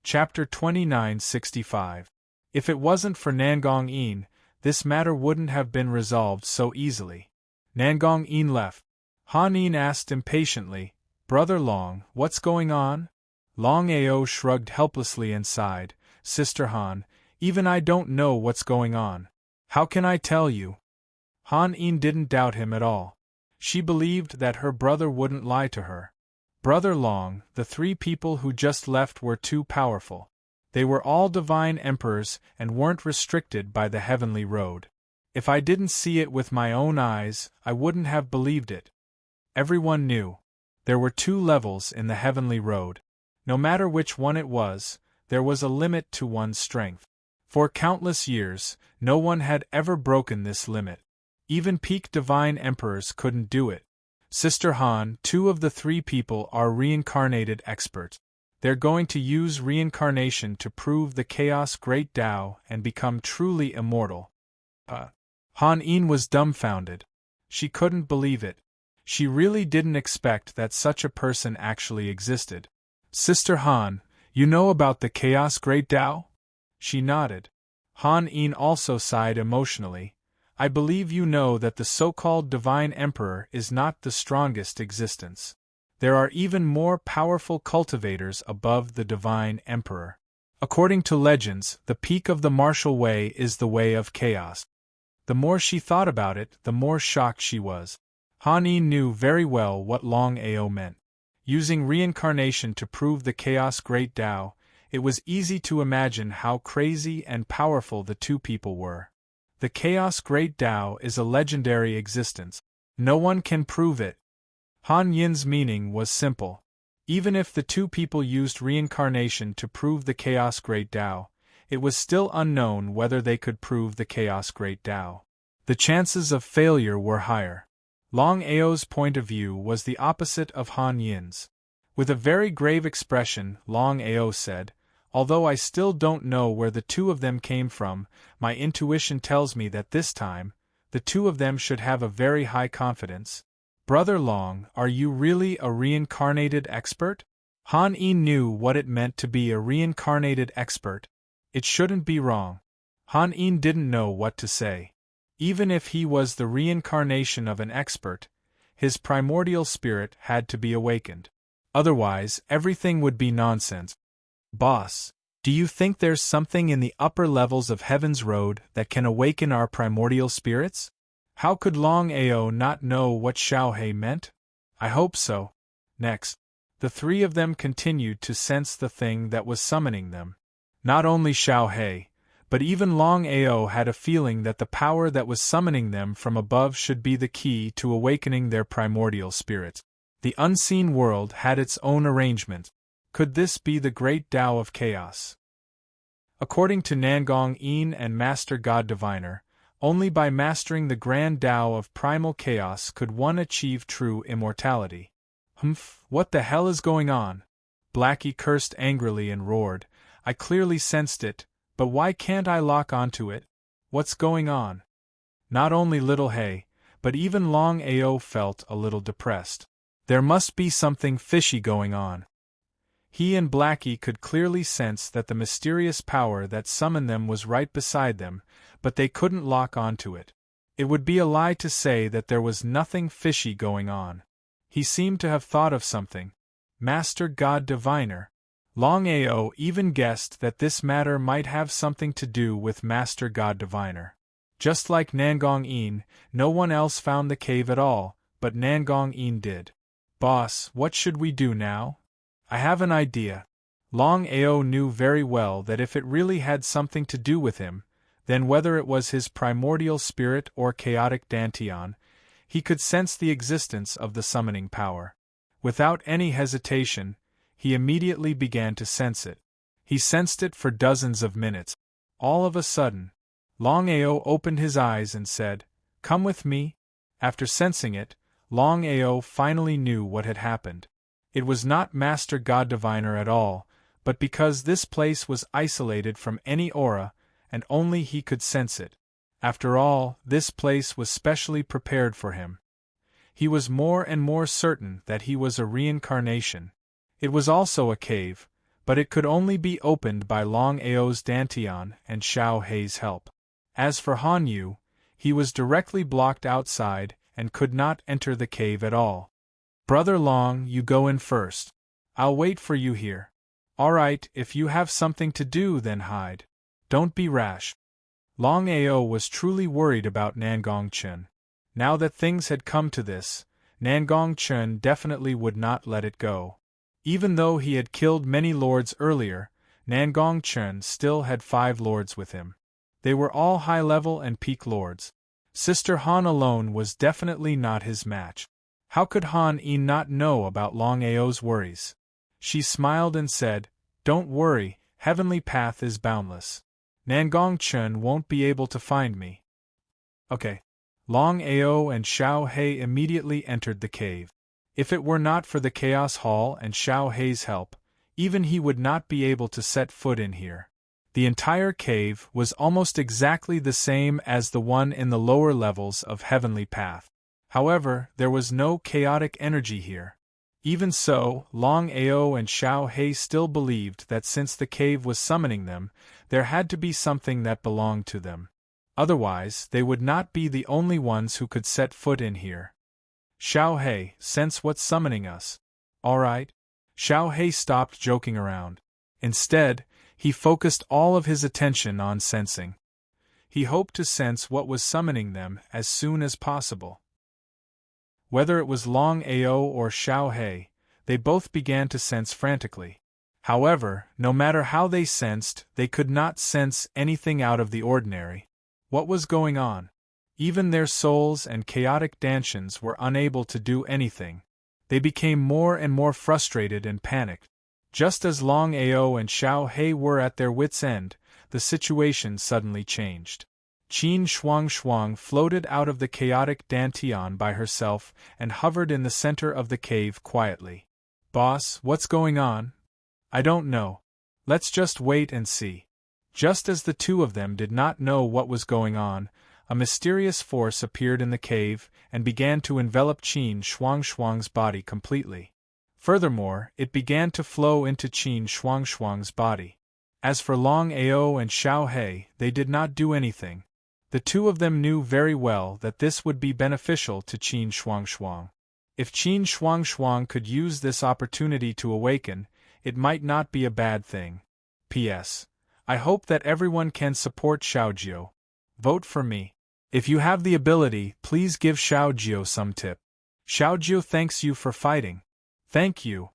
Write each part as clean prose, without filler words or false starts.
Chapter 2965. If it wasn't for Nangong-in, this matter wouldn't have been resolved so easily. Nangong-in left. Han-in asked impatiently, "Brother Long, what's going on?" Longao shrugged helplessly and sighed, "Sister Han, even I don't know what's going on. How can I tell you?" Han-in didn't doubt him at all. She believed that her brother wouldn't lie to her. Brother Long, the three people who just left were too powerful. They were all divine emperors and weren't restricted by the heavenly road. If I didn't see it with my own eyes, I wouldn't have believed it. Everyone knew. There were two levels in the heavenly road. No matter which one it was, there was a limit to one's strength. For countless years, no one had ever broken this limit. Even peak divine emperors couldn't do it. Sister Han, two of the three people are reincarnated experts. They're going to use reincarnation to prove the Chaos Great Tao and become truly immortal. Han-in was dumbfounded. She couldn't believe it. She really didn't expect that such a person actually existed. "Sister Han, you know about the Chaos Great Tao?" She nodded. Han-in also sighed emotionally. "I believe you know that the so-called Divine Emperor is not the strongest existence. There are even more powerful cultivators above the Divine Emperor. According to legends, the peak of the martial way is the way of chaos." The more she thought about it, the more shocked she was. Han-in knew very well what Longao meant. Using reincarnation to prove the Chaos Great Tao, it was easy to imagine how crazy and powerful the two people were. The Chaos Great Tao is a legendary existence. No one can prove it. Han Yin's meaning was simple. Even if the two people used reincarnation to prove the Chaos Great Tao, it was still unknown whether they could prove the Chaos Great Tao. The chances of failure were higher. Longao's point of view was the opposite of Han Yin's. With a very grave expression, Longao said, "Although I still don't know where the two of them came from, my intuition tells me that this time, the two of them should have a very high confidence." "Brother Long, are you really a reincarnated expert?" Han-in knew what it meant to be a reincarnated expert. It shouldn't be wrong. Han-in didn't know what to say. Even if he was the reincarnation of an expert, his primordial spirit had to be awakened. Otherwise, everything would be nonsense. "Boss, do you think there's something in the upper levels of Heaven's Road that can awaken our primordial spirits?" How could Longao not know what Xiaohe meant? "I hope so." Next, the three of them continued to sense the thing that was summoning them. Not only Xiaohe, but even Longao had a feeling that the power that was summoning them from above should be the key to awakening their primordial spirits. The unseen world had its own arrangement. Could this be the great Tao of chaos? According to Nangong-in and Master God Diviner, only by mastering the grand Tao of primal chaos could one achieve true immortality. What the hell is going on?" Blackie cursed angrily and roared. "I clearly sensed it, but why can't I lock onto it? What's going on?" Not only Little Hay, but even Longao felt a little depressed. There must be something fishy going on. He and Blackie could clearly sense that the mysterious power that summoned them was right beside them, but they couldn't lock onto it. It would be a lie to say that there was nothing fishy going on. He seemed to have thought of something. Master God Diviner. Longao even guessed that this matter might have something to do with Master God Diviner. Just like Nangong-in, no one else found the cave at all, but Nangong-in did. "Boss, what should we do now?" "I have an idea." Longao knew very well that if it really had something to do with him, then whether it was his primordial spirit or chaotic Dantian, he could sense the existence of the summoning power. Without any hesitation, he immediately began to sense it. He sensed it for dozens of minutes. All of a sudden, Longao opened his eyes and said, "Come with me." After sensing it, Longao finally knew what had happened. It was not Master God Diviner at all, but because this place was isolated from any aura, and only he could sense it. After all, this place was specially prepared for him. He was more and more certain that he was a reincarnation. It was also a cave, but it could only be opened by Longao's Dantian and Xiao Hei's help. As for Han Yu, he was directly blocked outside and could not enter the cave at all. "Brother Long, you go in first. I'll wait for you here." "All right, if you have something to do, then hide. Don't be rash." Longao was truly worried about Nangong Chen. Now that things had come to this, Nangong Chen definitely would not let it go. Even though he had killed many lords earlier, Nangong Chen still had 5 lords with him. They were all high-level and peak lords. Sister Han alone was definitely not his match. How could Han Yi not know about Longao's worries? She smiled and said, "Don't worry, heavenly path is boundless. Nangong Chen won't be able to find me." Okay. Longao and Xiao Hei immediately entered the cave. If it were not for the Chaos Hall and Xiao Hei's help, even he would not be able to set foot in here. The entire cave was almost exactly the same as the one in the lower levels of Heavenly Path. However, there was no chaotic energy here. Even so, Longao and Xiao Hei still believed that since the cave was summoning them, there had to be something that belonged to them. Otherwise, they would not be the only ones who could set foot in here. "Xiao Hei, sense what's summoning us." "All right." Xiao Hei stopped joking around. Instead, he focused all of his attention on sensing. He hoped to sense what was summoning them as soon as possible. Whether it was Longao or Xiao Hei, they both began to sense frantically. However, no matter how they sensed, they could not sense anything out of the ordinary. What was going on? Even their souls and chaotic Dantians were unable to do anything. They became more and more frustrated and panicked. Just as Longao and Xiao Hei were at their wits' end, the situation suddenly changed. Qin Shuang floated out of the chaotic Dantian by herself and hovered in the center of the cave quietly. "Boss, what's going on?" "I don't know. Let's just wait and see." Just as the two of them did not know what was going on, a mysterious force appeared in the cave and began to envelop Qin Shuang's body completely. Furthermore, it began to flow into Qin Shuang's body. As for Longao and Xiao Hei, they did not do anything. The two of them knew very well that this would be beneficial to Qin Shuang. If Qin Shuang could use this opportunity to awaken, it might not be a bad thing. P.S. I hope that everyone can support Xiaojiu. Vote for me. If you have the ability, please give Xiaojiu some tip. Xiaojiu thanks you for fighting. Thank you.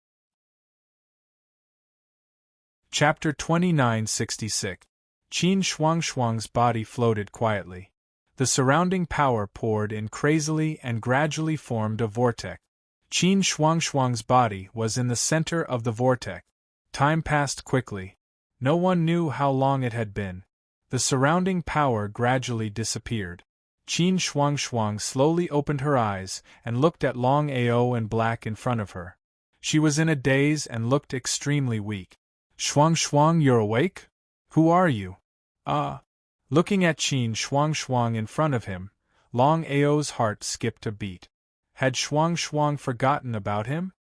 Chapter 2966. Qin Shuang's body floated quietly. The surrounding power poured in crazily and gradually formed a vortex. Qin Shuang's body was in the center of the vortex. Time passed quickly. No one knew how long it had been. The surrounding power gradually disappeared. Qin Shuang slowly opened her eyes and looked at Longao and Black in front of her. She was in a daze and looked extremely weak. "Shuang, you're awake? Who are you?" Looking at Qin Shuang in front of him, Longao's heart skipped a beat. Had Shuang forgotten about him?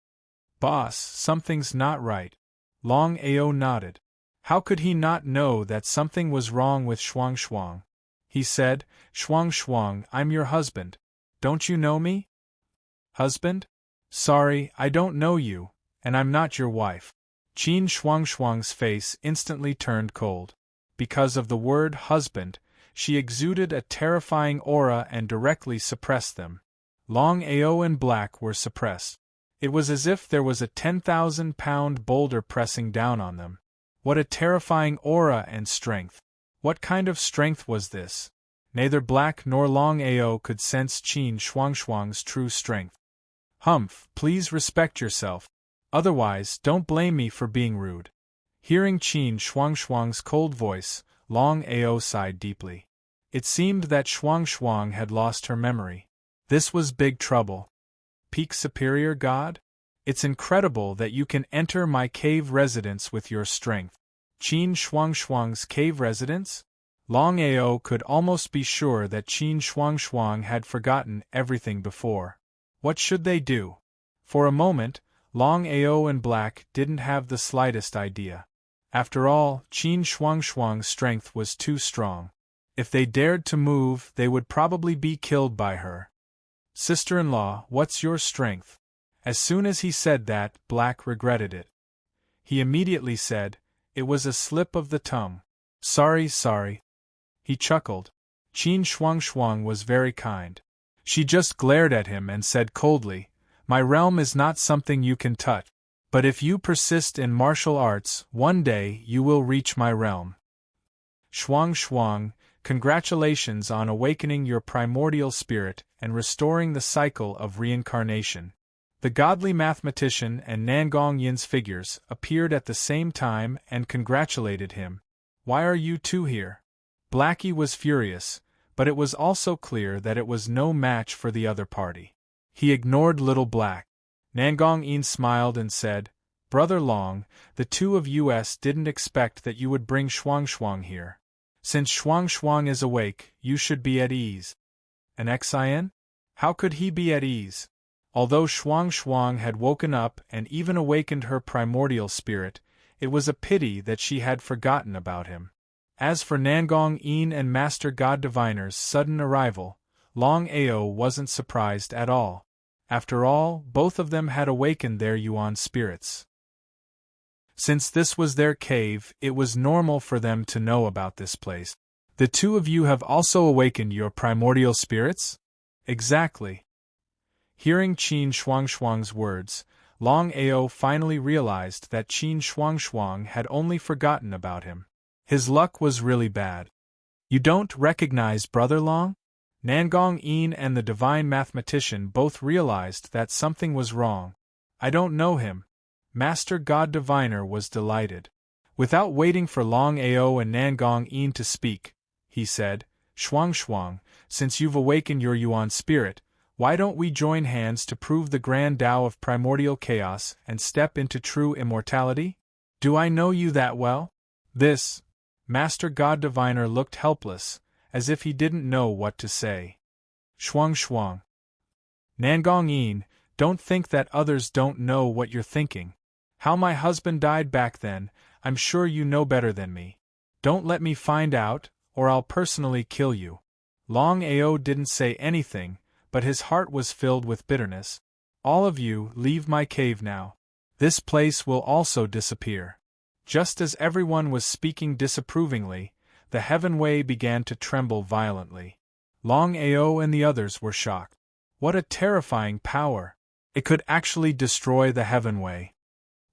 "Boss, something's not right." Longao nodded. How could he not know that something was wrong with Shuang? He said, "Shuang, I'm your husband. Don't you know me?" "Husband? Sorry, I don't know you, and I'm not your wife." Qin Shuang's face instantly turned cold. Because of the word husband, she exuded a terrifying aura and directly suppressed them. Longao and Black were suppressed. It was as if there was a 10,000-pound boulder pressing down on them. What a terrifying aura and strength! What kind of strength was this? Neither Black nor Longao could sense Qin Shuang's true strength. "Humph, please respect yourself. Otherwise, don't blame me for being rude." Hearing Qin Shuang's cold voice, Longao sighed deeply. It seemed that Shuang had lost her memory. This was big trouble. "Peak Superior God? It's incredible that you can enter my cave residence with your strength." Qin Shuang's cave residence? Longao could almost be sure that Qin Shuang had forgotten everything before. What should they do? For a moment, Longao and Black didn't have the slightest idea. After all, Qin Shuang's strength was too strong. If they dared to move, they would probably be killed by her. "Sister-in-law, what's your strength?" As soon as he said that, Black regretted it. He immediately said, "It was a slip of the tongue. Sorry." He chuckled. Qin Shuang was very kind. She just glared at him and said coldly, "My realm is not something you can touch. But if you persist in martial arts, one day you will reach my realm." Shuang, congratulations on awakening your primordial spirit and restoring the cycle of reincarnation. The godly mathematician and Nangong Yin's figures appeared at the same time and congratulated him. "Why are you two here?" Blackie was furious, but it was also clear that it was no match for the other party. He ignored Little Black. Nangong Yin smiled and said, "Brother Long, the two of us didn't expect that you would bring Shuang here. Since Shuang is awake, you should be at ease." "An Xin? How could he be at ease?" Although Shuang had woken up and even awakened her primordial spirit, it was a pity that she had forgotten about him. As for Nangong Yin and Master God Diviner's sudden arrival, Longao wasn't surprised at all. After all, both of them had awakened their Yuan spirits. Since this was their cave, it was normal for them to know about this place. "The two of you have also awakened your primordial spirits?" "Exactly." Hearing Qin Shuang's words, Longao finally realized that Qin Shuang had only forgotten about him. His luck was really bad. "You don't recognize Brother Long?" Nangong Yin and the divine mathematician both realized that something was wrong. "I don't know him." Master God Diviner was delighted. Without waiting for Longao and Nangong Yin to speak, he said, Shuang, since you've awakened your Yuan spirit, why don't we join hands to prove the grand Tao of primordial chaos and step into true immortality? Do I know you that well?" This. Master God Diviner looked helpless, as if he didn't know what to say. Shuang. "Nangong Yin, don't think that others don't know what you're thinking. How my husband died back then, I'm sure you know better than me. Don't let me find out, or I'll personally kill you." Longao didn't say anything, but his heart was filled with bitterness. "All of you, leave my cave now. This place will also disappear." Just as everyone was speaking disapprovingly, the heavenway began to tremble violently. Longao and the others were shocked. What a terrifying power! It could actually destroy the heavenway.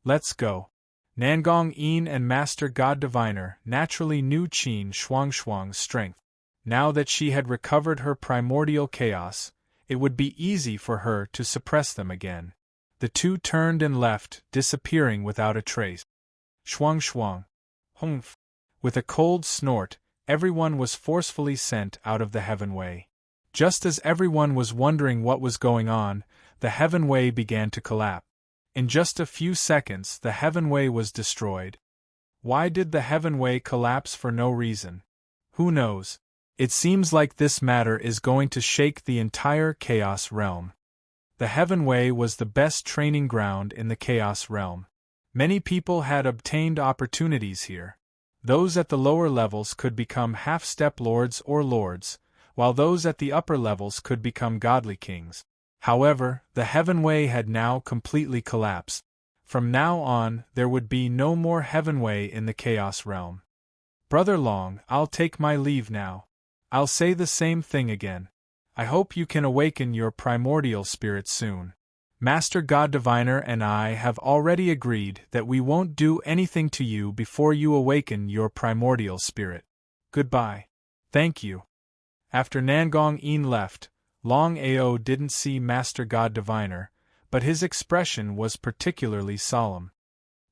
"Let's go." Nangong Yin and Master God Diviner naturally knew Qin Shuang's strength. Now that she had recovered her primordial chaos, it would be easy for her to suppress them again. The two turned and left, disappearing without a trace. Shuang. Humph. With a cold snort, everyone was forcefully sent out of the heavenway. Just as everyone was wondering what was going on, the heavenway began to collapse. In just a few seconds, the heavenway was destroyed. Why did the heavenway collapse for no reason? Who knows? It seems like this matter is going to shake the entire Chaos realm. The heavenway was the best training ground in the Chaos realm. Many people had obtained opportunities here. Those at the lower levels could become half-step lords or lords, while those at the upper levels could become godly kings. However, the heavenway had now completely collapsed. From now on, there would be no more heavenway in the Chaos realm. "Brother Long, I'll take my leave now. I'll say the same thing again. I hope you can awaken your primordial spirit soon. Master God Diviner and I have already agreed that we won't do anything to you before you awaken your primordial spirit. Goodbye." "Thank you." After Nangong Yin left, Longao didn't see Master God Diviner, but his expression was particularly solemn.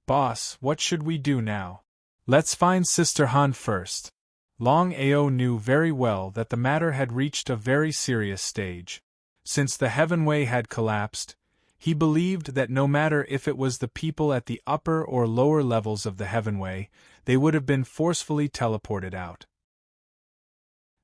"Boss, what should we do now?" "Let's find Sister Han first." Longao knew very well that the matter had reached a very serious stage. Since the heavenway had collapsed, he believed that no matter if it was the people at the upper or lower levels of the heavenway, they would have been forcefully teleported out.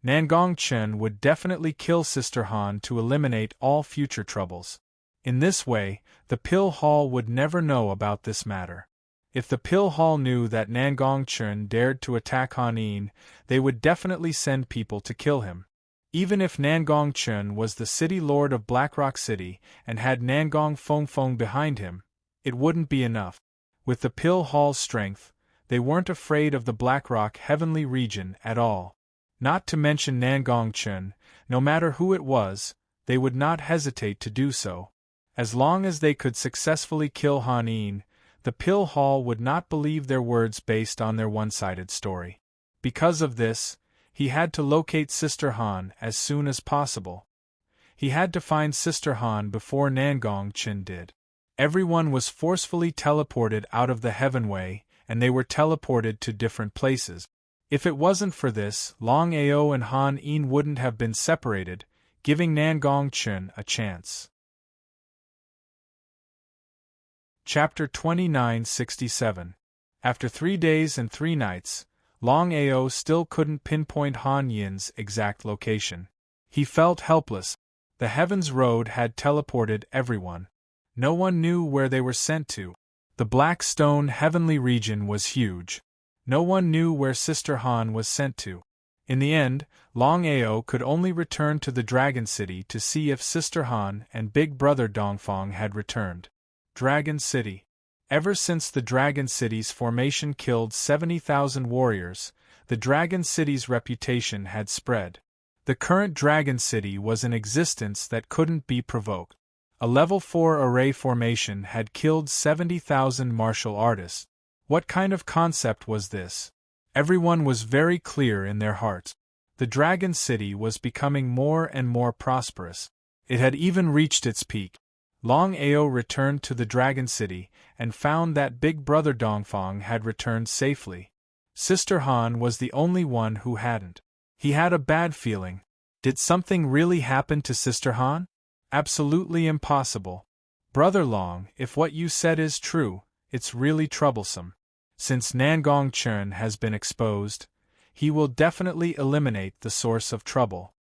Nangong Chen would definitely kill Sister Han to eliminate all future troubles. In this way, the Pill Hall would never know about this matter. If the Pill Hall knew that Nangong Chun dared to attack Han Yin, they would definitely send people to kill him. Even if Nangong Chun was the city lord of Blackrock City and had Nangong Feng behind him, it wouldn't be enough. With the Pill Hall's strength, they weren't afraid of the Blackrock Heavenly Region at all. Not to mention Nangong Chun, no matter who it was, they would not hesitate to do so. As long as they could successfully kill Han Yin, the Pill Hall would not believe their words based on their one-sided story. Because of this, he had to locate Sister Han as soon as possible. He had to find Sister Han before Nangong Chun did. Everyone was forcefully teleported out of the Heavenway, and they were teleported to different places. If it wasn't for this, Longao and Han Yin wouldn't have been separated, giving Nangong Chun a chance. Chapter 2967. After 3 days and 3 nights, Longao still couldn't pinpoint Han Yin's exact location. He felt helpless. The Heavens Road had teleported everyone. No one knew where they were sent to. The Black Stone Heavenly Region was huge. No one knew where Sister Han was sent to. In the end, Longao could only return to the Dragon City to see if Sister Han and Big Brother Dongfang had returned. Dragon City. Ever since the Dragon City's formation killed 70,000 warriors, the Dragon City's reputation had spread. The current Dragon City was an existence that couldn't be provoked. A level 4 array formation had killed 70,000 martial artists. What kind of concept was this? Everyone was very clear in their hearts. The Dragon City was becoming more and more prosperous. It had even reached its peak. Longao returned to the Dragon City and found that Big Brother Dongfang had returned safely. Sister Han was the only one who hadn't. He had a bad feeling. Did something really happen to Sister Han? Absolutely impossible. Brother Long, if what you said is true, it's really troublesome. Since Nangong Chun has been exposed, he will definitely eliminate the source of trouble.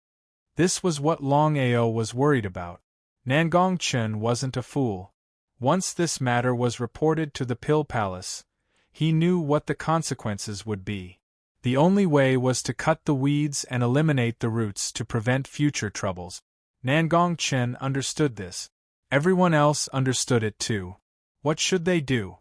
This was what Longao was worried about. Nangong Chun wasn't a fool. Once this matter was reported to the Pill Palace, he knew what the consequences would be. The only way was to cut the weeds and eliminate the roots to prevent future troubles. Nangong Chun understood this. Everyone else understood it too. What should they do?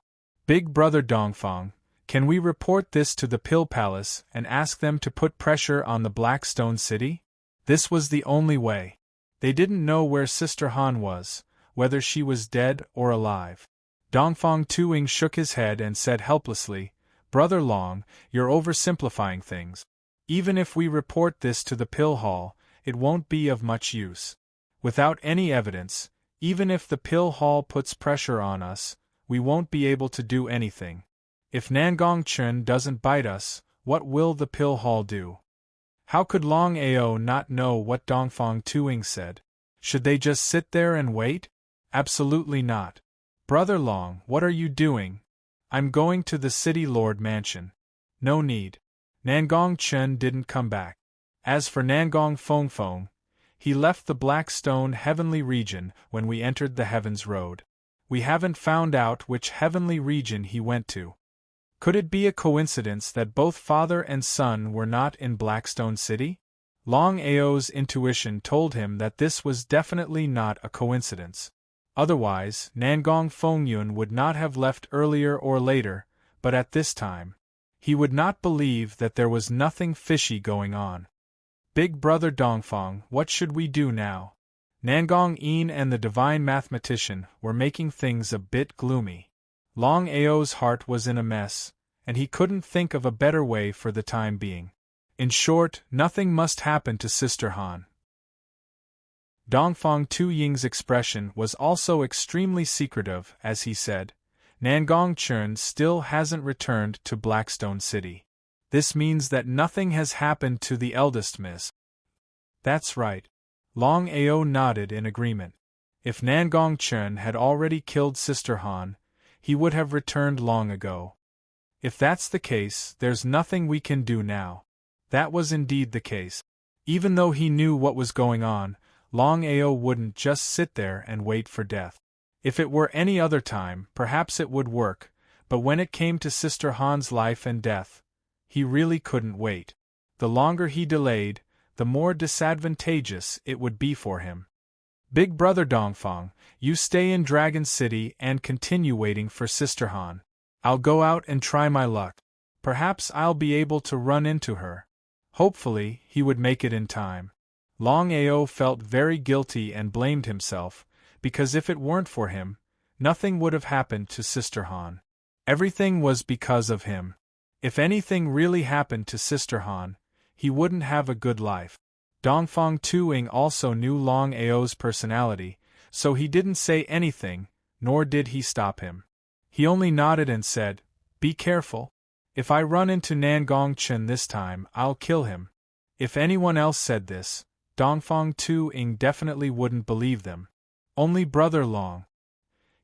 Big Brother Dongfang, can we report this to the Pill Palace and ask them to put pressure on the Blackstone City? This was the only way. They didn't know where Sister Han was, whether she was dead or alive. Dongfang Tuing shook his head and said helplessly, Brother Long, you're oversimplifying things. Even if we report this to the Pill Hall, it won't be of much use. Without any evidence, even if the Pill Hall puts pressure on us, we won't be able to do anything. If Nangong Chun doesn't bite us, what will the Pill Hall do? How could Longao not know what Dongfang Tuing said? Should they just sit there and wait? Absolutely not. Brother Long, what are you doing? I'm going to the City Lord Mansion. No need. Nangong Chun didn't come back. As for Nangong Feng, he left the Black Stone Heavenly Region when we entered the Heavens Road. We haven't found out which Heavenly Region he went to. Could it be a coincidence that both father and son were not in Blackstone City? Longao's intuition told him that this was definitely not a coincidence. Otherwise, Nangong Fengyun would not have left earlier or later, but at this time, he would not believe that there was nothing fishy going on. Big Brother Dongfang, what should we do now? Nangong Yin and the Divine Mathematician were making things a bit gloomy. Longao's heart was in a mess, and he couldn't think of a better way for the time being. In short, nothing must happen to Sister Han. Dongfang Tuying's expression was also extremely secretive as he said, Nangong Chun still hasn't returned to Blackstone City. This means that nothing has happened to the eldest miss. That's right. Longao nodded in agreement. If Nangong Chun had already killed Sister Han, he would have returned long ago. If that's the case, there's nothing we can do now. That was indeed the case. Even though he knew what was going on, Longao wouldn't just sit there and wait for death. If it were any other time, perhaps it would work, but when it came to Sister Han's life and death, he really couldn't wait. The longer he delayed, the more disadvantageous it would be for him. Big brother Dongfang, you stay in Dragon City and continue waiting for Sister Han. I'll go out and try my luck. Perhaps I'll be able to run into her. Hopefully, he would make it in time. Longao felt very guilty and blamed himself, because if it weren't for him, nothing would have happened to Sister Han. Everything was because of him. If anything really happened to Sister Han, he wouldn't have a good life. Dongfang Tuing also knew Longao's personality, so he didn't say anything, nor did he stop him. He only nodded and said, "Be careful. If I run into Nangong Chen this time, I'll kill him." If anyone else said this, Dongfang Tuing definitely wouldn't believe them. Only Brother Long.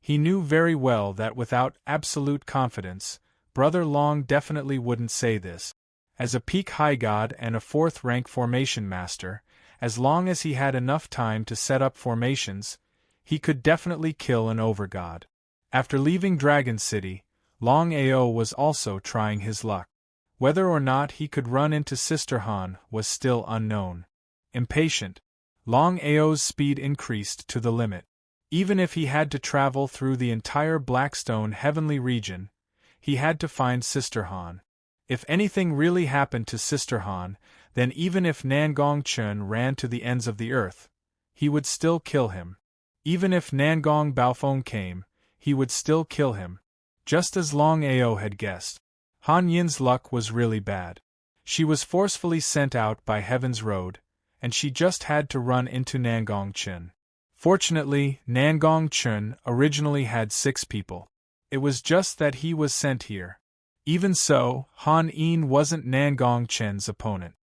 He knew very well that without absolute confidence, Brother Long definitely wouldn't say this. As a peak high god and a 4th rank formation master, as long as he had enough time to set up formations, he could definitely kill an overgod. After leaving Dragon City, Longao was also trying his luck. Whether or not he could run into Sister Han was still unknown. Impatient, Longao's speed increased to the limit. Even if he had to travel through the entire Blackstone Heavenly region, he had to find Sister Han. If anything really happened to Sister Han, then even if Nangong Chen ran to the ends of the earth, he would still kill him. Even if Nangong Baofeng came, he would still kill him. Just as Longao had guessed. Han Yin's luck was really bad. She was forcefully sent out by Heaven's Road, and she just had to run into Nangong Chen. Fortunately, Nangong Chen originally had 6 people. It was just that he was sent here. Even so, Han Yin wasn't Nangong Chen's opponent.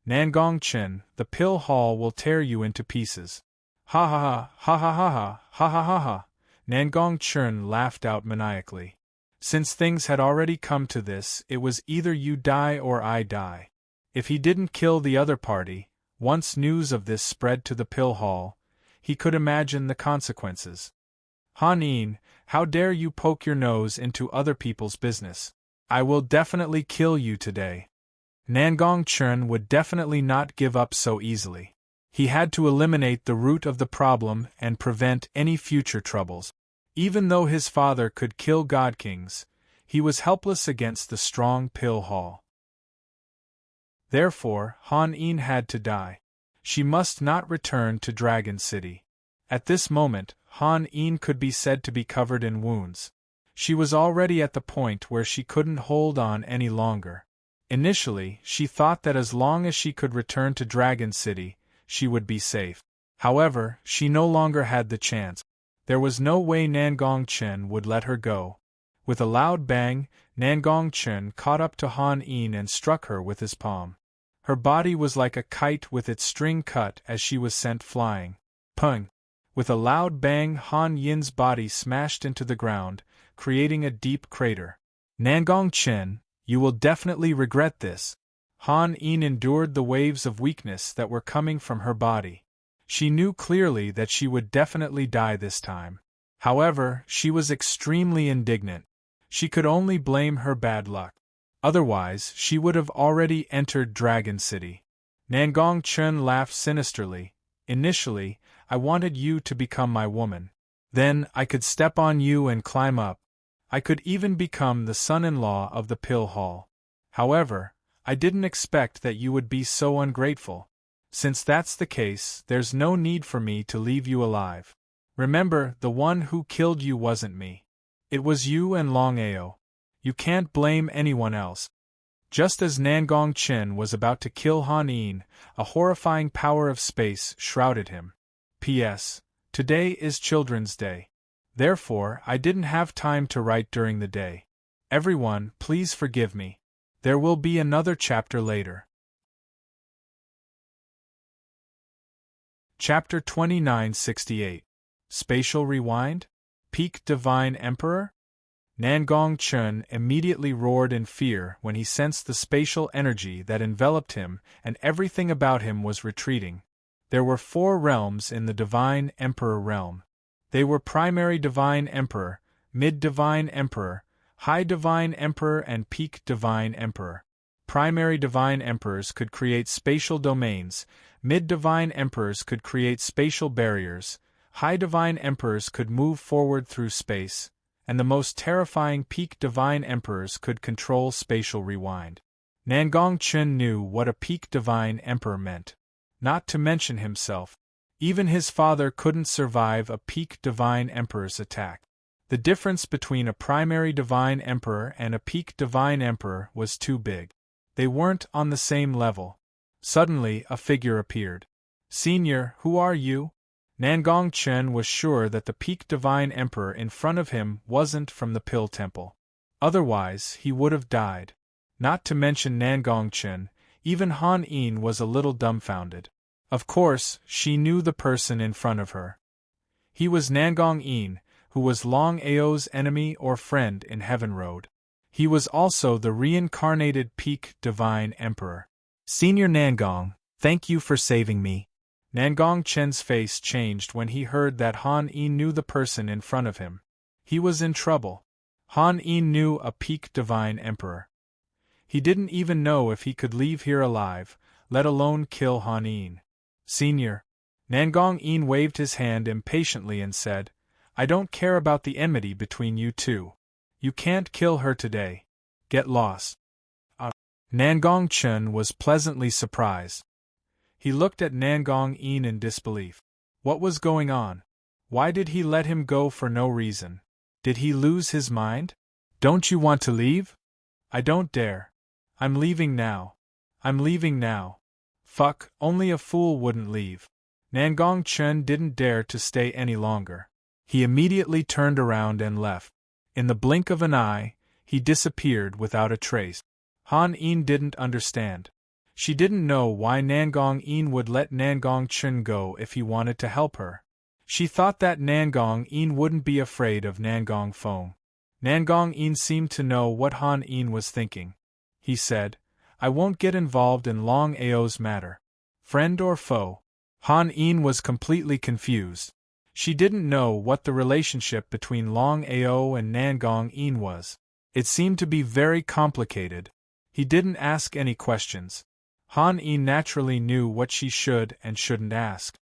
Nangong Chen, the pill hall will tear you into pieces. Ha ha ha, ha ha ha ha, ha ha ha ha. Nangong Chen laughed out maniacally. Since things had already come to this, it was either you die or I die. If he didn't kill the other party, once news of this spread to the pill hall, he could imagine the consequences. Han Yin, how dare you poke your nose into other people's business? I will definitely kill you today. Nangong Chen would definitely not give up so easily. He had to eliminate the root of the problem and prevent any future troubles. Even though his father could kill God Kings, he was helpless against the strong pill hall. Therefore, Han Yin had to die. She must not return to Dragon City. At this moment, Han Yin could be said to be covered in wounds. She was already at the point where she couldn't hold on any longer. Initially, she thought that as long as she could return to Dragon City, she would be safe. However, she no longer had the chance. There was no way Nangong Chen would let her go. With a loud bang, Nangong Chen caught up to Han Yin and struck her with his palm. Her body was like a kite with its string cut as she was sent flying. Pung! With a loud bang, Han Yin's body smashed into the ground, creating a deep crater. Nangong Chen, you will definitely regret this. Han Yin endured the waves of weakness that were coming from her body. She knew clearly that she would definitely die this time. However, she was extremely indignant. She could only blame her bad luck. Otherwise, she would have already entered Dragon City. Nangong Chen laughed sinisterly. Initially, I wanted you to become my woman. Then, I could step on you and climb up. I could even become the son-in-law of the pill hall. However, I didn't expect that you would be so ungrateful. Since that's the case, there's no need for me to leave you alive. Remember, the one who killed you wasn't me. It was you and Longao. You can't blame anyone else. Just as Nangong Chen was about to kill Han Yin, a horrifying power of space shrouded him. P.S. Today is Children's Day. Therefore, I didn't have time to write during the day. Everyone, please forgive me. There will be another chapter later. Chapter 2968. Spatial Rewind? Peak Divine Emperor? Nangong Chen immediately roared in fear when he sensed the spatial energy that enveloped him and everything about him was retreating. There were 4 realms in the Divine Emperor realm. They were Primary Divine Emperor, Mid-Divine Emperor, High Divine Emperor and Peak Divine Emperor. Primary Divine Emperors could create spatial domains, Mid-Divine Emperors could create spatial barriers, High Divine Emperors could move forward through space, and the most terrifying Peak Divine Emperors could control spatial rewind. Nangong Chen knew what a Peak Divine Emperor meant. Not to mention himself. Even his father couldn't survive a Peak Divine Emperor's attack. The difference between a Primary Divine Emperor and a Peak Divine Emperor was too big. They weren't on the same level. Suddenly, a figure appeared. "Senior, who are you?" Nangong Chen was sure that the Peak Divine Emperor in front of him wasn't from the Pill Temple. Otherwise, he would have died. Not to mention Nangong Chen, even Han Yin was a little dumbfounded. Of course, she knew the person in front of her. He was Nangong Yin, who was Longao's enemy or friend in Heaven Road. He was also the reincarnated Peak Divine Emperor. "Senior Nangong, thank you for saving me." Nangong Chen's face changed when he heard that Han Yin knew the person in front of him. He was in trouble. Han Yin knew a Peak Divine Emperor. He didn't even know if he could leave here alive, let alone kill Han Yin. "Senior." Nangong Yin waved his hand impatiently and said, "I don't care about the enmity between you two. You can't kill her today. Get lost." Nangong Chen was pleasantly surprised. He looked at Nangong Yin in disbelief. What was going on? Why did he let him go for no reason? Did he lose his mind? "Don't you want to leave?" "I don't dare. I'm leaving now. I'm leaving now." Fuck, only a fool wouldn't leave. Nangong Chen didn't dare to stay any longer. He immediately turned around and left. In the blink of an eye, he disappeared without a trace. Han Yin didn't understand. She didn't know why Nangong Yin would let Nangong Chen go if he wanted to help her. She thought that Nangong Yin wouldn't be afraid of Nangong Feng. Nangong Yin seemed to know what Han Yin was thinking. He said, "I won't get involved in Longao's matter." Friend or foe? Han Yin was completely confused. She didn't know what the relationship between Longao and Nangong Yin was. It seemed to be very complicated. He didn't ask any questions. Han Yin naturally knew what she should and shouldn't ask.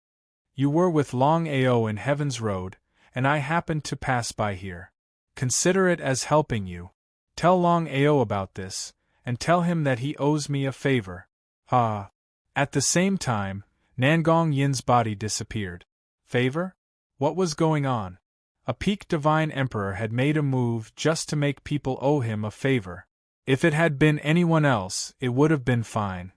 "You were with Longao in Heaven's Road, and I happened to pass by here. Consider it as helping you. Tell Longao about this, and tell him that he owes me a favor." Ha! At the same time, Nangong Yin's body disappeared. Favor? What was going on? A Peak Divine Emperor had made a move just to make people owe him a favor. If it had been anyone else, it would have been fine.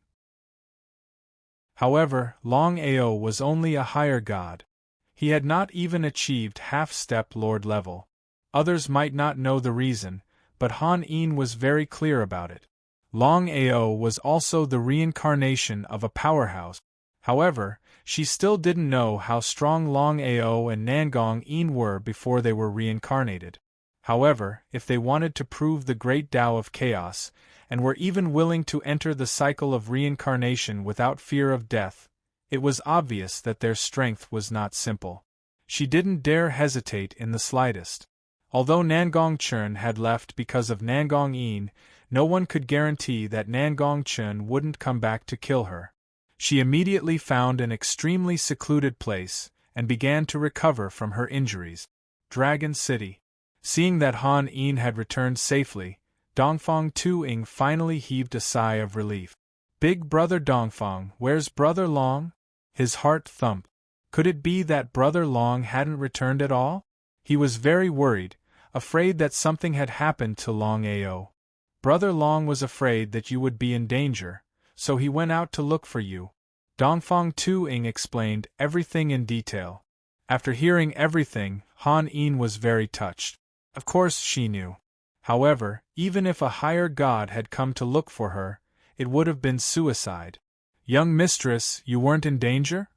However, Longao was only a higher god. He had not even achieved half-step Lord level. Others might not know the reason, but Han Yin was very clear about it. Longao was also the reincarnation of a powerhouse. However, she still didn't know how strong Longao and Nangong Yin were before they were reincarnated. However, if they wanted to prove the great Tao of chaos, and were even willing to enter the cycle of reincarnation without fear of death, it was obvious that their strength was not simple. She didn't dare hesitate in the slightest. Although Nangong Chen had left because of Nangong Yin, no one could guarantee that Nangong Chen wouldn't come back to kill her. She immediately found an extremely secluded place, and began to recover from her injuries. Dragon City. Seeing that Han Yin had returned safely, Dongfang Tuing finally heaved a sigh of relief. "Big brother Dongfang, where's brother Long?" His heart thumped. Could it be that brother Long hadn't returned at all? He was very worried, afraid that something had happened to Longao. "Brother Long was afraid that you would be in danger, so he went out to look for you." Dongfang Tuing explained everything in detail. After hearing everything, Han Yin was very touched. Of course she knew. However, even if a higher god had come to look for her, it would have been suicide. "Young mistress, you weren't in danger?"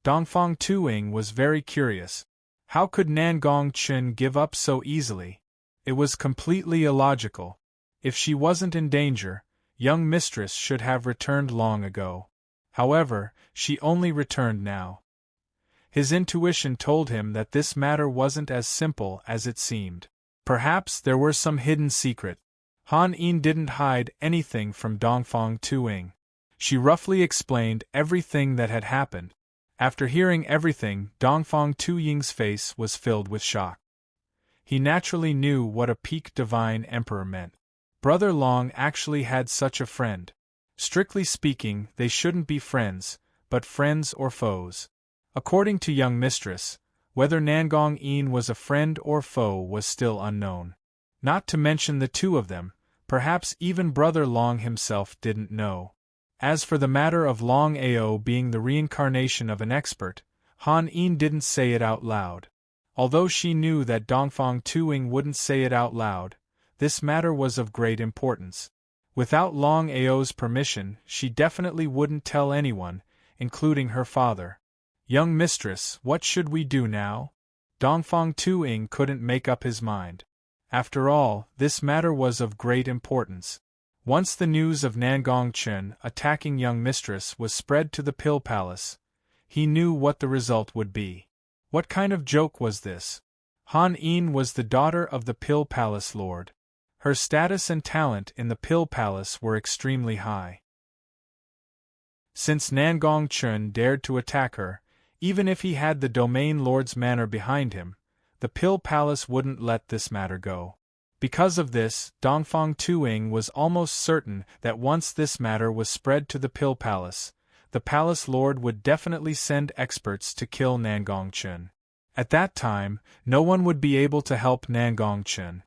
Dongfang Tuing was very curious. How could Nangong Chen give up so easily? It was completely illogical. If she wasn't in danger, young mistress should have returned long ago. However, she only returned now. His intuition told him that this matter wasn't as simple as it seemed. Perhaps there were some hidden secret. Han Yin didn't hide anything from Dongfang Tuing. She roughly explained everything that had happened. After hearing everything, Dongfang Tuying's face was filled with shock. He naturally knew what a peak divine emperor meant. Brother Long actually had such a friend. Strictly speaking, they shouldn't be friends, but friends or foes. According to young mistress, whether Nangong Yin was a friend or foe was still unknown. Not to mention the two of them, perhaps even Brother Long himself didn't know. As for the matter of Longao being the reincarnation of an expert, Han Yin didn't say it out loud. Although she knew that Dongfang Tuing wouldn't say it out loud, this matter was of great importance. Without Longao's permission, she definitely wouldn't tell anyone, including her father. Young mistress, what should we do now? Dongfang Tuing couldn't make up his mind. After all, this matter was of great importance. Once the news of Nangong Chen attacking young mistress was spread to the Pill Palace, he knew what the result would be. What kind of joke was this? Han Yin was the daughter of the Pill Palace Lord. Her status and talent in the Pill Palace were extremely high. Since Nangong Chen dared to attack her, even if he had the Domain Lord's manor behind him, the Pill Palace wouldn't let this matter go. Because of this, Dongfang Tuing was almost certain that once this matter was spread to the Pill Palace, the Palace Lord would definitely send experts to kill Nangong Chen. At that time, no one would be able to help Nangong Chen.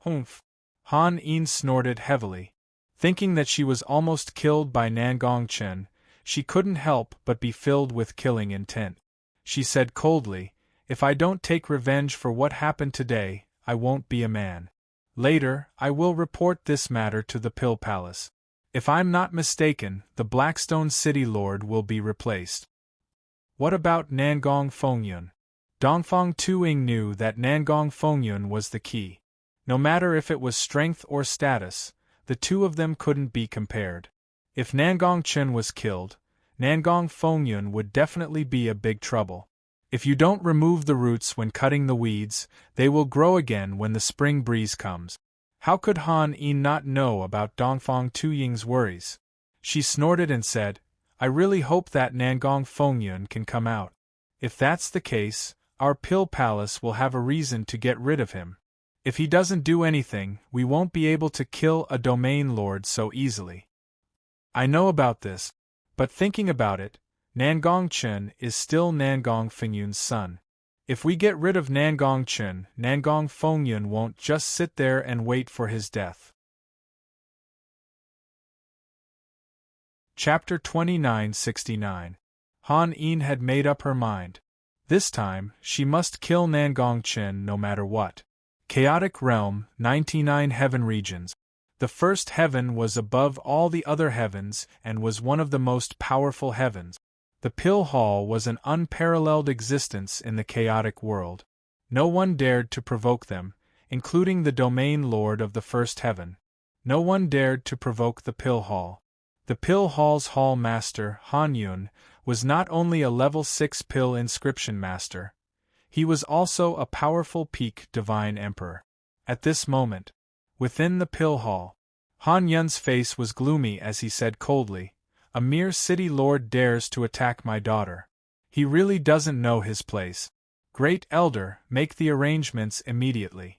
Humph! Han Yin snorted heavily. Thinking that she was almost killed by Nangong Chen, she couldn't help but be filled with killing intent. She said coldly, "If I don't take revenge for what happened today, I won't be a man. Later, I will report this matter to the Pill Palace. If I'm not mistaken, the Blackstone City Lord will be replaced." What about Nangong Fengyun? Dongfang Tuing knew that Nangong Fengyun was the key. No matter if it was strength or status, the two of them couldn't be compared. If Nangong Chen was killed, Nangong Fengyun would definitely be a big trouble. If you don't remove the roots when cutting the weeds, they will grow again when the spring breeze comes. How could Han Yin not know about Dongfang Tuying's worries? She snorted and said, "I really hope that Nangong Fengyun can come out. If that's the case, our Pill Palace will have a reason to get rid of him. If he doesn't do anything, we won't be able to kill a Domain Lord so easily." I know about this, but thinking about it, Nangong Chen is still Nangong Fengyun's son. If we get rid of Nangong Chen, Nangong Fengyun won't just sit there and wait for his death. Chapter 2969. Han Yin had made up her mind. This time, she must kill Nangong Chen no matter what. Chaotic Realm, 99 Heaven Regions. The first heaven was above all the other heavens and was one of the most powerful heavens. The Pill Hall was an unparalleled existence in the chaotic world. No one dared to provoke them, including the Domain Lord of the first heaven. No one dared to provoke the Pill Hall. The Pill Hall's Hall Master, Han Yun, was not only a level 6 Pill Inscription Master, he was also a powerful peak Divine Emperor. At this moment, within the Pill Hall, Han Yun's face was gloomy as he said coldly, "A mere city lord dares to attack my daughter. He really doesn't know his place. Great Elder, make the arrangements immediately."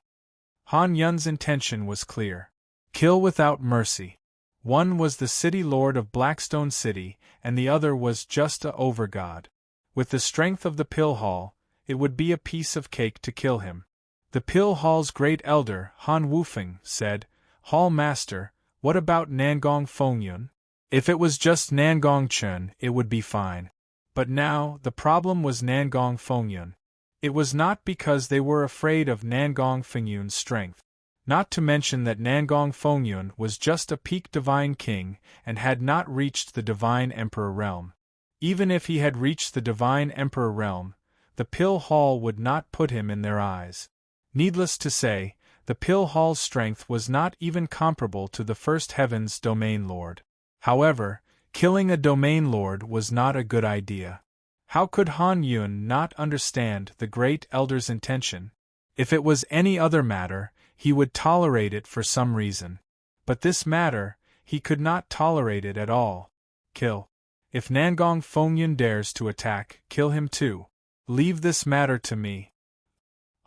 Han Yun's intention was clear. Kill without mercy. One was the city lord of Blackstone City, and the other was just a overgod. With the strength of the Pill Hall, it would be a piece of cake to kill him. The Pill Hall's great elder, Han Wufeng, said, "Hall Master, what about Nangong Fengyun? If it was just Nangong Chen, it would be fine. But now, the problem was Nangong Fengyun. It was not because they were afraid of Nangong Fengyun's strength. Not to mention that Nangong Fengyun was just a peak divine king and had not reached the Divine Emperor realm. Even if he had reached the Divine Emperor realm, the Pill Hall would not put him in their eyes. Needless to say, the Pill Hall's strength was not even comparable to the First Heaven's Domain Lord. However, Killing a domain lord was not a good idea. How could Han Yun not understand the great elder's intention? If it was any other matter, he would tolerate it for some reason. But this matter, he could not tolerate it at all. Kill. If Nangong Fengyun dares to attack, kill him too. Leave this matter to me.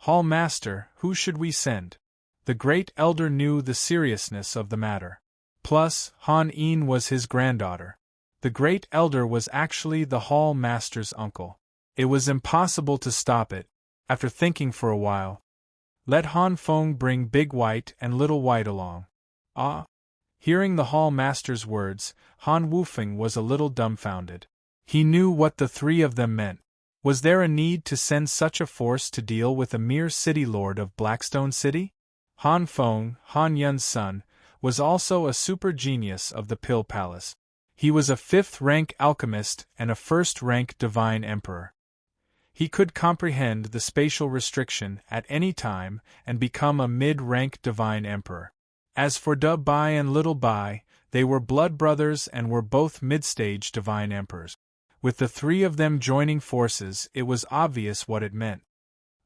Hall Master, who should we send? The great elder knew the seriousness of the matter. Plus, Han Yin was his granddaughter. The great elder was actually the Hall Master's uncle. It was impossible to stop it. After thinking for a while, let Han Feng bring Big White and Little White along. Ah! Hearing the Hall Master's words, Han Wufeng was a little dumbfounded. He knew what the three of them meant. Was there a need to send such a force to deal with a mere city lord of Blackstone City? Han Feng, Han Yun's son, was also a super genius of the Pill Palace. He was a 5th-rank alchemist and a 1st-rank divine emperor. He could comprehend the spatial restriction at any time and become a mid-rank divine emperor. As for Da Bai and Little Bai, they were blood brothers and were both mid-stage divine emperors. With the three of them joining forces, it was obvious what it meant.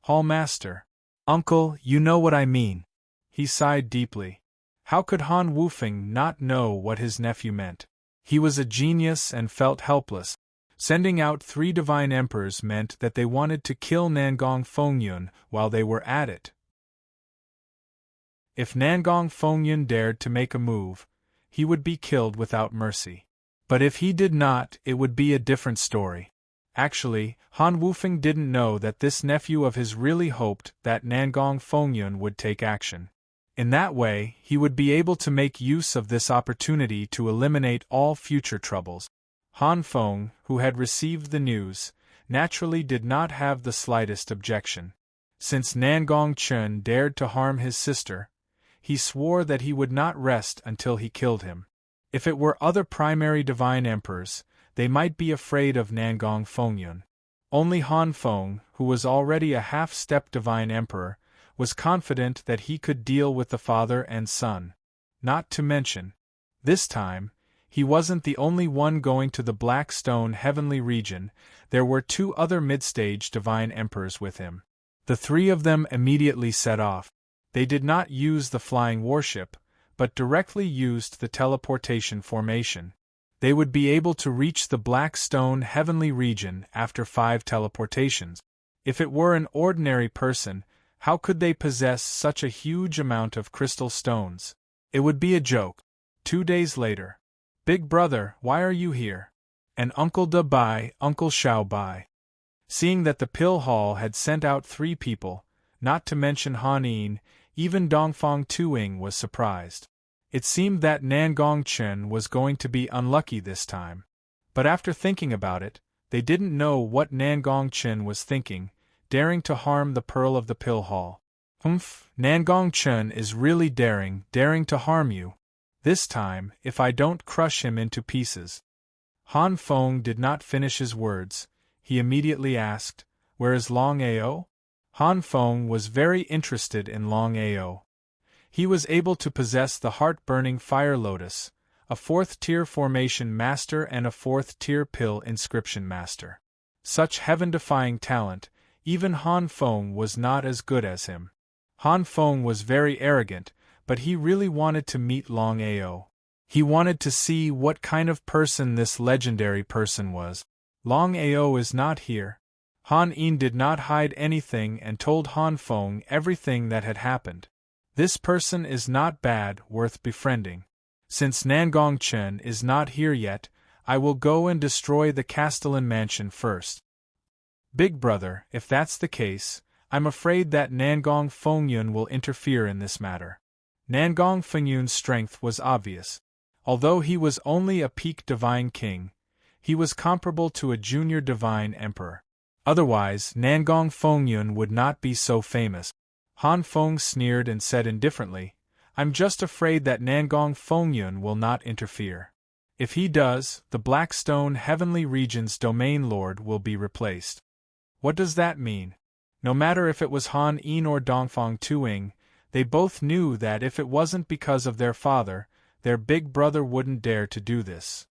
Hall Master. Uncle, you know what I mean. He sighed deeply. How could Han Wufeng not know what his nephew meant? He was a genius and felt helpless. Sending out 3 divine emperors meant that they wanted to kill Nangong Fengyun while they were at it. If Nangong Fengyun dared to make a move, he would be killed without mercy. But if he did not, it would be a different story. Actually, Han Wufeng didn't know that this nephew of his really hoped that Nangong Fengyun would take action. In that way, he would be able to make use of this opportunity to eliminate all future troubles. Han Feng, who had received the news, naturally did not have the slightest objection. Since Nangong Chen dared to harm his sister, he swore that he would not rest until he killed him. If it were other primary divine emperors, they might be afraid of Nangong Fengyun. Only Han Feng, who was already a half-step divine emperor, was confident that he could deal with the father and son. Not to mention, this time, he wasn't the only one going to the Black Stone heavenly region. There were 2 other mid-stage divine emperors with him. The 3 of them immediately set off. They did not use the flying warship, but directly used the teleportation formation. They would be able to reach the Black Stone heavenly region after 5 teleportations. If it were an ordinary person, how could they possess such a huge amount of crystal stones? It would be a joke. 2 days later. Big brother, why are you here? And Uncle Da Bai, Uncle Xiao Bai. Seeing that the Pill Hall had sent out 3 people, not to mention Han Yin, even Dongfang Tuing was surprised. It seemed that Nangong Chen was going to be unlucky this time. But after thinking about it, they didn't know what Nangong Chen was thinking, daring to harm the Pearl of the Pill Hall. Nangong Chen is really daring to harm you. This time, if I don't crush him into pieces. Han Feng did not finish his words. He immediately asked, where is Longao? Han Feng was very interested in Longao. He was able to possess the heart-burning Fire Lotus, a 4th-tier formation master and a 4th-tier pill inscription master. Such heaven-defying talent, even Han Feng was not as good as him. Han Feng was very arrogant, but he really wanted to meet Longao. He wanted to see what kind of person this legendary person was. Longao is not here. Han Yin did not hide anything and told Han Feng everything that had happened. This person is not bad, worth befriending. Since Nangong Chen is not here yet, I will go and destroy the Castellan mansion first. Big brother, if that's the case, I'm afraid that Nangong Fengyun will interfere in this matter. Nangong Fengyun's strength was obvious. Although he was only a peak divine king, he was comparable to a junior divine emperor. Otherwise, Nangong Fengyun would not be so famous. Han Feng sneered and said indifferently, I'm just afraid that Nangong Fengyun will not interfere. If he does, the Blackstone Heavenly Region's domain lord will be replaced. What does that mean? No matter if it was Han Yin or Dongfang Tuing, they both knew that if it wasn't because of their father, their big brother wouldn't dare to do this.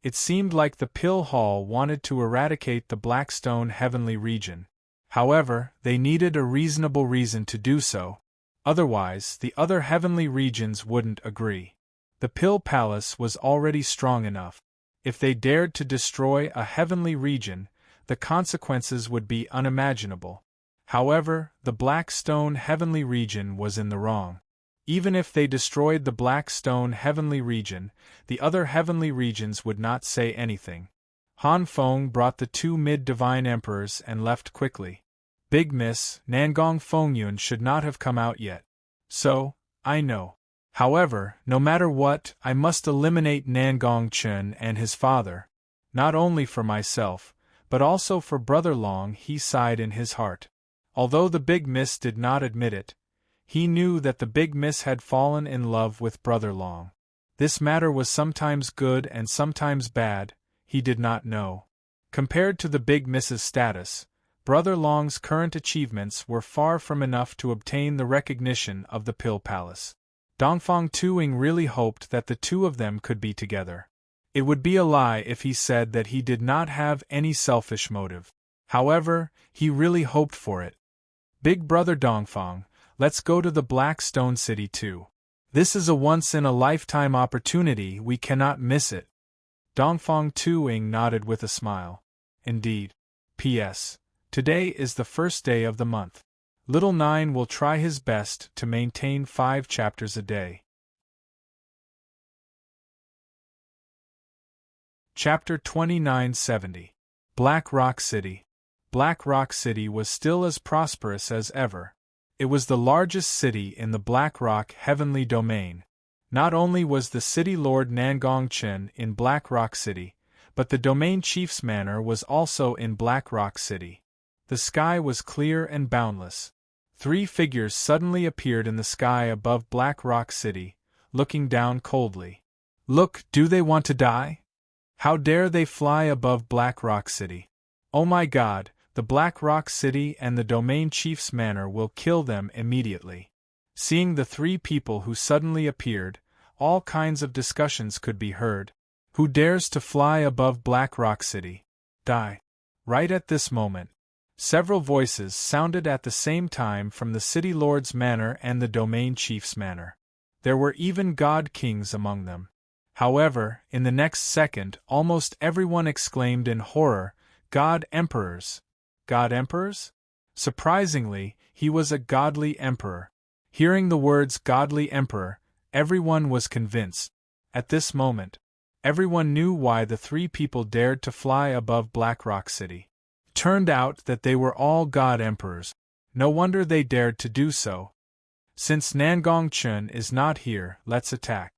It seemed like the Pill Hall wanted to eradicate the Blackstone heavenly region. However, they needed a reasonable reason to do so. Otherwise, the other heavenly regions wouldn't agree. The Pill Palace was already strong enough. If they dared to destroy a heavenly region, the consequences would be unimaginable. However, the Blackstone heavenly region was in the wrong. Even if they destroyed the Blackstone heavenly region, the other heavenly regions would not say anything. Han Feng brought the two mid-divine emperors and left quickly. Big Miss, Nangong Fengyun should not have come out yet. So, I know. However, no matter what, I must eliminate Nangong Chen and his father. Not only for myself, but also for Brother Long, he sighed in his heart. Although the Big Miss did not admit it, he knew that the Big Miss had fallen in love with Brother Long. This matter was sometimes good and sometimes bad, he did not know. Compared to the Big Miss's status, Brother Long's current achievements were far from enough to obtain the recognition of the Pill Palace. Dongfang Tuing really hoped that the two of them could be together. It would be a lie if he said that he did not have any selfish motive. However, he really hoped for it. Big Brother Dongfang, let's go to the Blackstone City too. This is a once-in-a-lifetime opportunity, we cannot miss it. Dongfang Tuing nodded with a smile. Indeed. P.S. Today is the first day of the month. Little Nine will try his best to maintain 5 chapters a day. Chapter 2970. Black Rock City. Black Rock City was still as prosperous as ever. It was the largest city in the Black Rock heavenly domain. Not only was the city lord Nangong Chen in Black Rock City, but the domain chief's manor was also in Black Rock City. The sky was clear and boundless. 3 figures suddenly appeared in the sky above Black Rock City, looking down coldly. Look, do they want to die? How dare they fly above Black Rock City? Oh my God, the Black Rock City and the domain chief's manor will kill them immediately. Seeing the 3 people who suddenly appeared, all kinds of discussions could be heard. Who dares to fly above Black Rock City? Die. Right at this moment, several voices sounded at the same time from the city lord's manor and the domain chief's manor. There were even god kings among them. However, in the next second, almost everyone exclaimed in horror, God emperors! God emperors? Surprisingly, he was a godly emperor. Hearing the words godly emperor, everyone was convinced. At this moment, everyone knew why the 3 people dared to fly above Black Rock City. Turned out that they were all god emperors. No wonder they dared to do so. Since Nangong Chen is not here, let's attack.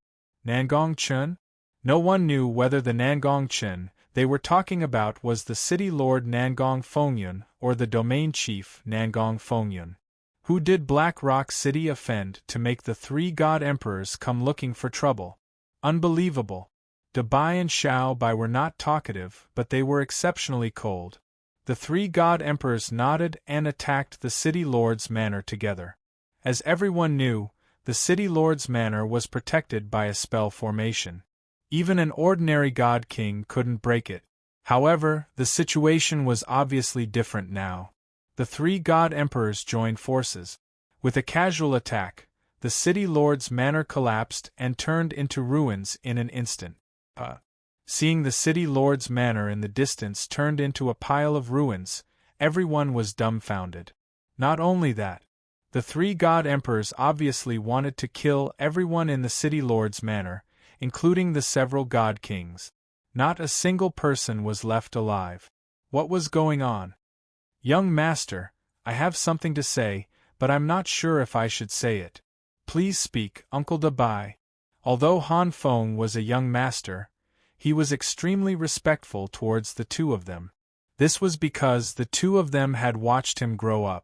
Nangong Chen? No one knew whether the Nangong Chen they were talking about was the city lord Nangong Fengyun or the domain chief Nangong Fengyun. Who did Black Rock City offend to make the 3 god emperors come looking for trouble? Unbelievable. Dabai and Xiao Bai were not talkative, but they were exceptionally cold. The 3 god emperors nodded and attacked the city lord's manor together. As everyone knew, the city lord's manor was protected by a spell formation. Even an ordinary god king couldn't break it. However, the situation was obviously different now. The 3 god emperors joined forces. With a casual attack, the city lord's manor collapsed and turned into ruins in an instant. Seeing the city lord's manor in the distance turned into a pile of ruins, everyone was dumbfounded. Not only that, the 3 god emperors obviously wanted to kill everyone in the city lord's manor, including the several god kings. Not a single person was left alive. What was going on? Young master, I have something to say, but I'm not sure if I should say it. Please speak, Uncle Dabai. Although Han Feng was a young master, he was extremely respectful towards the 2 of them. This was because the 2 of them had watched him grow up.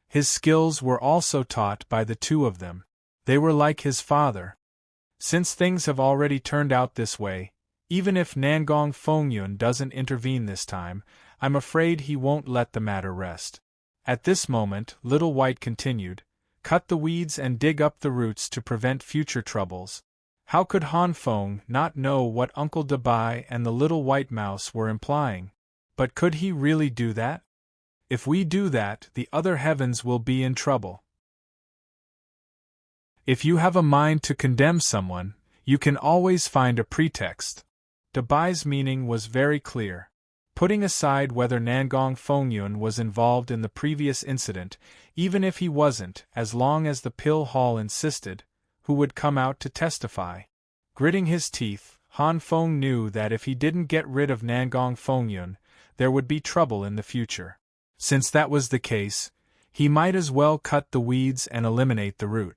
His skills were also taught by the 2 of them. They were like his father. Since things have already turned out this way, even if Nangong Fengyun doesn't intervene this time, I'm afraid he won't let the matter rest. At this moment, Little White continued, cut the weeds and dig up the roots to prevent future troubles. How could Han Feng not know what Uncle Dabai and the little white mouse were implying? But could he really do that? If we do that, the other heavens will be in trouble. If you have a mind to condemn someone, you can always find a pretext. Dabai's meaning was very clear. Putting aside whether Nangong Fengyun was involved in the previous incident, even if he wasn't, as long as the pill hall insisted, who would come out to testify? Gritting his teeth, Han Feng knew that if he didn't get rid of Nangong Fengyun, there would be trouble in the future. Since that was the case, he might as well cut the weeds and eliminate the root.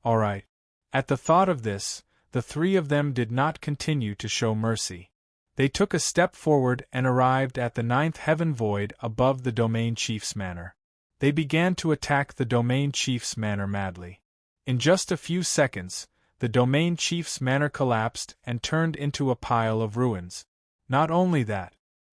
All right. At the thought of this, the three of them did not continue to show mercy. They took a step forward and arrived at the 9th heaven void above the Domain Chief's manor. They began to attack the Domain Chief's manor madly. In just a few seconds, the Domain Chief's manor collapsed and turned into a pile of ruins. Not only that,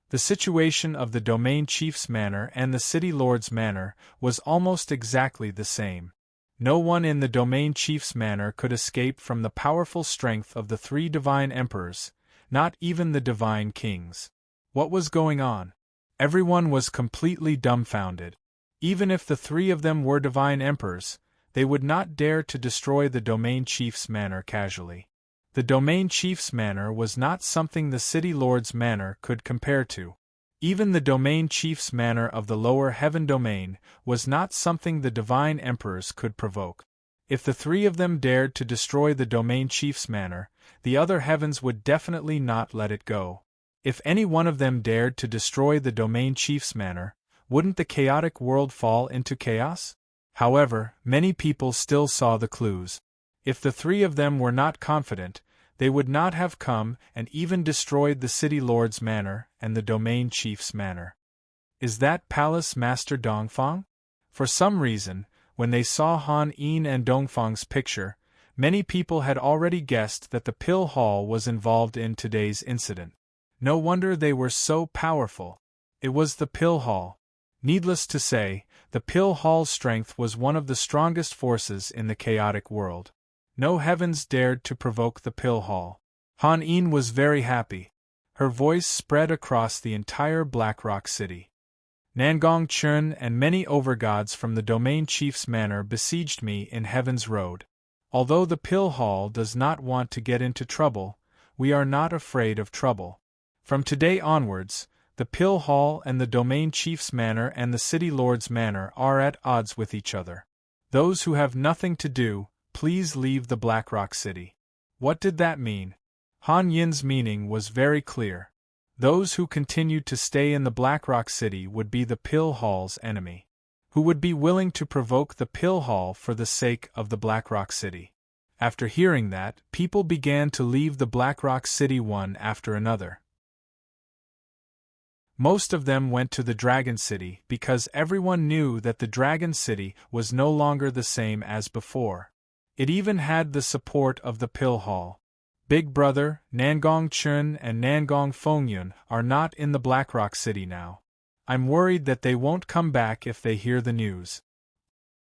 the situation of the Domain Chief's manor and the City Lord's manor was almost exactly the same. No one in the Domain Chief's manor could escape from the powerful strength of the three divine emperors, not even the divine kings. What was going on? Everyone was completely dumbfounded. Even if the three of them were divine emperors, they would not dare to destroy the Domain Chief's manor casually. The Domain Chief's manor was not something the City Lord's manor could compare to. Even the Domain Chief's manor of the lower heaven domain was not something the divine emperors could provoke. If the three of them dared to destroy the Domain Chief's manor, the other heavens would definitely not let it go. If any one of them dared to destroy the Domain Chief's manor, wouldn't the chaotic world fall into chaos? However, many people still saw the clues. If the three of them were not confident, they would not have come and even destroyed the City Lord's manor and the Domain Chief's manor. Is that Palace Master Dongfang? For some reason, when they saw Han Yin and Dongfang's picture, many people had already guessed that the Pill Hall was involved in today's incident. No wonder they were so powerful. It was the Pill Hall. Needless to say, the Pill Hall's strength was one of the strongest forces in the chaotic world. No heavens dared to provoke the Pill Hall. Han Yin was very happy. Her voice spread across the entire Blackrock City. Nangong Chun and many overgods from the Domain Chief's manor besieged me in Heaven's Road. Although the Pill Hall does not want to get into trouble, we are not afraid of trouble. From today onwards, the Pill Hall and the Domain Chief's manor and the City Lord's manor are at odds with each other. Those who have nothing to do, please leave the Blackrock City. What did that mean? Han Yin's meaning was very clear. Those who continued to stay in the Blackrock City would be the Pill Hall's enemy, who would be willing to provoke the Pill Hall for the sake of the Blackrock City. After hearing that, people began to leave the Blackrock City one after another. Most of them went to the Dragon City because everyone knew that the Dragon City was no longer the same as before. It even had the support of the Pill Hall. Big Brother, Nangong Chun and Nangong Fengyun are not in the Blackrock City now. I'm worried that they won't come back if they hear the news.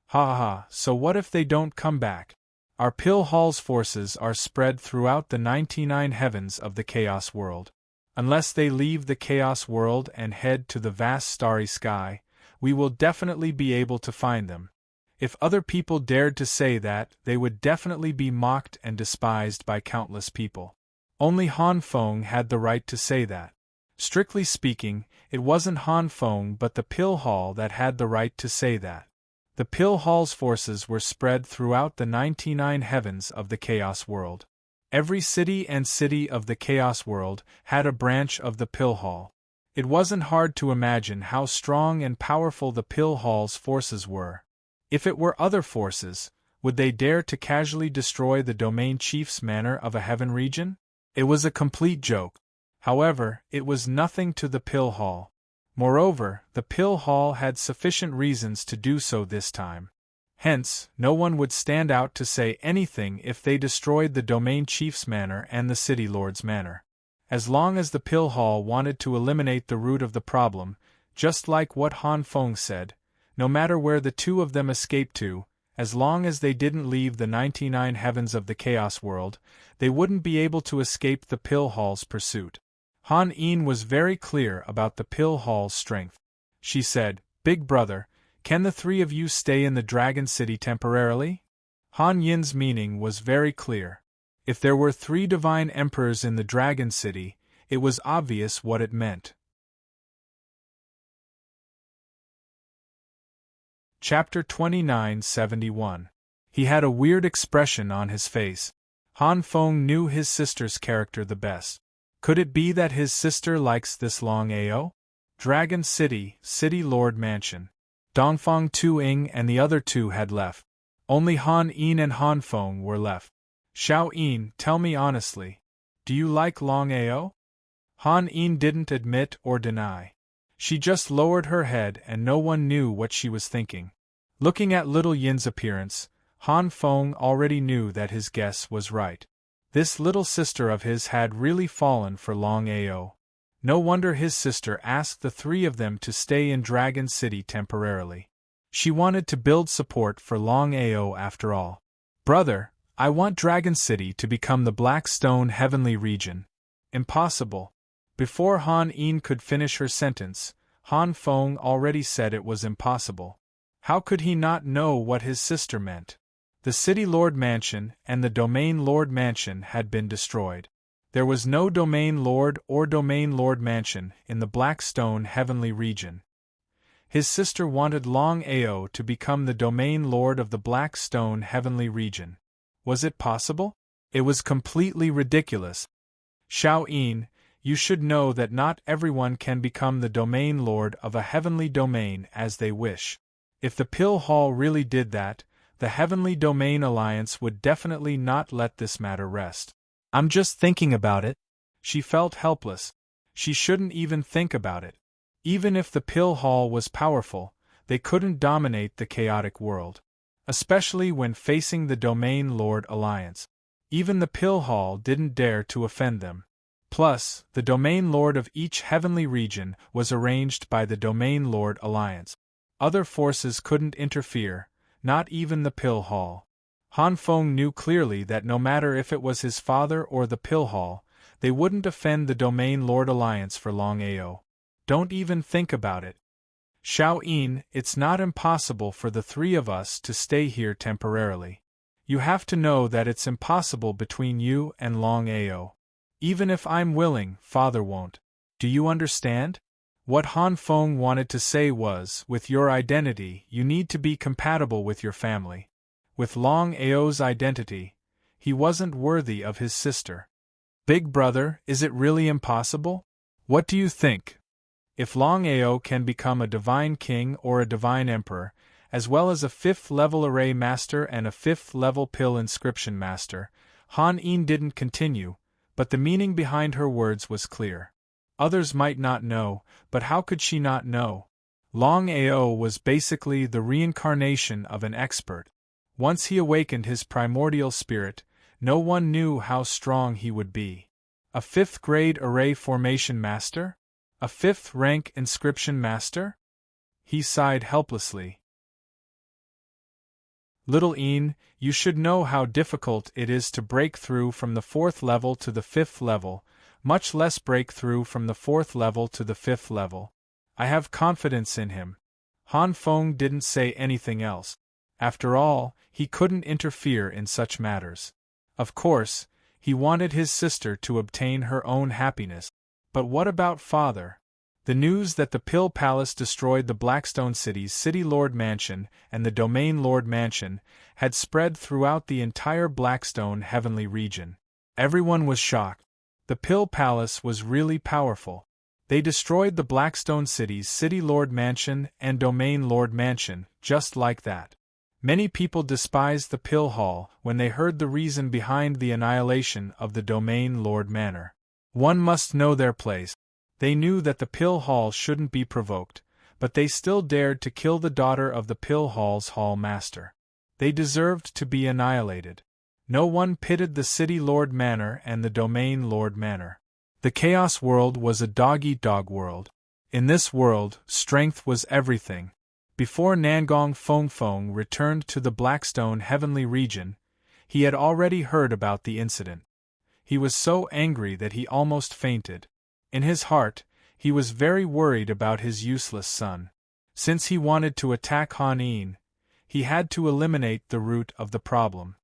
Ha ha, so what if they don't come back? Our Pill Hall's forces are spread throughout the 99 heavens of the Chaos World. Unless they leave the Chaos World and head to the vast starry sky, we will definitely be able to find them. If other people dared to say that, they would definitely be mocked and despised by countless people. Only Han Feng had the right to say that. Strictly speaking, it wasn't Han Feng but the Pill Hall that had the right to say that. The Pill Hall's forces were spread throughout the 99 heavens of the Chaos World. Every city and city of the Chaos World had a branch of the Pill Hall. It wasn't hard to imagine how strong and powerful the Pill Hall's forces were. If it were other forces, would they dare to casually destroy the Domain Chief's manor of a heaven region? It was a complete joke. However, it was nothing to the Pill Hall. Moreover, the Pill Hall had sufficient reasons to do so this time. Hence, no one would stand out to say anything if they destroyed the Domain Chief's manor and the City Lord's manor. As long as the Pill Hall wanted to eliminate the root of the problem, just like what Han Feng said, no matter where the two of them escaped to, As long as they didn't leave the 99 heavens of the Chaos world, they wouldn't be able to escape the Pill Hall's pursuit. Han Een was very clear about the Pill Hall's strength. She said, "Big brother, can the three of you stay in the Dragon City temporarily?" Han Yin's meaning was very clear. If there were 3 divine emperors in the Dragon City, it was obvious what it meant. Chapter 2971. He had a weird expression on his face. Han Feng knew his sister's character the best. Could it be that his sister likes this Longao? Dragon City, City Lord Mansion. Dongfang Tu-ing and the other 2 had left. Only Han Een and Han Feng were left. Xiao Een, tell me honestly, do you like Longao? Han Een didn't admit or deny. She just lowered her head and no one knew what she was thinking. Looking at little Yin's appearance, Han Feng already knew that his guess was right. This little sister of his had really fallen for Longao. No wonder his sister asked the 3 of them to stay in Dragon City temporarily. She wanted to build support for Longao after all. "Brother, I want Dragon City to become the Black Stone Heavenly Region." "Impossible." Before Han Een could finish her sentence, Han Feng already said it was impossible. How could he not know what his sister meant? The City Lord Mansion and the Domain Lord Mansion had been destroyed. There was no Domain Lord or Domain Lord Mansion in the Black Stone Heavenly Region. His sister wanted Longao to become the Domain Lord of the Black Stone Heavenly Region. Was it possible? It was completely ridiculous. "Xiao Een, you should know that not everyone can become the Domain Lord of a heavenly domain as they wish. If the Pill Hall really did that, the Heavenly Domain Alliance would definitely not let this matter rest." "I'm just thinking about it." She felt helpless. She shouldn't even think about it. Even if the Pill Hall was powerful, they couldn't dominate the chaotic world. Especially when facing the Domain Lord Alliance. Even the Pill Hall didn't dare to offend them. Plus, the Domain Lord of each heavenly region was arranged by the Domain Lord Alliance. Other forces couldn't interfere, not even the Pill Hall. Han Feng knew clearly that no matter if it was his father or the Pill Hall, they wouldn't offend the Domain Lord Alliance for Longao. Don't even think about it. "Xiao Een, it's not impossible for the 3 of us to stay here temporarily. You have to know that it's impossible between you and Longao. Even if I'm willing, father won't. Do you understand?" What Han Feng wanted to say was, with your identity, you need to be compatible with your family. With Longao's identity, he wasn't worthy of his sister. "Big brother, is it really impossible? What do you think? If Longao can become a divine king or a divine emperor, as well as a 5th-level array master and a 5th-level pill inscription master," Han Een didn't continue, but the meaning behind her words was clear. Others might not know, but how could she not know? Longao was basically the reincarnation of an expert. Once he awakened his primordial spirit, no one knew how strong he would be. A 5th-grade array formation master? A 5th-rank inscription master? He sighed helplessly. "Little Een, you should know how difficult it is to break through from the 4th level to the 5th level, much less break through from the 4th level to the 5th level. I have confidence in him." Han Feng didn't say anything else. After all, he couldn't interfere in such matters. Of course, he wanted his sister to obtain her own happiness. But what about father? The news that the Pill Palace destroyed the Blackstone City's City Lord Mansion and the Domain Lord Mansion had spread throughout the entire Blackstone Heavenly region. Everyone was shocked. The Pill Palace was really powerful. They destroyed the Blackstone City's City Lord Mansion and Domain Lord Mansion, just like that. Many people despised the Pill Hall when they heard the reason behind the annihilation of the Domain Lord Manor. One must know their place. They knew that the Pill Hall shouldn't be provoked, but they still dared to kill the daughter of the Pill Hall's Hall Master. They deserved to be annihilated. No one pitted the City Lord Manor and the Domain Lord Manor. The Chaos world was a dog-eat-dog world. In this world, strength was everything. Before Nangong Feng returned to the Blackstone Heavenly Region, he had already heard about the incident. He was so angry that he almost fainted. In his heart, he was very worried about his useless son. Since he wanted to attack Han Yin, he had to eliminate the root of the problem.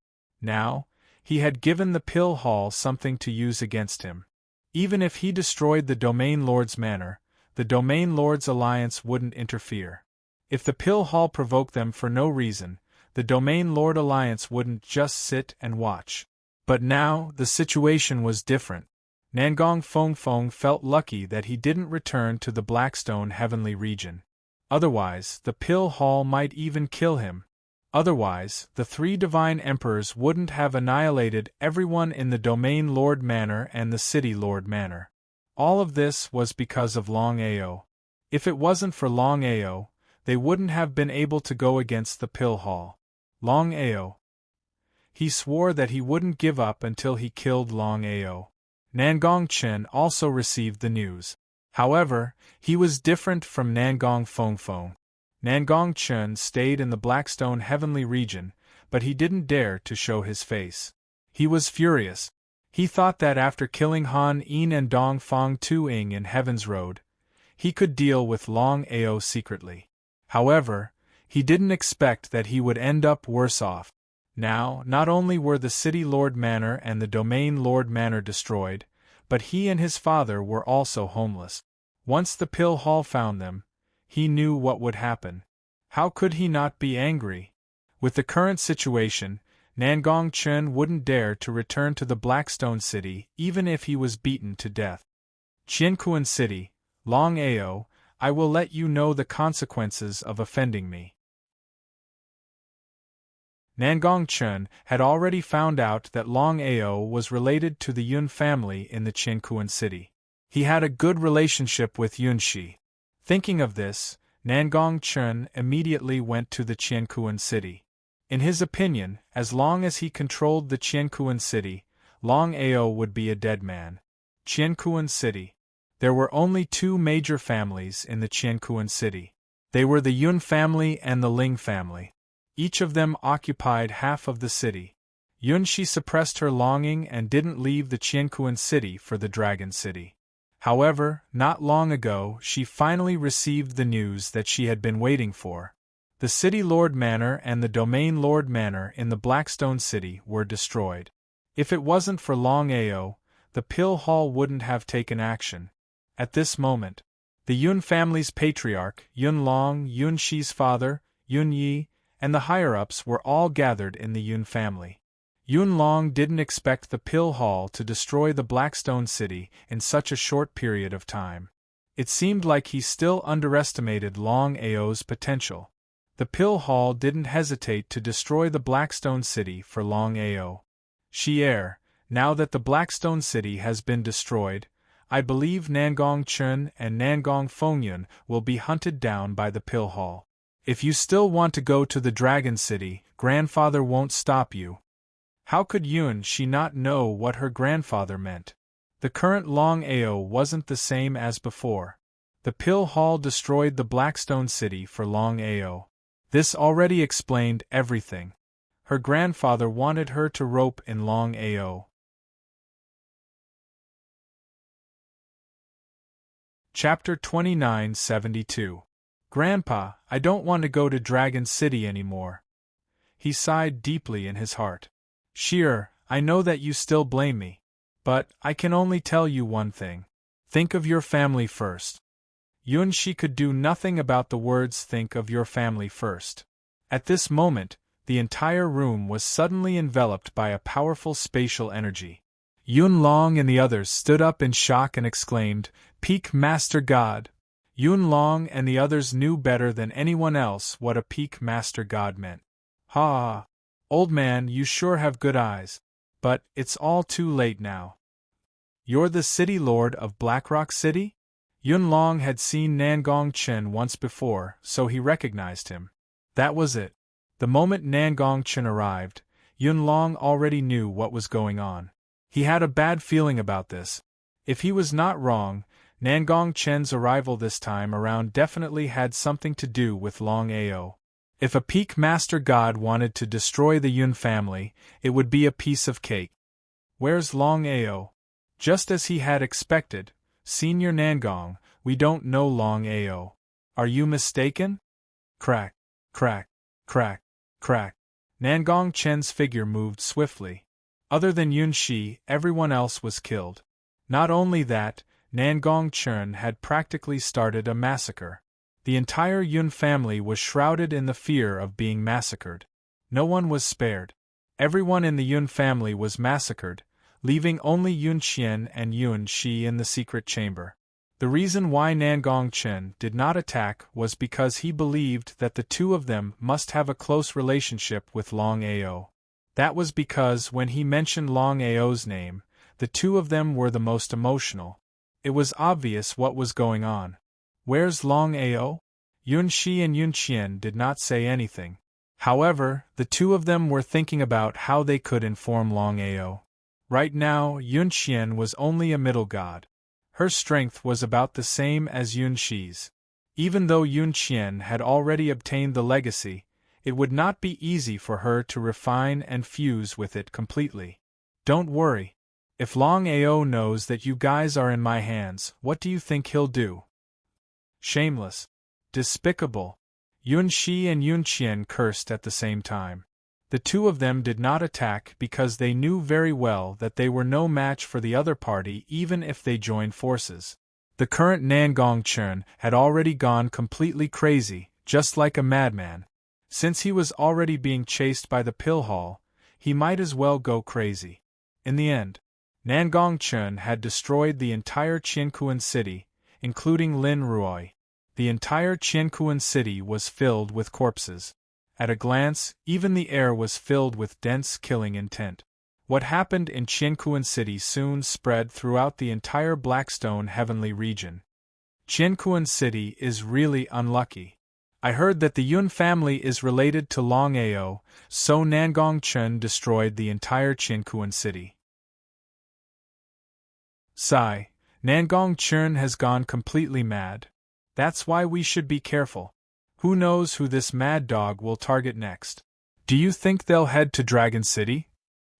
Now, he had given the Pill Hall something to use against him. Even if he destroyed the Domain Lord's manor, the Domain Lord's alliance wouldn't interfere. If the Pill Hall provoked them for no reason, the Domain Lord alliance wouldn't just sit and watch. But now, the situation was different. Nangong Feng felt lucky that he didn't return to the Blackstone Heavenly Region. Otherwise, the Pill Hall might even kill him. Otherwise, the three Divine Emperors wouldn't have annihilated everyone in the Domain Lord Manor and the City Lord Manor. All of this was because of Longao. If it wasn't for Longao, they wouldn't have been able to go against the Pill Hall. Longao. He swore that he wouldn't give up until he killed Longao. Nangong Chen also received the news. However, he was different from Nangong Feng. Nangong Chen stayed in the Blackstone Heavenly Region, but he didn't dare to show his face. He was furious. He thought that after killing Han Yin and Dong Fang Tuing in Heaven's Road, he could deal with Longao secretly. However, he didn't expect that he would end up worse off. Now, not only were the City Lord Manor and the Domain Lord Manor destroyed, but he and his father were also homeless. Once the Pill Hall found them, he knew what would happen. How could he not be angry? With the current situation, Nangong Chen wouldn't dare to return to the Blackstone City even if he was beaten to death. Qianquan City, Longao, I will let you know the consequences of offending me. Nangong Chen had already found out that Longao was related to the Yun family in the Qianquan City. He had a good relationship with Yunshi. Thinking of this, Nangong Chen immediately went to the Qianquan City. In his opinion, as long as he controlled the Qianquan City, Longao would be a dead man. Qianquan City. There were only two major families in the Qianquan City. They were the Yun family and the Ling family. Each of them occupied half of the city. Yunshi suppressed her longing and didn't leave the Qianquan City for the Dragon City. However, not long ago she finally received the news that she had been waiting for. The City Lord Manor and the Domain Lord Manor in the Blackstone City were destroyed. If it wasn't for Longao, the Pill Hall wouldn't have taken action. At this moment, the Yun family's patriarch, Yun Long, Yunshi's father, Yun Yi, and the higher-ups were all gathered in the Yun family. Yun Long didn't expect the Pill Hall to destroy the Blackstone City in such a short period of time. It seemed like he still underestimated Longao's potential. The Pill Hall didn't hesitate to destroy the Blackstone City for Longao. Xier, now that the Blackstone City has been destroyed, I believe Nangong Chen and Nangong Fengyun will be hunted down by the Pill Hall. If you still want to go to the Dragon City, grandfather won't stop you. How could Yunshi not know what her grandfather meant? The current Longao wasn't the same as before. The Pill Hall destroyed the Blackstone City for Longao. This already explained everything. Her grandfather wanted her to rope in Longao. Chapter 2972. Grandpa, I don't want to go to Dragon City anymore. He sighed deeply in his heart. Xier, I know that you still blame me. But I can only tell you one thing. Think of your family first. Yunshi could do nothing about the words think of your family first. At this moment, the entire room was suddenly enveloped by a powerful spatial energy. Yun Long and the others stood up in shock and exclaimed, Peak Master God! Yun Long and the others knew better than anyone else what a Peak Master God meant. Ha! Old man, you sure have good eyes. But it's all too late now. You're the City Lord of Blackrock City? Yun Long had seen Nangong Chen once before, so he recognized him. That was it. The moment Nangong Chen arrived, Yun Long already knew what was going on. He had a bad feeling about this. If he was not wrong, Nangong Chen's arrival this time around definitely had something to do with Longao. If a peak master god wanted to destroy the Yun family, it would be a piece of cake. Where's Longao? Just as he had expected, Senior Nangong, we don't know Longao. Are you mistaken? Crack, crack, crack, crack. Nangong Chen's figure moved swiftly. Other than Yun Shi, everyone else was killed. Not only that, Nangong Chen had practically started a massacre. The entire Yun family was shrouded in the fear of being massacred. No one was spared. Everyone in the Yun family was massacred, leaving only Yun Qian and Yun Shi in the secret chamber. The reason why Nangong Chen did not attack was because he believed that the two of them must have a close relationship with Longao. That was because when he mentioned Longao's name, the two of them were the most emotional. It was obvious what was going on. Where's Longao? Yun Shi and Yun Qian did not say anything. However, the two of them were thinking about how they could inform Longao. Right now, Yun Qian was only a middle god. Her strength was about the same as Yun Shi's. Even though Yun Qian had already obtained the legacy, it would not be easy for her to refine and fuse with it completely. Don't worry. If Longao knows that you guys are in my hands, what do you think he'll do? Shameless. Despicable. Yun Shi and Yun Qian cursed at the same time. The two of them did not attack because they knew very well that they were no match for the other party even if they joined forces. The current Nangong Chen had already gone completely crazy, just like a madman. Since he was already being chased by the pill hall, he might as well go crazy. In the end, Nangong Chen had destroyed the entire Qiankuan city, including Lin Ruoi. The entire Qiankuan city was filled with corpses. At a glance, even the air was filled with dense killing intent. What happened in Qiankuan city soon spread throughout the entire Blackstone Heavenly region. Qiankuan city is really unlucky. I heard that the Yun family is related to Longao, so Nangong Chen destroyed the entire Qiankuan city. Sigh, Nangong Chen has gone completely mad. That's why we should be careful. Who knows who this mad dog will target next? Do you think they'll head to Dragon City?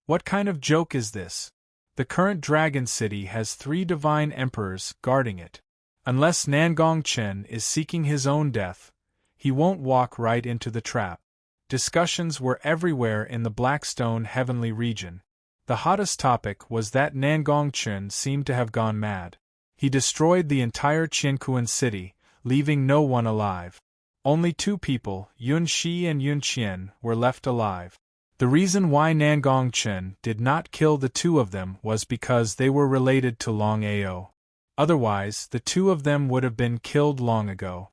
What kind of joke is this? The current Dragon City has 3 divine emperors guarding it. Unless Nangong Chen is seeking his own death, he won't walk right into the trap. Discussions were everywhere in the Blackstone Heavenly region. The hottest topic was that Nangong Chen seemed to have gone mad. He destroyed the entire Qiankuan city, leaving no one alive. Only 2 people, Yun Shi and Yun Qian, were left alive. The reason why Nangong Chen did not kill the 2 of them was because they were related to Longao. Otherwise, the 2 of them would have been killed long ago.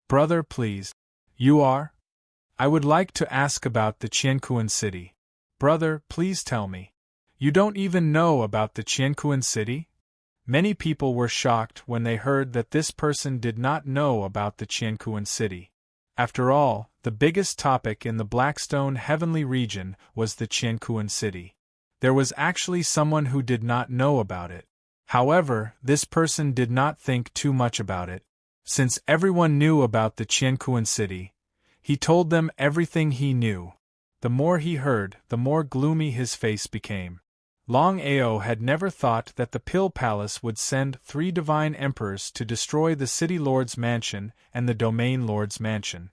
Brother, please. You are? I would like to ask about the Qiankuan city. Brother, please tell me. You don't even know about the Qiankuan city? Many people were shocked when they heard that this person did not know about the Qiankuan city. After all, the biggest topic in the Blackstone Heavenly region was the Qiankuan city. There was actually someone who did not know about it. However, this person did not think too much about it. Since everyone knew about the Qiankuan city, he told them everything he knew. The more he heard, the more gloomy his face became. Longao had never thought that the Pill Palace would send 3 divine emperors to destroy the City Lord's mansion and the Domain Lord's mansion.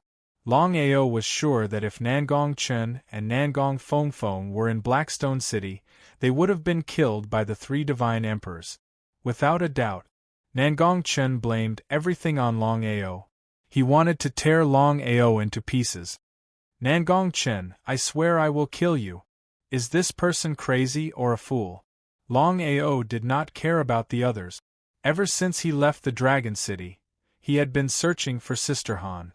Longao was sure that if Nangong Chen and Nangong Fengfeng were in Blackstone City, they would have been killed by the 3 divine emperors. Without a doubt, Nangong Chen blamed everything on Longao. He wanted to tear Longao into pieces. Nangong Chen, I swear I will kill you. Is this person crazy or a fool? Longao did not care about the others. Ever since he left the Dragon City, he had been searching for Sister Han.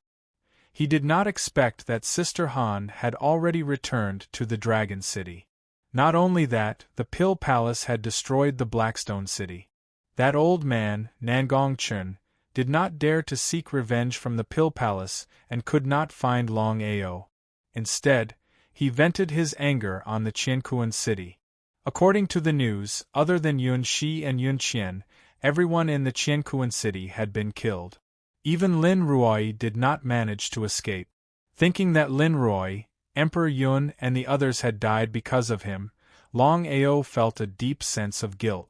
He did not expect that Sister Han had already returned to the Dragon City. Not only that, the Pill Palace had destroyed the Blackstone City. That old man, Nangong Chen, did not dare to seek revenge from the Pill Palace and could not find Longao. Instead, he vented his anger on the Qiankuan city. According to the news, other than Yun Shi and Yun Qian, everyone in the Qiankuan city had been killed. Even Lin Ruoi did not manage to escape. Thinking that Lin Ruoi, Emperor Yun and the others had died because of him, Longao felt a deep sense of guilt.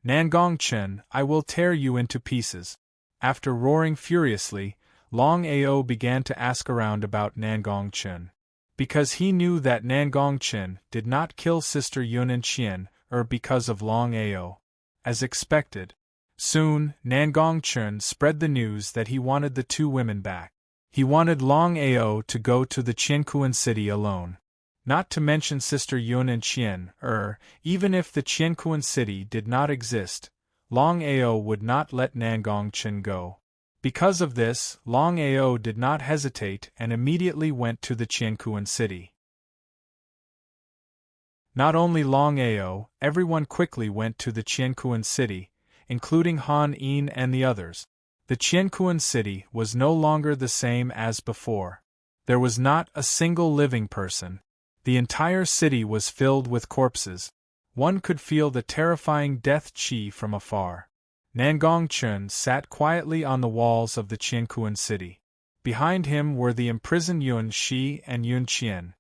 "Nangong Chen, I will tear you into pieces." After roaring furiously, Longao began to ask around about Nangong Chen. Because he knew that Nangong Chen did not kill Sister Yun and Qian, because of Longao. As expected, soon Nangong Chen spread the news that he wanted the two women back. He wanted Longao to go to the Qiankuan city alone. Not to mention Sister Yun and Qian, even if the Qiankuan city did not exist, Longao would not let Nangong Chen go. Because of this, Longao did not hesitate and immediately went to the Qiankuan city. Not only Longao, everyone quickly went to the Qiankuan city, including Han Yin and the others. The Qiankuan city was no longer the same as before. There was not a single living person. The entire city was filled with corpses. One could feel the terrifying death qi from afar. Nangong Chen sat quietly on the walls of the Qiankuan city. Behind him were the imprisoned Yun Shi and Yun Qian.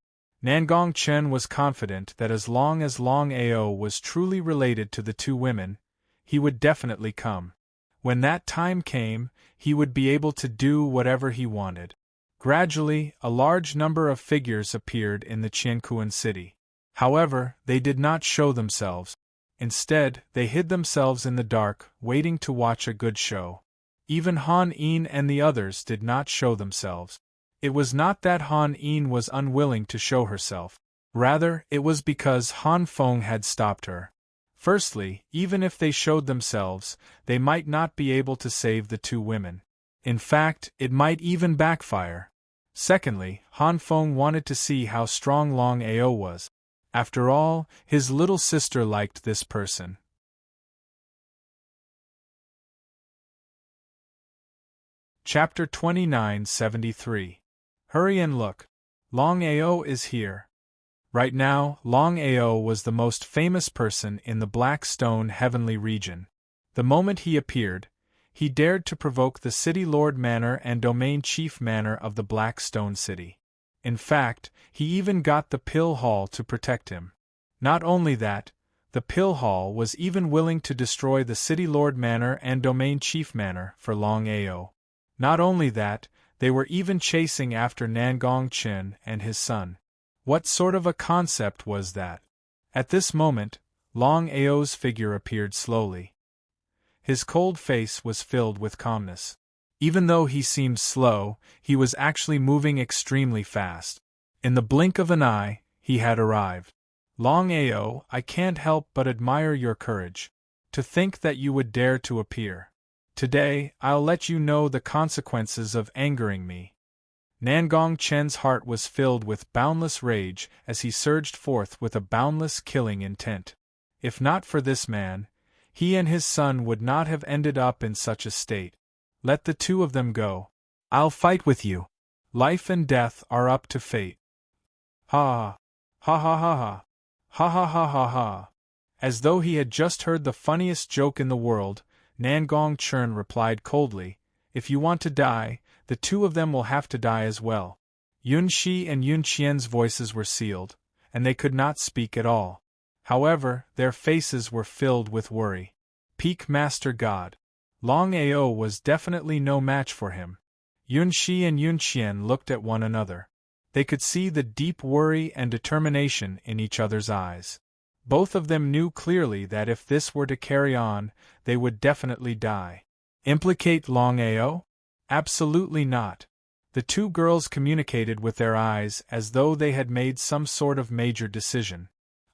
Nangong Chen was confident that as long as Longao was truly related to the two women, he would definitely come. When that time came, he would be able to do whatever he wanted. Gradually, a large number of figures appeared in the Qiankuan city. However, they did not show themselves. Instead, they hid themselves in the dark, waiting to watch a good show. Even Han Yin and the others did not show themselves. It was not that Han Yin was unwilling to show herself. Rather, it was because Han Feng had stopped her. Firstly, even if they showed themselves, they might not be able to save the two women. In fact, it might even backfire. Secondly, Han Feng wanted to see how strong Longao was. After all, his little sister liked this person. Chapter 2973. Hurry and look. Longao is here. Right now, Longao was the most famous person in the Black Stone Heavenly region. The moment he appeared, he dared to provoke the City Lord Manor and Domain Chief Manor of the Black Stone City. In fact, he even got the Pill Hall to protect him. Not only that, the Pill Hall was even willing to destroy the City Lord Manor and Domain Chief Manor for Longao. Not only that, they were even chasing after Nangong Chen and his son. What sort of a concept was that? At this moment, Longao's figure appeared slowly. His cold face was filled with calmness. Even though he seemed slow, he was actually moving extremely fast. In the blink of an eye, he had arrived. Longao, I can't help but admire your courage. To think that you would dare to appear. Today, I'll let you know the consequences of angering me. Nangong Chen's heart was filled with boundless rage as he surged forth with a boundless killing intent. If not for this man, he and his son would not have ended up in such a state. Let the two of them go. I'll fight with you. Life and death are up to fate. Ha ha ha ha ha ha ha ha ha ha. As though he had just heard the funniest joke in the world, Nangong Chen replied coldly, "If you want to die, the two of them will have to die as well." Yun Shi and Yun Qian's voices were sealed, and they could not speak at all. However, their faces were filled with worry. Peak Master God. Longao was definitely no match for him. Yun Shi and Yun Qian looked at one another. They could see the deep worry and determination in each other's eyes. Both of them knew clearly that if this were to carry on, they would definitely die. Implicate Longao? Absolutely not. The two girls communicated with their eyes as though they had made some sort of major decision.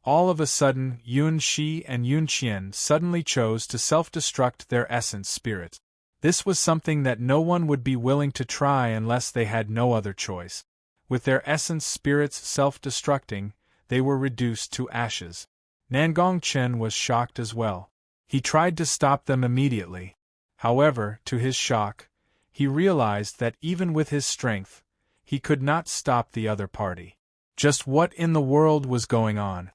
All of a sudden, Yun Shi and Yun Qian suddenly chose to self-destruct their essence spirit. This was something that no one would be willing to try unless they had no other choice. With their essence spirits self-destructing, they were reduced to ashes. Nangong Chen was shocked as well. He tried to stop them immediately. However, to his shock, he realized that even with his strength, he could not stop the other party. Just what in the world was going on?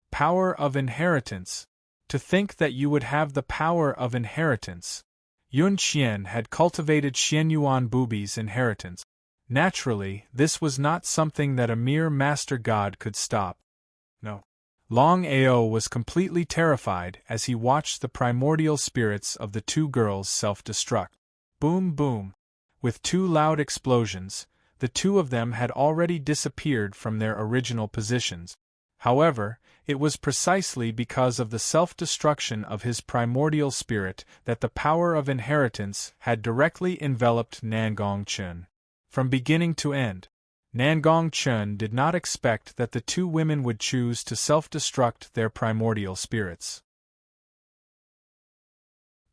Power of inheritance. To think that you would have the power of inheritance. Yun Qian had cultivated Xianyuan Bubi's inheritance. Naturally, this was not something that a mere master god could stop. No. Longao was completely terrified as he watched the primordial spirits of the two girls self-destruct. Boom boom. With two loud explosions, the two of them had already disappeared from their original positions. However, it was precisely because of the self-destruction of his primordial spirit that the power of inheritance had directly enveloped Nangong Chun. From beginning to end, Nangong Chun did not expect that the two women would choose to self-destruct their primordial spirits.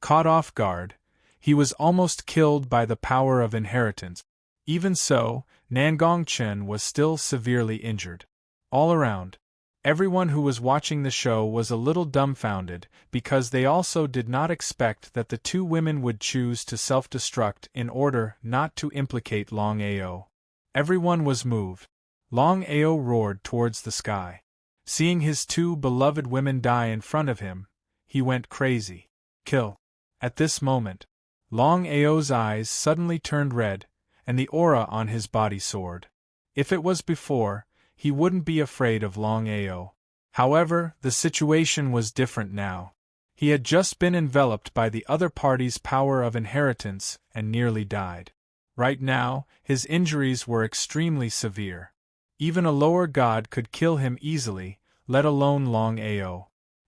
Caught off guard, he was almost killed by the power of inheritance. Even so, Nangong Chun was still severely injured. All around, everyone who was watching the show was a little dumbfounded because they also did not expect that the two women would choose to self-destruct in order not to implicate Longao. Everyone was moved. Longao roared towards the sky. Seeing his two beloved women die in front of him, he went crazy. Kill. At this moment, Longao's eyes suddenly turned red, and the aura on his body soared. If it was before, he wouldn't be afraid of Longao. However, the situation was different now. He had just been enveloped by the other party's power of inheritance and nearly died. Right now, his injuries were extremely severe. Even a lower god could kill him easily, let alone Longao.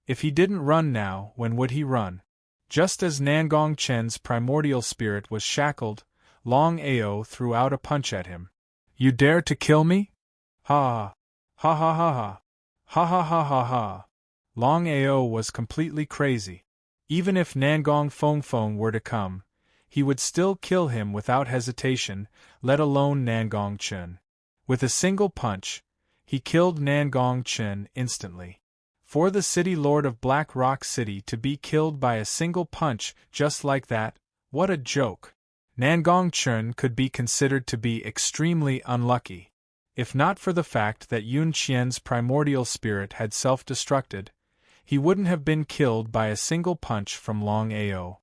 If he didn't run now, when would he run? Just as Nangong Chen's primordial spirit was shackled, Longao threw out a punch at him. You dare to kill me? Ha! Ha ha ha ha! Ha ha ha ha ha! Longao was completely crazy. Even if Nangong Feng were to come, he would still kill him without hesitation, let alone Nangong Chen. With a single punch, he killed Nangong Chen instantly. For the city lord of Black Rock City to be killed by a single punch just like that, what a joke! Nangong Chen could be considered to be extremely unlucky. If not for the fact that Yun Qian's primordial spirit had self-destructed, he wouldn't have been killed by a single punch from Longao.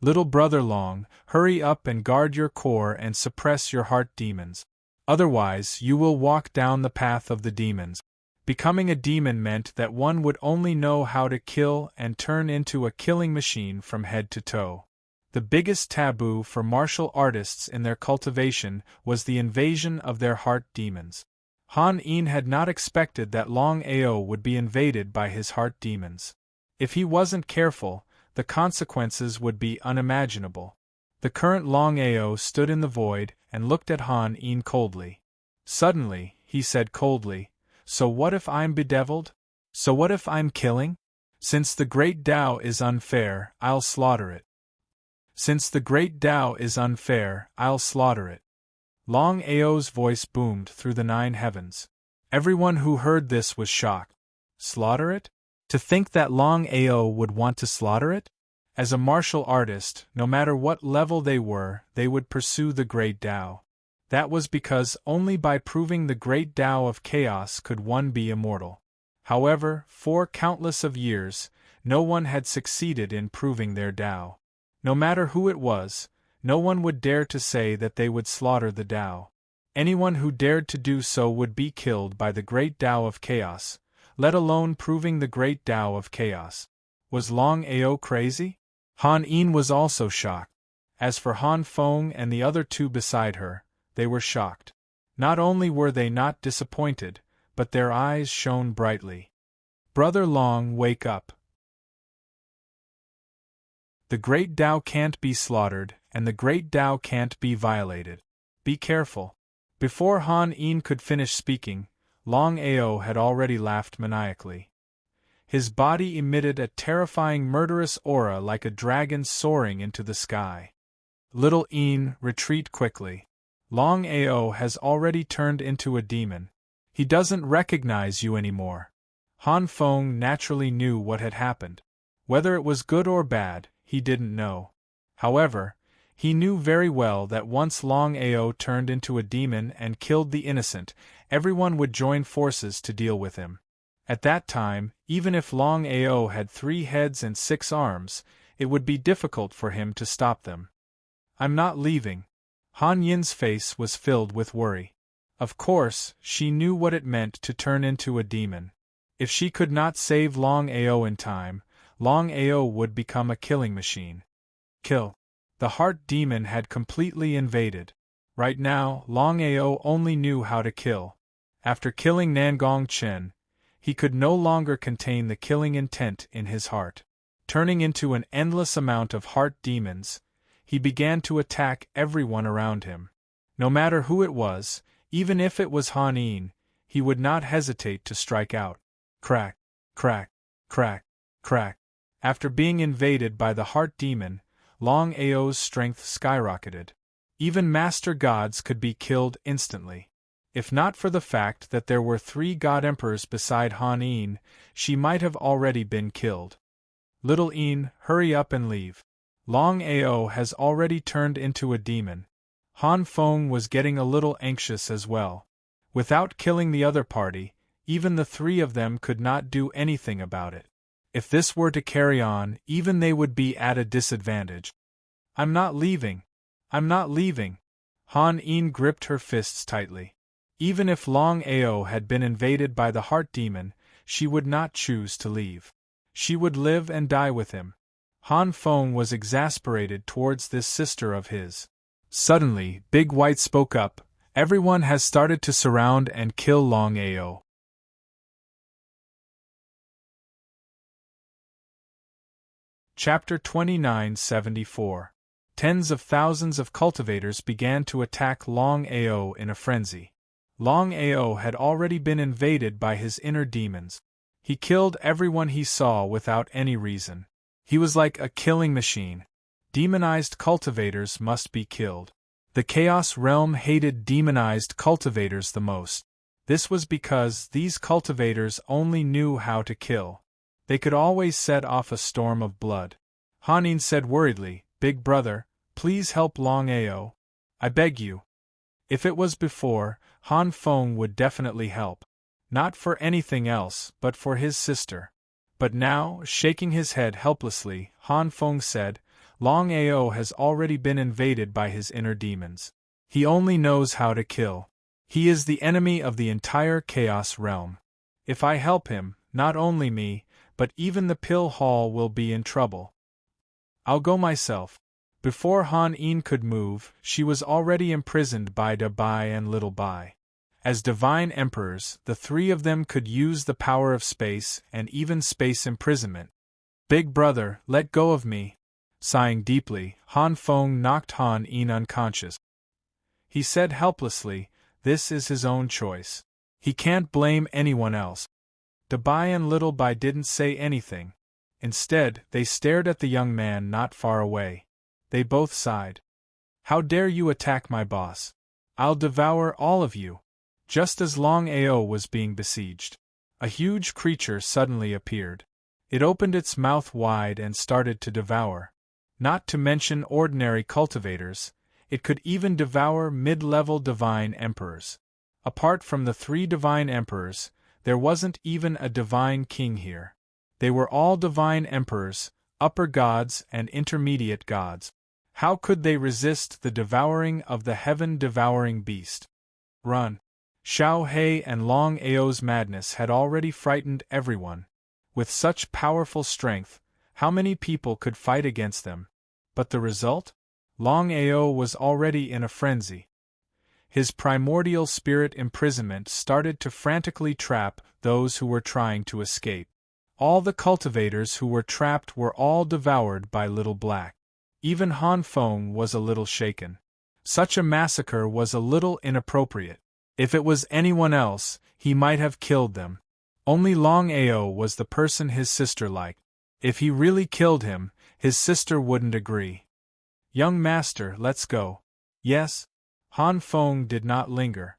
Little brother Long, hurry up and guard your core and suppress your heart demons. Otherwise, you will walk down the path of the demons. Becoming a demon meant that one would only know how to kill and turn into a killing machine from head to toe. The biggest taboo for martial artists in their cultivation was the invasion of their heart demons. Han Yin had not expected that Longao would be invaded by his heart demons. If he wasn't careful, the consequences would be unimaginable. The current Longao stood in the void and looked at Han Yin coldly. Suddenly, he said coldly, "So what if I'm bedeviled? So what if I'm killing? Since the great Tao is unfair, I'll slaughter it. Since the great Tao is unfair, I'll slaughter it." Longao's voice boomed through the 9 heavens. Everyone who heard this was shocked. Slaughter it? To think that Longao would want to slaughter it? As a martial artist, no matter what level they were, they would pursue the great Tao. That was because only by proving the great Tao of chaos could one be immortal. However, for countless of years, no one had succeeded in proving their Tao. No matter who it was, no one would dare to say that they would slaughter the Tao. Anyone who dared to do so would be killed by the great Tao of chaos, let alone proving the great Tao of chaos. Was Longao crazy? Han Yin was also shocked. As for Han Feng and the other two beside her, they were shocked. Not only were they not disappointed, but their eyes shone brightly. Brother Long, wake up. The great Tao can't be slaughtered, and the great Tao can't be violated. Be careful. Before Han Yin could finish speaking, Longao had already laughed maniacally. His body emitted a terrifying murderous aura like a dragon soaring into the sky. Little Yin, retreat quickly. Longao has already turned into a demon. He doesn't recognize you anymore. Han Feng naturally knew what had happened. Whether it was good or bad, he didn't know. However, he knew very well that once Longao turned into a demon and killed the innocent, everyone would join forces to deal with him. At that time, even if Longao had 3 heads and 6 arms, it would be difficult for him to stop them. I'm not leaving. Han Yin's face was filled with worry. Of course, she knew what it meant to turn into a demon. If she could not save Longao in time, Longao would become a killing machine. Kill. The heart demon had completely invaded. Right now, Longao only knew how to kill. After killing Nangong Chen, he could no longer contain the killing intent in his heart. Turning into an endless amount of heart demons, he began to attack everyone around him. No matter who it was, even if it was Han Yin, he would not hesitate to strike out. Crack, crack, crack, crack. After being invaded by the heart demon, Longao's strength skyrocketed. Even master gods could be killed instantly. If not for the fact that there were 3 god emperors beside Han Yin, she might have already been killed. Little Yin, hurry up and leave. Longao has already turned into a demon. Han Feng was getting a little anxious as well. Without killing the other party, even the 3 of them could not do anything about it. If this were to carry on, even they would be at a disadvantage. I'm not leaving. I'm not leaving. Han Yin gripped her fists tightly. Even if Longao had been invaded by the heart demon, she would not choose to leave. She would live and die with him. Han Feng was exasperated towards this sister of his. Suddenly, Big White spoke up, everyone has started to surround and kill Longao. Chapter 2974. Tens of thousands of cultivators began to attack Longao in a frenzy. Longao had already been invaded by his inner demons. He killed everyone he saw without any reason. He was like a killing machine. Demonized cultivators must be killed. The Chaos Realm hated demonized cultivators the most. This was because these cultivators only knew how to kill. They could always set off a storm of blood. Han Yin said worriedly, Big brother, please help Longao. I beg you. If it was before, Han Feng would definitely help. Not for anything else, but for his sister. But now, shaking his head helplessly, Han Feng said, Longao has already been invaded by his inner demons. He only knows how to kill. He is the enemy of the entire Chaos Realm. If I help him, not only me, but even the Pill Hall will be in trouble. I'll go myself. Before Han Yin could move, she was already imprisoned by Da Bai and Little Bai. As divine emperors, the 3 of them could use the power of space and even space imprisonment. Big brother, let go of me. Sighing deeply, Han Feng knocked Han Yin unconscious. He said helplessly, this is his own choice. He can't blame anyone else. Da Bai and Little Bai didn't say anything. Instead, they stared at the young man not far away. They both sighed. How dare you attack my boss? I'll devour all of you. Just as Longao was being besieged, a huge creature suddenly appeared. It opened its mouth wide and started to devour. Not to mention ordinary cultivators, it could even devour mid-level divine emperors. Apart from the 3 divine emperors, there wasn't even a divine king here. They were all divine emperors, upper gods and intermediate gods. How could they resist the devouring of the heaven-devouring beast? Run! Xiao He and Longao's madness had already frightened everyone. With such powerful strength, how many people could fight against them? But the result? Longao was already in a frenzy. His primordial spirit imprisonment started to frantically trap those who were trying to escape. All the cultivators who were trapped were all devoured by Little Black. Even Han Feng was a little shaken. Such a massacre was a little inappropriate. If it was anyone else, he might have killed them. Only Longao was the person his sister liked. If he really killed him, his sister wouldn't agree. Young master, let's go. Yes? Han Feng did not linger.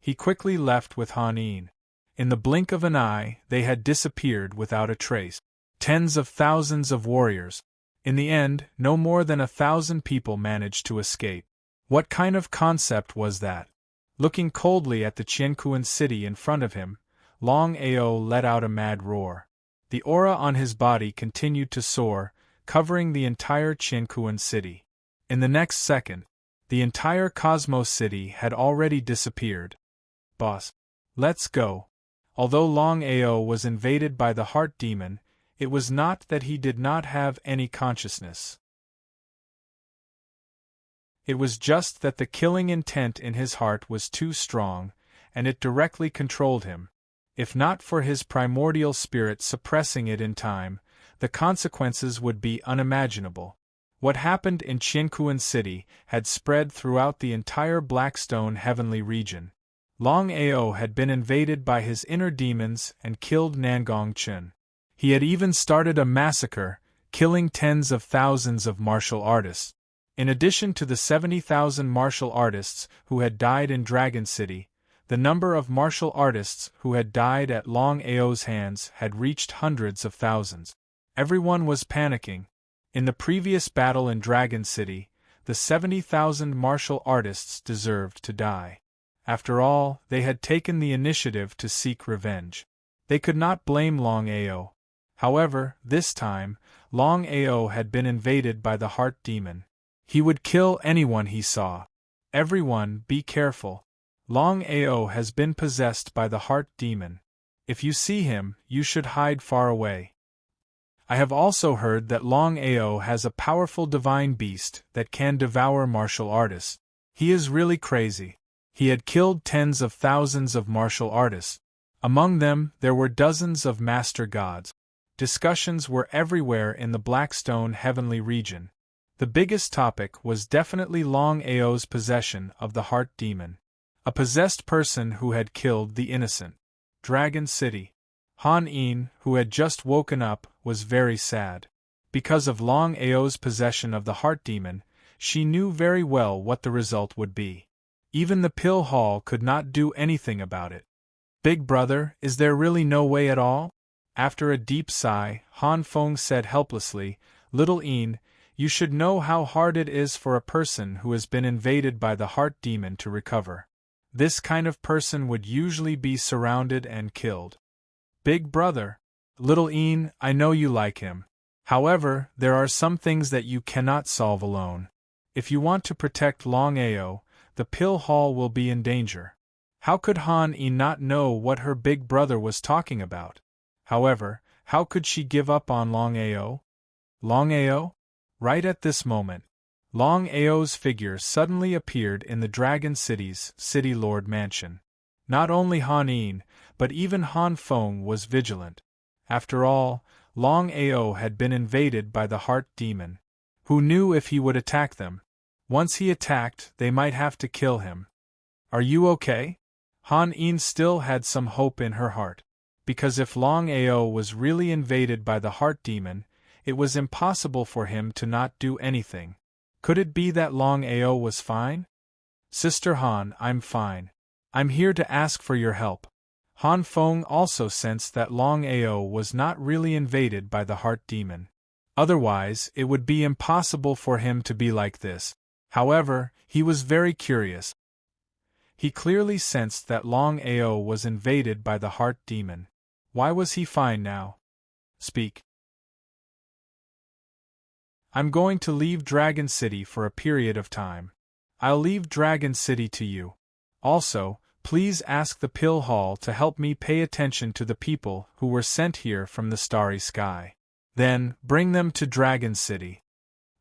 He quickly left with Han Yin. In the blink of an eye, they had disappeared without a trace. Tens of thousands of warriors. In the end, no more than 1,000 people managed to escape. What kind of concept was that? Looking coldly at the Qianquan city in front of him, Longao let out a mad roar. The aura on his body continued to soar, covering the entire Qiankuan city. In the next second, the entire Cosmos City had already disappeared. Boss. Let's go. Although Longao was invaded by the heart demon, it was not that he did not have any consciousness. It was just that the killing intent in his heart was too strong, and it directly controlled him. If not for his primordial spirit suppressing it in time, the consequences would be unimaginable. What happened in Qiankuan City had spread throughout the entire Blackstone heavenly region. Longao had been invaded by his inner demons and killed Nangong Chen. He had even started a massacre, killing tens of thousands of martial artists. In addition to the 70,000 martial artists who had died in Dragon City, the number of martial artists who had died at Longao's hands had reached hundreds of thousands. Everyone was panicking. In the previous battle in Dragon City, the 70,000 martial artists deserved to die. After all, they had taken the initiative to seek revenge. They could not blame Longao. However, this time, Longao had been invaded by the heart demon. He would kill anyone he saw. Everyone, be careful. Longao has been possessed by the heart demon. If you see him, you should hide far away. I have also heard that Longao has a powerful divine beast that can devour martial artists. He is really crazy. He had killed tens of thousands of martial artists. Among them, there were dozens of master gods. Discussions were everywhere in the Blackstone heavenly region. The biggest topic was definitely Longao's possession of the heart demon. A possessed person who had killed the innocent. Dragon City. Han Yin, who had just woken up, was very sad. Because of Longao's possession of the heart demon, she knew very well what the result would be. Even the pill hall could not do anything about it. Big brother, is there really no way at all? After a deep sigh, Han Feng said helplessly, Little Yin, you should know how hard it is for a person who has been invaded by the heart demon to recover. This kind of person would usually be surrounded and killed. Big brother. Little Yin, I know you like him. However, there are some things that you cannot solve alone. If you want to protect Longao, the pill hall will be in danger. How could Han Yin not know what her big brother was talking about? However, how could she give up on Longao? Longao? Right at this moment, Longao's figure suddenly appeared in the Dragon City's City Lord Mansion. Not only Han Yin, but even Han Feng was vigilant. After all, Longao had been invaded by the heart demon. Who knew if he would attack them? Once he attacked, they might have to kill him. Are you okay? Han Yin still had some hope in her heart. Because if Longao was really invaded by the heart demon, it was impossible for him to not do anything. Could it be that Longao was fine? Sister Han, I'm fine. I'm here to ask for your help. Han Feng also sensed that Longao was not really invaded by the heart demon. Otherwise, it would be impossible for him to be like this. However, he was very curious. He clearly sensed that Longao was invaded by the heart demon. Why was he fine now? Speak. I'm going to leave Dragon City for a period of time. I'll leave Dragon City to you. Also, please ask the pill hall to help me pay attention to the people who were sent here from the starry sky. Then, bring them to Dragon City.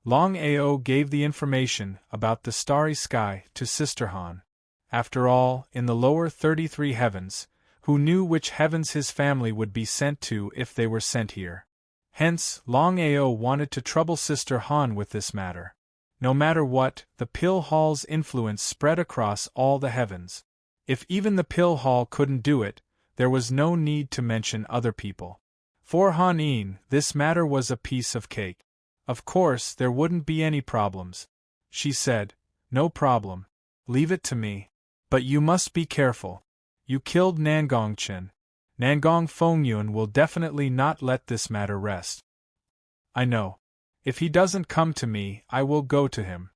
Longao gave the information about the starry sky to Sister Han. After all, in the lower 33 heavens, who knew which heavens his family would be sent to if they were sent here? Hence, Longao wanted to trouble Sister Han with this matter. No matter what, the pill hall's influence spread across all the heavens. If even the pill hall couldn't do it, there was no need to mention other people. For Han Yin, this matter was a piece of cake. Of course, there wouldn't be any problems. She said, No problem. Leave it to me. But you must be careful. You killed Nangong Chen. Nangong Fengyun will definitely not let this matter rest. I know. If he doesn't come to me, I will go to him.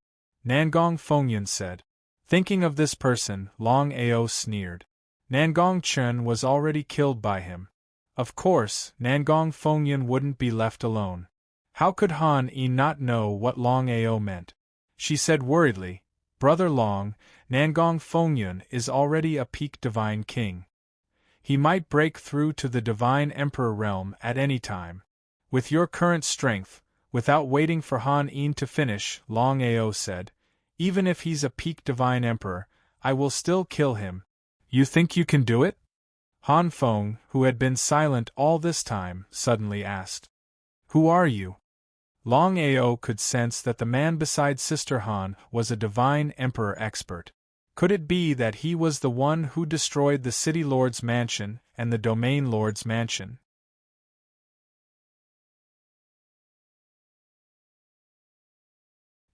Nangong Fengyun said. Thinking of this person, Longao sneered. Nangong Chen was already killed by him. Of course, Nangong Fengyun wouldn't be left alone. How could Han Yi not know what Longao meant? She said worriedly, "Brother Long, Nangong Fengyun is already a peak divine king. He might break through to the divine emperor realm at any time. With your current strength," without waiting for Han Yi to finish, Longao said, "even if he's a peak divine emperor, I will still kill him. You think you can do it?" Han Feng, who had been silent all this time, suddenly asked, "Who are you?" Longao could sense that the man beside Sister Han was a divine emperor expert. Could it be that he was the one who destroyed the City Lord's mansion and the Domain Lord's mansion?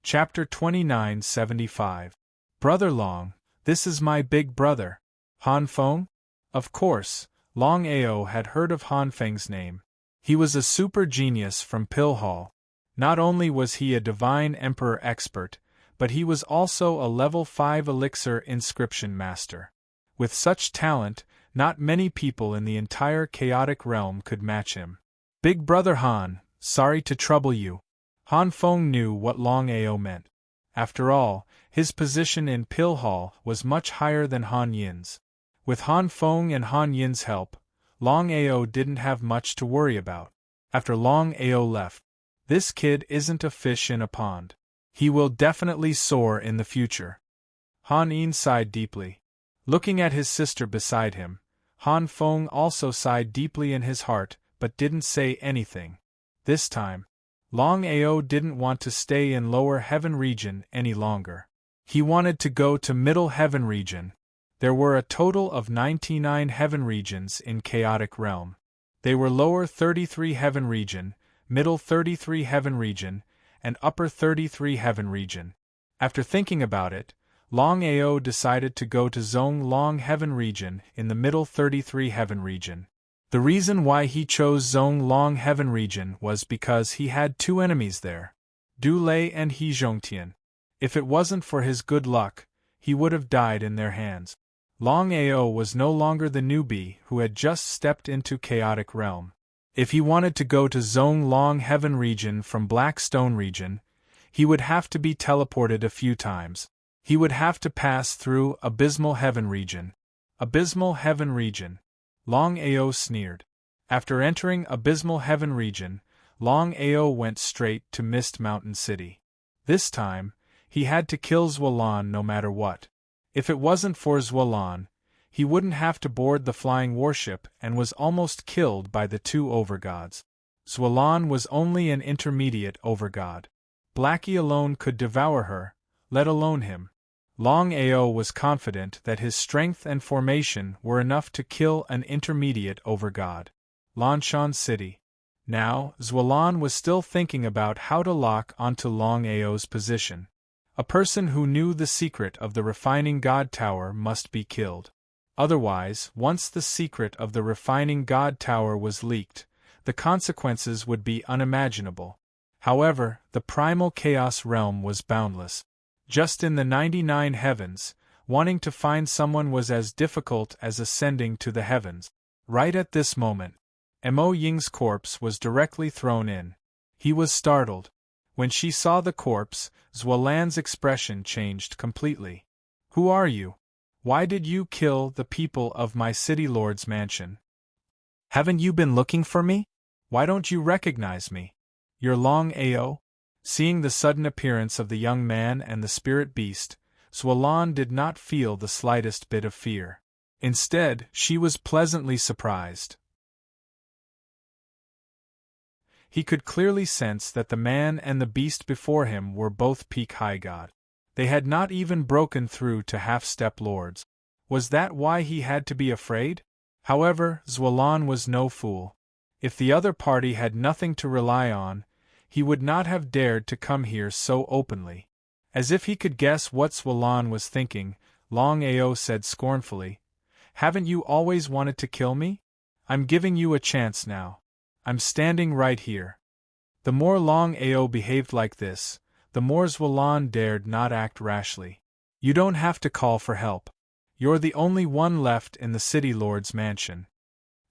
Chapter 2975. Brother Long, this is my big brother. Han Feng? Of course, Longao had heard of Han Feng's name. He was a super genius from Pill Hall. Not only was he a divine emperor expert, but he was also a level 5 elixir inscription master. With such talent, not many people in the entire chaotic realm could match him. "Big brother Han, sorry to trouble you." Han Feng knew what Longao meant. After all, his position in Pill Hall was much higher than Han Yin's. With Han Feng and Han Yin's help, Longao didn't have much to worry about. After Longao left, "This kid isn't a fish in a pond. He will definitely soar in the future." Han Yin sighed deeply. Looking at his sister beside him, Han Feng also sighed deeply in his heart, but didn't say anything. This time, Longao didn't want to stay in Lower Heaven region any longer. He wanted to go to Middle Heaven region. There were a total of 99 Heaven regions in Chaotic Realm. They were Lower 33 Heaven region, Middle 33 Heaven region, and Upper 33 Heaven region. After thinking about it, Longao decided to go to Zhong Long Heaven region in the Middle 33 Heaven region. The reason why he chose Zhong Long Heaven region was because he had two enemies there, Du Lei and He Zhongtian. If it wasn't for his good luck, he would have died in their hands. Longao was no longer the newbie who had just stepped into Chaotic Realm. If he wanted to go to Zhong Long Heaven region from Black Stone region, he would have to be teleported a few times. He would have to pass through Abysmal Heaven region. Abysmal Heaven region. Longao sneered. After entering Abysmal Heaven region, Longao went straight to Mist Mountain City. This time, he had to kill Zhualan no matter what. If it wasn't for Zhualan, he wouldn't have to board the flying warship and was almost killed by the two overgods. Zhualan was only an intermediate overgod. Blackie alone could devour her, let alone him. Longao was confident that his strength and formation were enough to kill an intermediate overgod. Lanshan City. Now, Zhualan was still thinking about how to lock onto Longao's position. A person who knew the secret of the refining god tower must be killed. Otherwise, once the secret of the refining god tower was leaked, the consequences would be unimaginable. However, the primal chaos realm was boundless. Just in the 99 heavens, wanting to find someone was as difficult as ascending to the heavens. Right at this moment, Mo Ying's corpse was directly thrown in. He was startled. When she saw the corpse, Zhualan's expression changed completely. "Who are you? Why did you kill the people of my City Lord's mansion? Haven't you been looking for me? Why don't you recognize me? You're Longao?" Seeing the sudden appearance of the young man and the spirit beast, Zhualan did not feel the slightest bit of fear. Instead, she was pleasantly surprised. He could clearly sense that the man and the beast before him were both peak high god. They had not even broken through to half-step lords. Was that why he had to be afraid? However, Zhualan was no fool. If the other party had nothing to rely on, he would not have dared to come here so openly. As if he could guess what Zhualan was thinking, Longao said scornfully, "Haven't you always wanted to kill me? I'm giving you a chance now. I'm standing right here." The more Longao behaved like this, the more Zhualan dared not act rashly. "You don't have to call for help. You're the only one left in the city lord's mansion.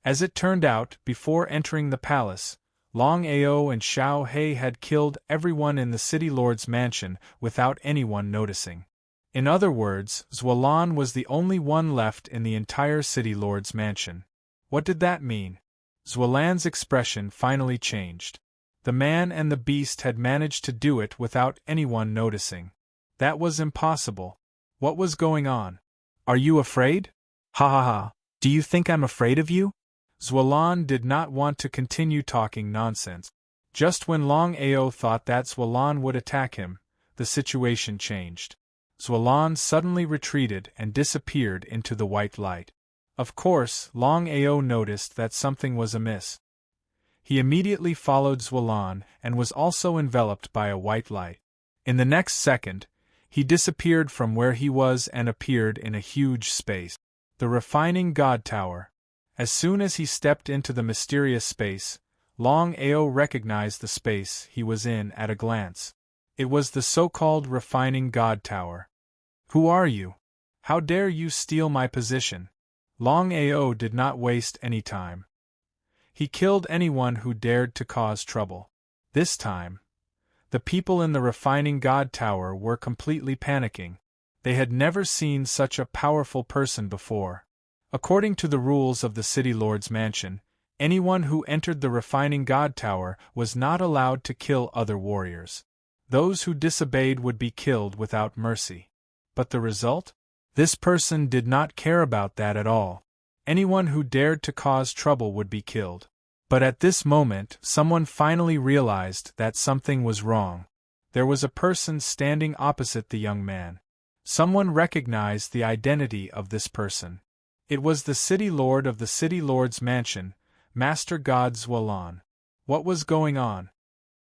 As it turned out, before entering the palace, Longao and Xiao He had killed everyone in the city lord's mansion without anyone noticing. In other words, Xuelan was the only one left in the entire city lord's mansion. What did that mean? Xuelan's expression finally changed. The man and the beast had managed to do it without anyone noticing. That was impossible. What was going on? Are you afraid? Ha ha ha. Do you think I'm afraid of you? Xuelan did not want to continue talking nonsense. Just when Longao thought that Xuelan would attack him, the situation changed. Xuelan suddenly retreated and disappeared into the white light. Of course, Longao noticed that something was amiss. He immediately followed Xuelan and was also enveloped by a white light. In the next second, he disappeared from where he was and appeared in a huge space. The refining God Tower. As soon as he stepped into the mysterious space, Longao recognized the space he was in at a glance. It was the so-called refining God Tower. Who are you? How dare you steal my position? Longao did not waste any time. He killed anyone who dared to cause trouble. This time, the people in the refining God Tower were completely panicking. They had never seen such a powerful person before. According to the rules of the City Lord's mansion, anyone who entered the refining God Tower was not allowed to kill other warriors. Those who disobeyed would be killed without mercy. But the result? This person did not care about that at all. Anyone who dared to cause trouble would be killed. But at this moment, someone finally realized that something was wrong. There was a person standing opposite the young man. Someone recognized the identity of this person. It was the City Lord of the City Lord's mansion, Master God Xuelan. What was going on?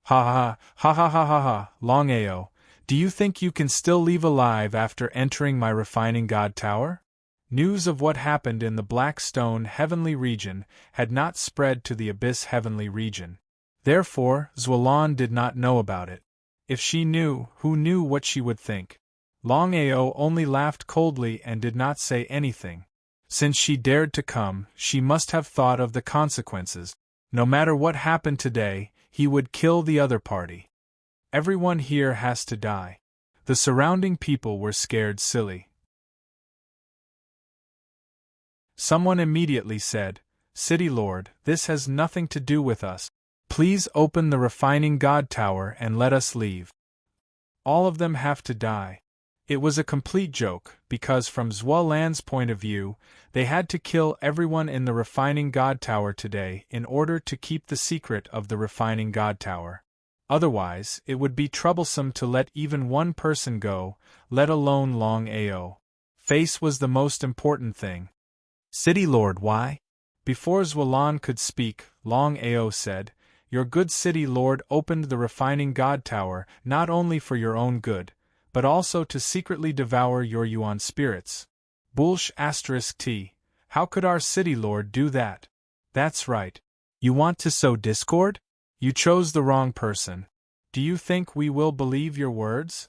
Ha ha ha ha ha ha ha, Longao, do you think you can still leave alive after entering my refining God Tower? News of what happened in the Black Stone Heavenly region had not spread to the Abyss Heavenly region. Therefore, Xuelan did not know about it. If she knew, who knew what she would think? Longao only laughed coldly and did not say anything. Since she dared to come, she must have thought of the consequences. No matter what happened today, he would kill the other party. Everyone here has to die. The surrounding people were scared silly. Someone immediately said, "City Lord, this has nothing to do with us. Please open the refining God Tower and let us leave. All of them have to die." It was a complete joke, because from Xuelan's point of view, they had to kill everyone in the refining God Tower today in order to keep the secret of the refining God Tower. Otherwise, it would be troublesome to let even one person go, let alone Longao. Face was the most important thing. "City Lord, why?" Before Xuelan could speak, Longao said, "Your good City Lord opened the refining God Tower not only for your own good, but also to secretly devour your Yuan spirits." Bullsh *T. How could our City Lord do that? That's right. You want to sow discord? You chose the wrong person. Do you think we will believe your words?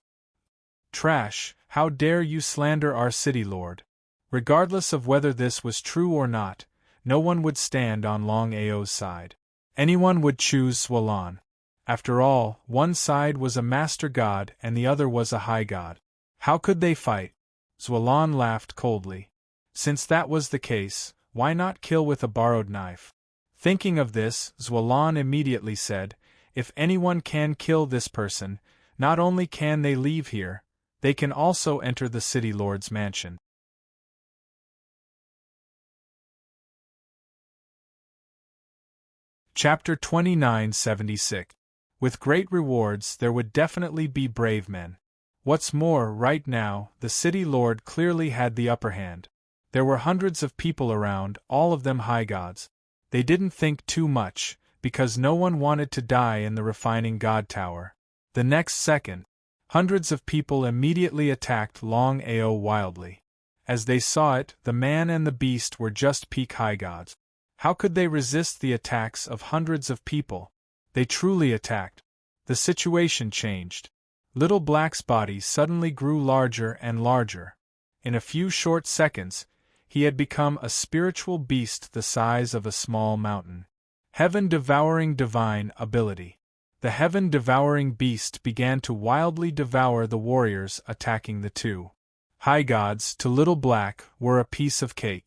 Trash, how dare you slander our City Lord? Regardless of whether this was true or not, no one would stand on Longao's side. Anyone would choose Xuelan. After all, one side was a master god and the other was a high god. How could they fight? Xuelan laughed coldly. Since that was the case, why not kill with a borrowed knife? Thinking of this, Xuelan immediately said, "If anyone can kill this person, not only can they leave here, they can also enter the City Lord's mansion." Chapter 2976. With great rewards there would definitely be brave men. What's more, right now, the City Lord clearly had the upper hand. There were hundreds of people around, all of them high gods. They didn't think too much, because no one wanted to die in the refining God Tower. The next second, hundreds of people immediately attacked Longao wildly. As they saw it, the man and the beast were just peak high gods. How could they resist the attacks of hundreds of people? They truly attacked. The situation changed. Little Black's body suddenly grew larger and larger. In a few short seconds, he had become a spiritual beast the size of a small mountain. Heaven-devouring divine ability. The heaven-devouring beast began to wildly devour the warriors attacking the two high gods. To Little Black were a piece of cake.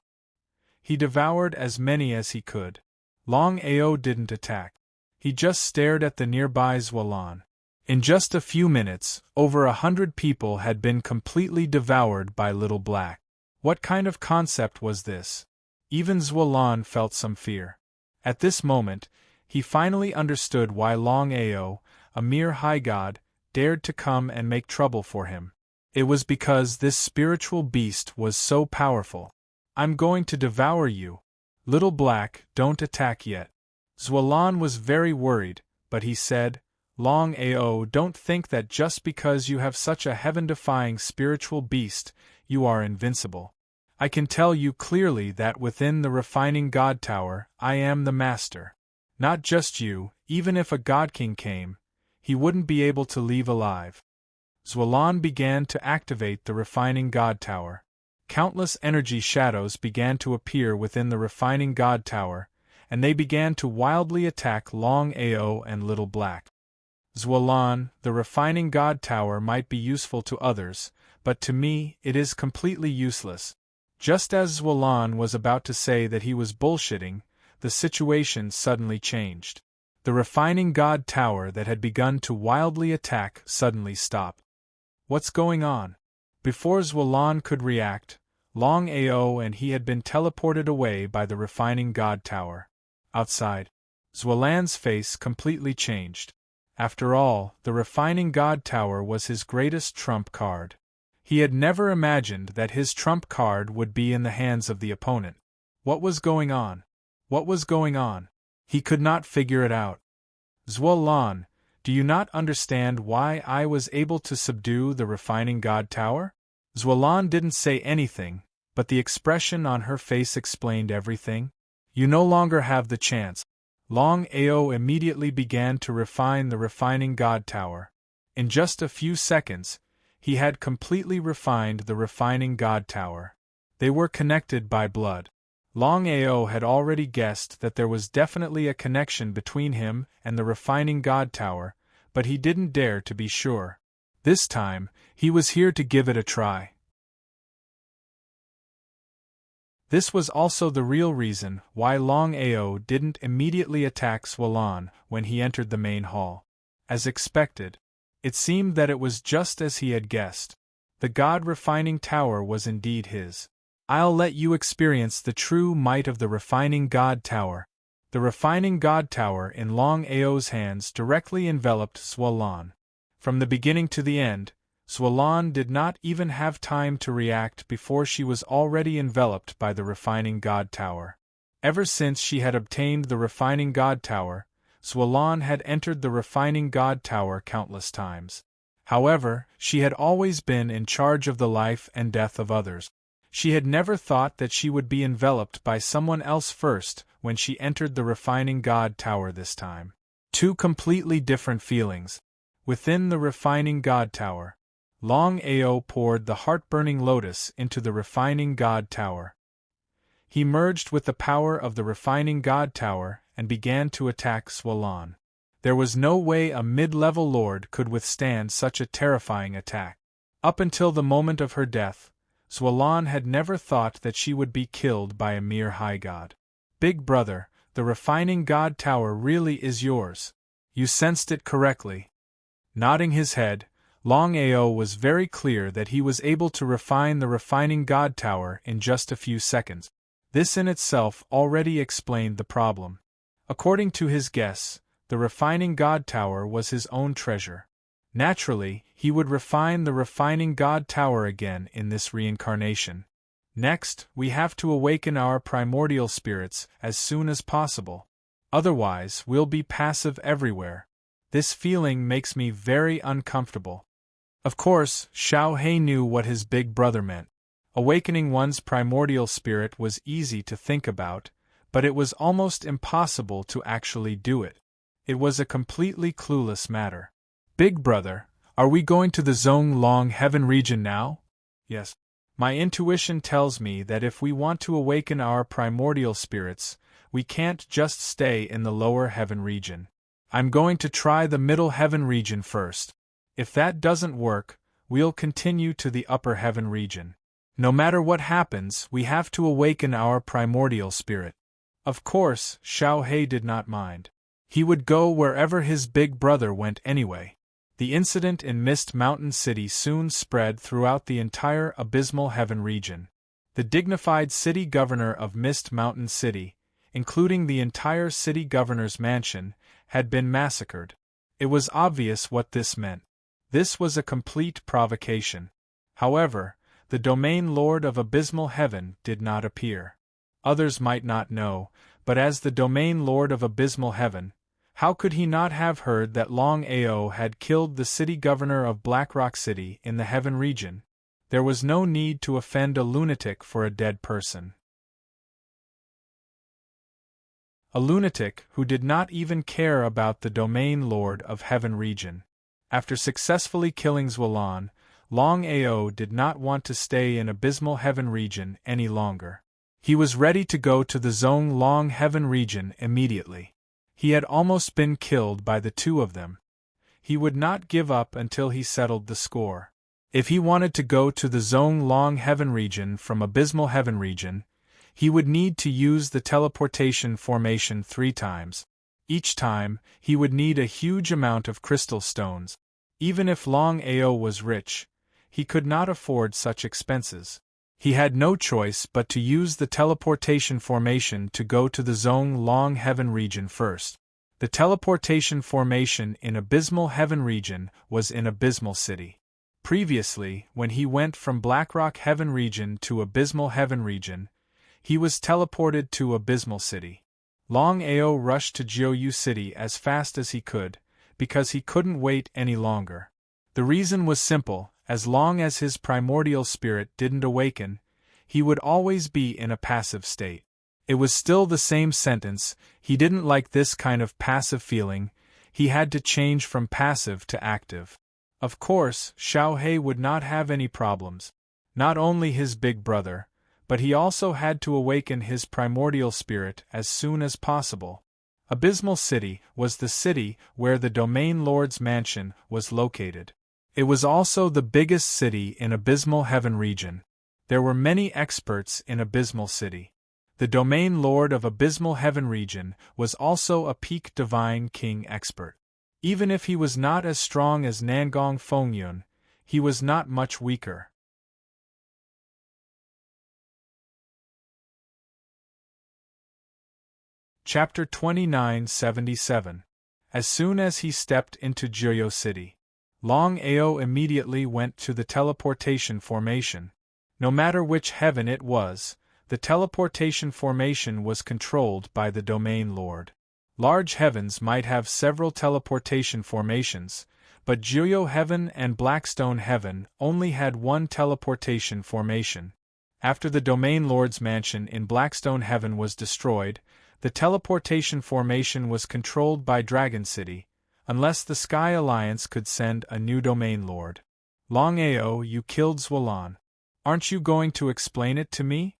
He devoured as many as he could. Longao didn't attack. He just stared at the nearby Xuelan. In just a few minutes, over 100 people had been completely devoured by Little Black. What kind of concept was this? Even Xuelan felt some fear. At this moment, he finally understood why Longao, a mere high god, dared to come and make trouble for him. It was because this spiritual beast was so powerful. I'm going to devour you. Little Black, don't attack yet. Xuelan was very worried, but he said, Longao, don't think that just because you have such a heaven-defying spiritual beast, you are invincible. I can tell you clearly that within the refining god tower, I am the master. Not just you, even if a god king came, he wouldn't be able to leave alive. Xuelan began to activate the refining god tower. Countless energy shadows began to appear within the refining god tower, and they began to wildly attack Longao and Little Black. Xuelan, the refining god tower might be useful to others, but to me it is completely useless. Just as Xuelan was about to say that he was bullshitting, the situation suddenly changed. The refining god tower that had begun to wildly attack suddenly stopped. What's going on? Before Xuelan could react, Longao and he had been teleported away by the refining god tower. Outside, Xuelan's face completely changed. After all, the refining god tower was his greatest trump card. He had never imagined that his trump card would be in the hands of the opponent. What was going on? What was going on? He could not figure it out. Xuelan, do you not understand why I was able to subdue the refining god tower? Xuelan didn't say anything, but the expression on her face explained everything. You no longer have the chance. Longao immediately began to refine the refining god tower. In just a few seconds, he had completely refined the refining god tower. They were connected by blood. Longao had already guessed that there was definitely a connection between him and the refining god tower, but he didn't dare to be sure. This time, he was here to give it a try. This was also the real reason why Longao didn't immediately attack Xuelan when he entered the main hall. As expected, it seemed that it was just as he had guessed. The god-refining tower was indeed his. I'll let you experience the true might of the refining god tower. The refining god tower in Longao's hands directly enveloped Xuelan. From the beginning to the end, Xuelan did not even have time to react before she was already enveloped by the refining god tower. Ever since she had obtained the refining god tower, Xuelan had entered the refining god tower countless times. However, she had always been in charge of the life and death of others. She had never thought that she would be enveloped by someone else first when she entered the refining god tower this time. Two completely different feelings. Within the refining god tower, Longao poured the heart-burning lotus into the refining god tower. He merged with the power of the refining god tower and began to attack Xuelan. There was no way a mid-level lord could withstand such a terrifying attack. Up until the moment of her death, Xuelan had never thought that she would be killed by a mere high god. Big brother, the refining god tower really is yours. You sensed it correctly. Nodding his head, Longao was very clear that he was able to refine the refining god tower in just a few seconds. This in itself already explained the problem. According to his guess, the refining god tower was his own treasure. Naturally, he would refine the refining god tower again in this reincarnation. Next, we have to awaken our primordial spirits as soon as possible. Otherwise, we'll be passive everywhere. This feeling makes me very uncomfortable. Of course, Xiao He knew what his big brother meant. Awakening one's primordial spirit was easy to think about, but it was almost impossible to actually do it. It was a completely clueless matter. Big brother, are we going to the Zonglong Heaven region now? Yes. My intuition tells me that if we want to awaken our primordial spirits, we can't just stay in the lower heaven region. I'm going to try the middle heaven region first. If that doesn't work, we'll continue to the upper heaven region. No matter what happens, we have to awaken our primordial spirit. Of course, Xiao He did not mind. He would go wherever his big brother went anyway. The incident in Mist Mountain City soon spread throughout the entire abysmal heaven region. The dignified city governor of Mist Mountain City, including the entire city governor's mansion, had been massacred. It was obvious what this meant. This was a complete provocation. However, the domain lord of abysmal heaven did not appear. Others might not know, but as the domain lord of abysmal heaven, how could he not have heard that Longao had killed the city governor of Blackrock City in the heaven region? There was no need to offend a lunatic for a dead person. A lunatic who did not even care about the domain lord of heaven region. After successfully killing Zhualan, Longao did not want to stay in abysmal heaven region any longer. He was ready to go to the Zhong Long heaven region immediately. He had almost been killed by the two of them. He would not give up until he settled the score. If he wanted to go to the Zhong Long heaven region from abysmal heaven region, he would need to use the teleportation formation 3 times. Each time, he would need a huge amount of crystal stones. Even if Longao was rich, he could not afford such expenses. He had no choice but to use the teleportation formation to go to the Zhong Long heaven region first. The teleportation formation in abysmal heaven region was in Abysmal City. Previously, when he went from Blackrock heaven region to abysmal heaven region, he was teleported to Abysmal City. Longao rushed to Jiuyu City as fast as he could, because he couldn't wait any longer. The reason was simple: as long as his primordial spirit didn't awaken, he would always be in a passive state. It was still the same sentence: he didn't like this kind of passive feeling, he had to change from passive to active. Of course, Xiao He would not have any problems. Not only his big brother, but he also had to awaken his primordial spirit as soon as possible. Abysmal City was the city where the Domain Lord's mansion was located. It was also the biggest city in Abysmal Heaven region. There were many experts in Abysmal City. The Domain Lord of Abysmal Heaven region was also a peak Divine King expert. Even if he was not as strong as Nangong Fengyun, he was not much weaker. Chapter 2977. As soon as he stepped into Jiuyu City, Longao immediately went to the teleportation formation. No matter which heaven it was, the teleportation formation was controlled by the Domain Lord. Large heavens might have several teleportation formations, but Jiuyu Heaven and Blackstone Heaven only had one teleportation formation. After the Domain Lord's mansion in Blackstone Heaven was destroyed, the teleportation formation was controlled by Dragon City, unless the Sky Alliance could send a new Domain Lord. Longao, you killed Zhualan. Aren't you going to explain it to me?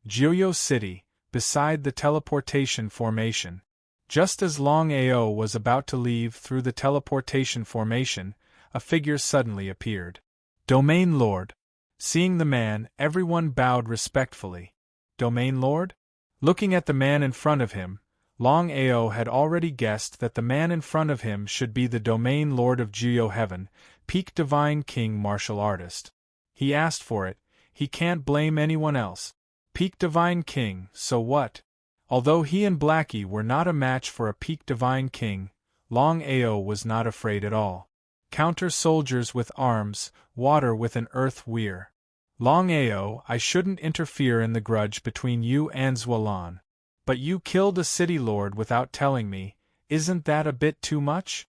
Jiuyu City, beside the teleportation formation. Just as Longao was about to leave through the teleportation formation, a figure suddenly appeared. Domain Lord. Seeing the man, everyone bowed respectfully. Domain Lord? Looking at the man in front of him, Longao had already guessed that the man in front of him should be the Domain Lord of Jiuyu Heaven, Peak Divine King Martial Artist. He asked for it, he can't blame anyone else. Peak Divine King, so what? Although he and Blackie were not a match for a Peak Divine King, Longao was not afraid at all. Counter soldiers with arms, water with an earth weir. Longao, I shouldn't interfere in the grudge between you and Zhualan. But you killed a city lord without telling me, isn't that a bit too much?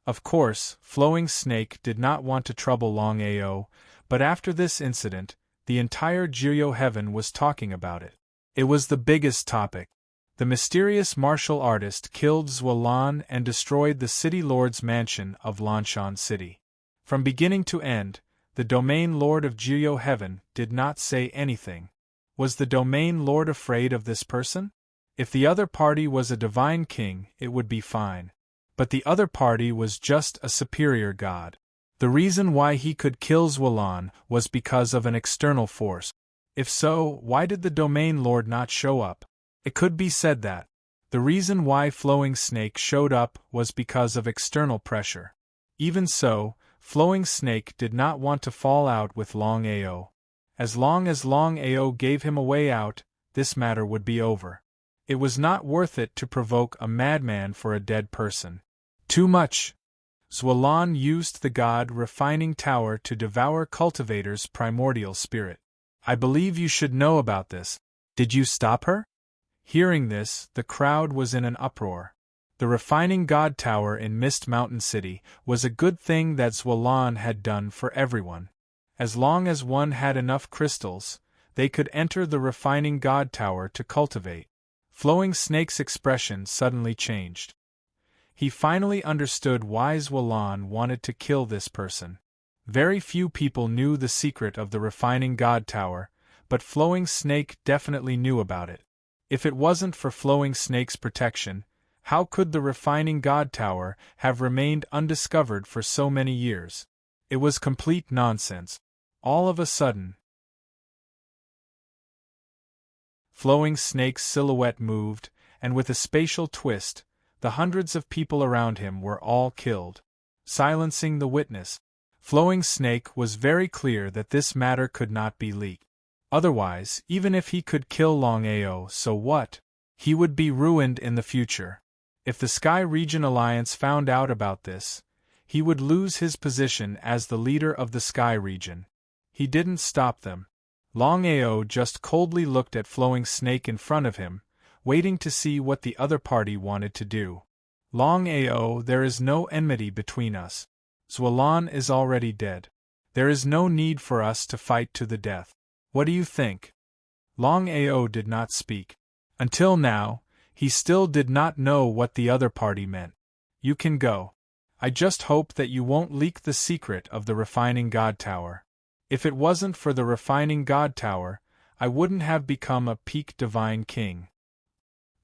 Of course, Flowing Snake did not want to trouble Longao, but after this incident, the entire Jiuyu Heaven was talking about it. It was the biggest topic. The mysterious martial artist killed Zhualan and destroyed the city lord's mansion of Lanshan City. From beginning to end, The domain lord of Geo Heaven did not say anything. Was the domain lord afraid of this person? If the other party was a divine king, it would be fine. But the other party was just a superior god. The reason why he could kill Zwalan was because of an external force. If so, why did the domain lord not show up? It could be said that the reason why Flowing Snake showed up was because of external pressure. Even so, Flowing Snake did not want to fall out with Longao. As Longao gave him a way out, this matter would be over. It was not worth it to provoke a madman for a dead person. Too much. Zwalan used the god refining tower to devour Cultivator's primordial spirit. I believe you should know about this. Did you stop her? Hearing this, the crowd was in an uproar. The refining god tower in Mist Mountain City was a good thing that Zwalan had done for everyone. As long as one had enough crystals, they could enter the refining god tower to cultivate. Flowing Snake's expression suddenly changed. He finally understood why Zwalan wanted to kill this person. Very few people knew the secret of the refining god tower, but Flowing Snake definitely knew about it. If it wasn't for Flowing Snake's protection, how could the refining god tower have remained undiscovered for so many years? It was complete nonsense. All of a sudden, Flowing Snake's silhouette moved, and with a spatial twist, the hundreds of people around him were all killed. Silencing the witness, Flowing Snake was very clear that this matter could not be leaked. Otherwise, even if he could kill Longao, so what? He would be ruined in the future. If the Sky Region Alliance found out about this, he would lose his position as the leader of the Sky Region. He didn't stop them. Longao just coldly looked at Flowing Snake in front of him, waiting to see what the other party wanted to do. Longao, there is no enmity between us. Zwalan is already dead. There is no need for us to fight to the death. What do you think? Longao did not speak. Until now, he still did not know what the other party meant. You can go. I just hope that you won't leak the secret of the refining god tower. If it wasn't for the refining god tower, I wouldn't have become a peak divine king.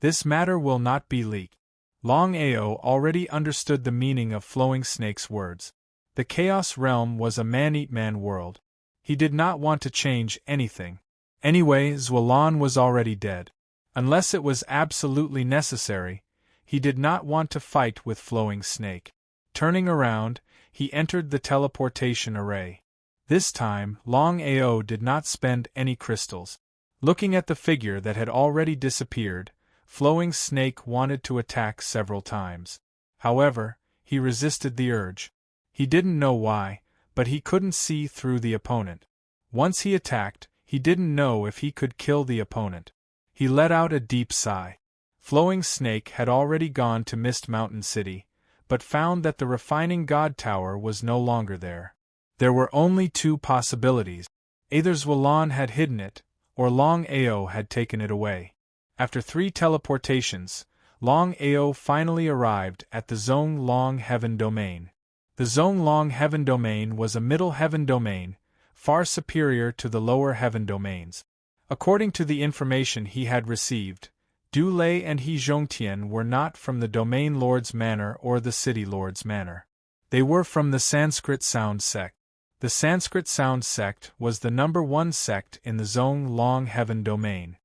This matter will not be leaked. Longao already understood the meaning of Flowing Snake's words. The Chaos Realm was a man-eat-man world. He did not want to change anything. Anyway, Zwalan was already dead. Unless it was absolutely necessary, he did not want to fight with Flowing Snake. Turning around, he entered the teleportation array. This time, Longao did not spend any crystals. Looking at the figure that had already disappeared, Flowing Snake wanted to attack several times. However, he resisted the urge. He didn't know why, but he couldn't see through the opponent. Once he attacked, he didn't know if he could kill the opponent. He let out a deep sigh. Flowing Snake had already gone to Mist Mountain City, but found that the refining god tower was no longer there. There were only two possibilities. Either Zwalan had hidden it, or Longao had taken it away. After 3 teleportations, Longao finally arrived at the Zonglong Heaven Domain. The Zonglong Heaven Domain was a middle heaven domain, far superior to the lower heaven domains. According to the information he had received, Du Lei and He Zhongtian were not from the Domain Lord's Manor or the City Lord's Manor. They were from the Sanskrit Sound Sect. The Sanskrit Sound Sect was the #1 sect in the Zonglong Heaven Domain.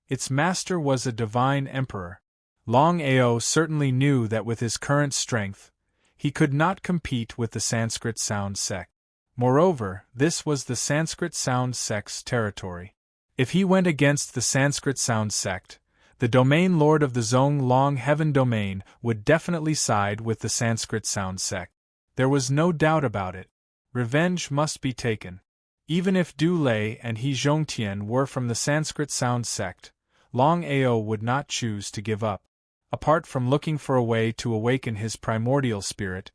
Its master was a divine emperor. Longao certainly knew that with his current strength, he could not compete with the Sanskrit Sound Sect. Moreover, this was the Sanskrit Sound Sect's territory. If he went against the Sanskrit Sound Sect, the Domain Lord of the Zonglong Heaven Domain would definitely side with the Sanskrit Sound Sect. There was no doubt about it. Revenge must be taken. Even if Du Lei and He Zhongtian were from the Sanskrit Sound Sect, Longao would not choose to give up. Apart from looking for a way to awaken his primordial spirit,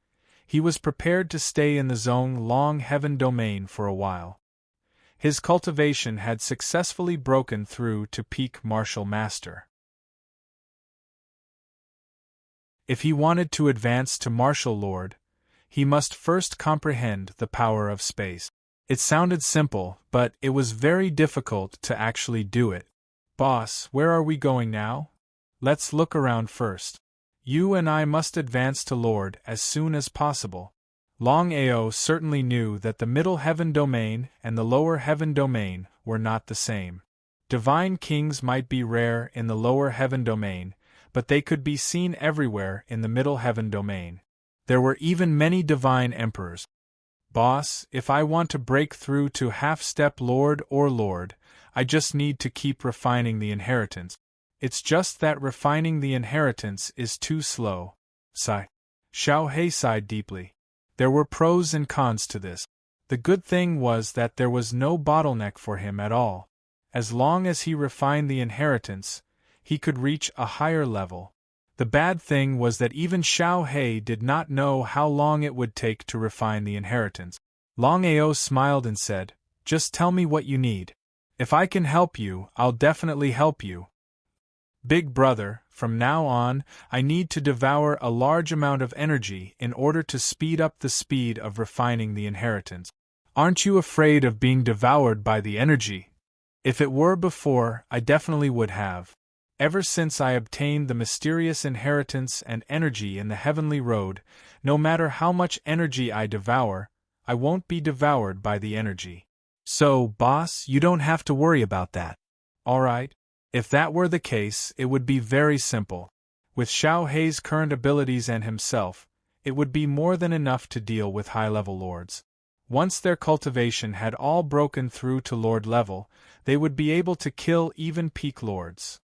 he was prepared to stay in the Zonglong Heaven Domain for a while. His cultivation had successfully broken through to peak martial master. If he wanted to advance to martial lord, he must first comprehend the power of space. It sounded simple, but it was very difficult to actually do it. Boss, where are we going now? Let's look around first. You and I must advance to Lord as soon as possible. Longao certainly knew that the middle heaven domain and the lower heaven domain were not the same. Divine kings might be rare in the lower heaven domain, but they could be seen everywhere in the middle heaven domain. There were even many divine emperors. Boss, if I want to break through to half-step Lord or Lord, I just need to keep refining the inheritance. It's just that refining the inheritance is too slow. Sigh. Xiao He sighed deeply. There were pros and cons to this. The good thing was that there was no bottleneck for him at all. As long as he refined the inheritance, he could reach a higher level. The bad thing was that even Xiao He did not know how long it would take to refine the inheritance. Longao smiled and said, "Just tell me what you need. If I can help you, I'll definitely help you. Big brother, from now on, I need to devour a large amount of energy in order to speed up the speed of refining the inheritance. Aren't you afraid of being devoured by the energy? If it were before, I definitely would have. Ever since I obtained the mysterious inheritance and energy in the heavenly road, no matter how much energy I devour, I won't be devoured by the energy. So, boss, you don't have to worry about that. Alright. If that were the case, it would be very simple. With Xiao He's current abilities and himself, it would be more than enough to deal with high-level lords. Once their cultivation had all broken through to lord level, they would be able to kill even peak lords.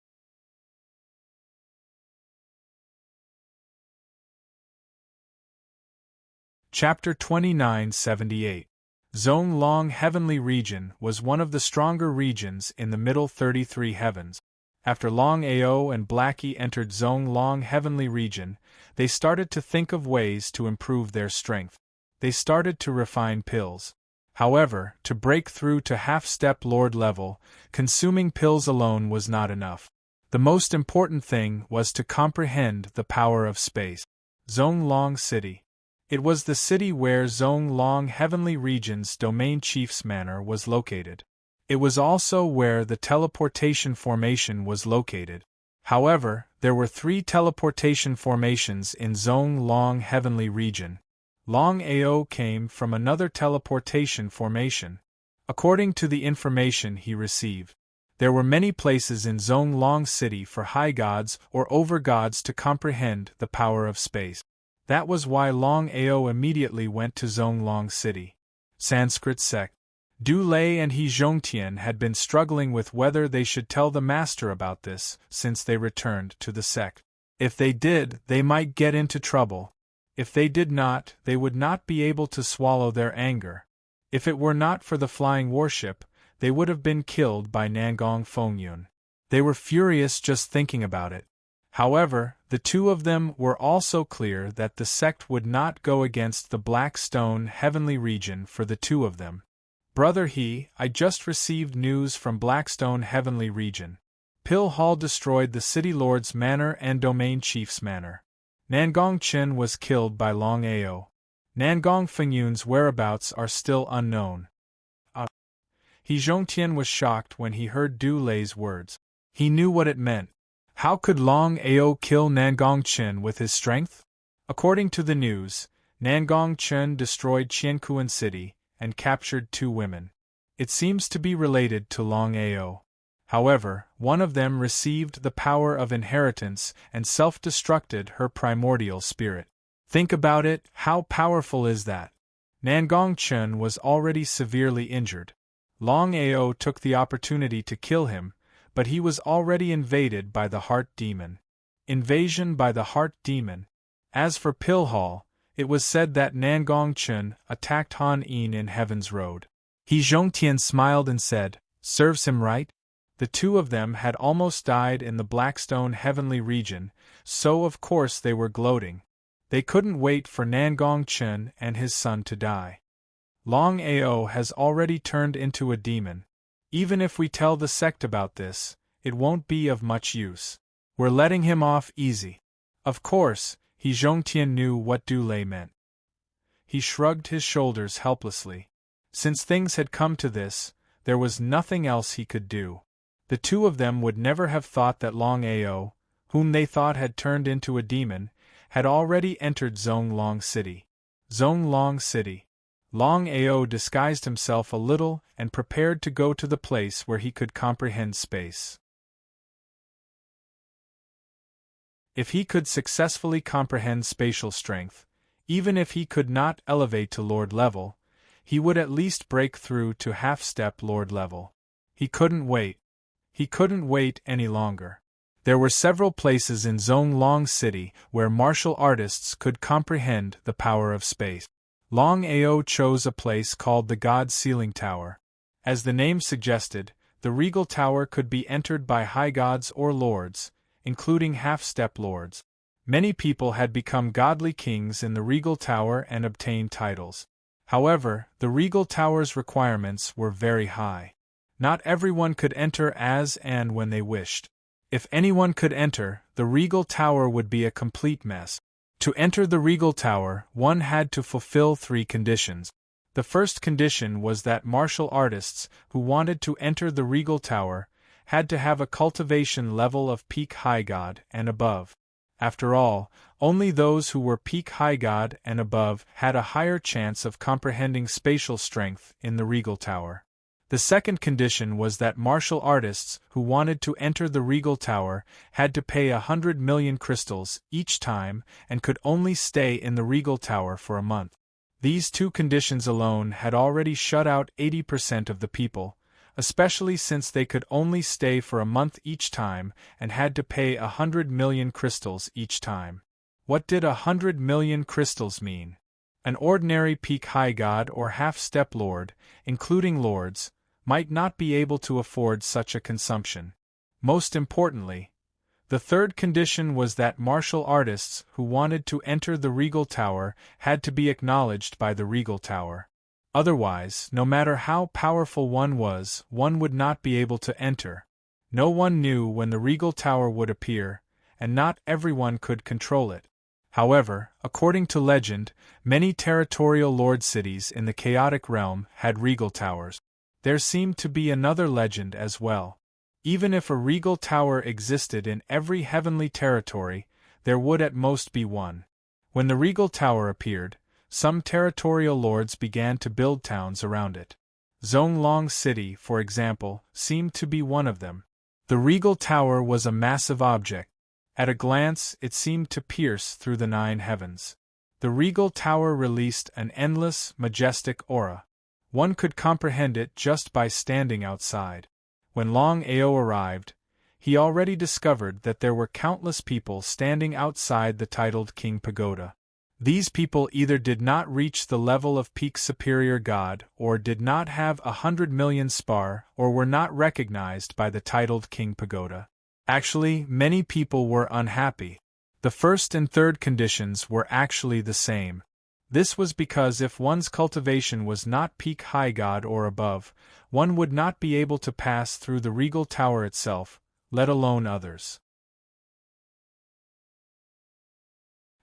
Chapter 2978. Zhong Long Heavenly Region was one of the stronger regions in the middle 33 heavens. After Long Ao and Blackie entered Zhong Long Heavenly Region, they started to think of ways to improve their strength. They started to refine pills. However, to break through to half-step lord level, consuming pills alone was not enough. The most important thing was to comprehend the power of space. Zhong Long City. It was the city where Zhong Long Heavenly Region's domain chief's manor was located. It was also where the teleportation formation was located. However, there were 3 teleportation formations in Zhong Long Heavenly Region. Long Ao came from another teleportation formation. According to the information he received, there were many places in Zhong Long City for high gods or overgods to comprehend the power of space. That was why Long Ao immediately went to Zhong Long City. Sanskrit sect. Du Lei and He Zhongtian had been struggling with whether they should tell the master about this, since they returned to the sect. If they did, they might get into trouble. If they did not, they would not be able to swallow their anger. If it were not for the flying warship, they would have been killed by Nangong Fengyun. They were furious just thinking about it. However, the two of them were also clear that the sect would not go against the Black Stone Heavenly Region for the two of them. Brother He, I just received news from Blackstone Heavenly Region. Pil Hall destroyed the City Lord's manor and Domain Chief's manor. Nangong Chen was killed by Long Ao. Nangong Fengyun's whereabouts are still unknown. He Zhongtian was shocked when he heard Du Lei's words. He knew what it meant. How could Long Ao kill Nangong Chen with his strength? According to the news, Nangong Chen destroyed Qiankuan City and captured 2 women. It seems to be related to Long Ao. However, one of them received the power of inheritance and self-destructed her primordial spirit. Think about it, how powerful is that? Nangong Chen was already severely injured. Long Ao took the opportunity to kill him, but he was already invaded by the Heart Demon. Invasion by the Heart Demon. As for Pilhal, it was said that Nangong Chen attacked Han Yin in Heaven's Road. He Zhongtian smiled and said, "Serves him right?" The two of them had almost died in the Blackstone Heavenly Region, so of course they were gloating. They couldn't wait for Nangong Chen and his son to die. Long Ao has already turned into a demon. Even if we tell the sect about this, it won't be of much use. We're letting him off easy. Of course, He Zhongtian knew what Du Lei meant. He shrugged his shoulders helplessly. Since things had come to this, there was nothing else he could do. The two of them would never have thought that Longao, whom they thought had turned into a demon, had already entered Zonglong City. Zonglong City. Longao disguised himself a little and prepared to go to the place where he could comprehend space. If he could successfully comprehend spatial strength, even if he could not elevate to Lord level, he would at least break through to half-step Lord level. He couldn't wait. He couldn't wait any longer. There were several places in Zonglong City where martial artists could comprehend the power of space. Longao chose a place called the God Sealing Tower. As the name suggested, the regal tower could be entered by high gods or lords, including half-step lords. Many people had become godly kings in the regal tower and obtained titles. However, the regal tower's requirements were very high. Not everyone could enter as and when they wished. If anyone could enter, the regal tower would be a complete mess. To enter the regal tower, one had to fulfill 3 conditions. The first condition was that martial artists who wanted to enter the regal tower had to have a cultivation level of peak high god and above. After all, only those who were peak high god and above had a higher chance of comprehending spatial strength in the regal tower. The second condition was that martial artists who wanted to enter the regal tower had to pay 100 million crystals each time and could only stay in the regal tower for a month. These 2 conditions alone had already shut out 80% of the people, especially since they could only stay for a month each time and had to pay 100 million crystals each time. What did 100 million crystals mean? An ordinary peak high god or half-step lord, including lords, might not be able to afford such a consumption. Most importantly, the third condition was that martial artists who wanted to enter the regal tower had to be acknowledged by the regal tower. Otherwise, no matter how powerful one was, one would not be able to enter. No one knew when the regal tower would appear, and not everyone could control it. However, according to legend, many territorial lord cities in the chaotic realm had regal towers. There seemed to be another legend as well. Even if a regal tower existed in every heavenly territory, there would at most be one. When the regal tower appeared, some territorial lords began to build towns around it. Zonglong City, for example, seemed to be one of them. The regal tower was a massive object. At a glance, it seemed to pierce through the 9 heavens. The regal tower released an endless, majestic aura. One could comprehend it just by standing outside. When Longao arrived, he already discovered that there were countless people standing outside the titled King Pagoda. These people either did not reach the level of peak superior god or did not have 100 million spar or were not recognized by the titled King Pagoda. Actually, many people were unhappy. The first and third conditions were actually the same. This was because if one's cultivation was not peak high god or above, one would not be able to pass through the regal tower itself, let alone others.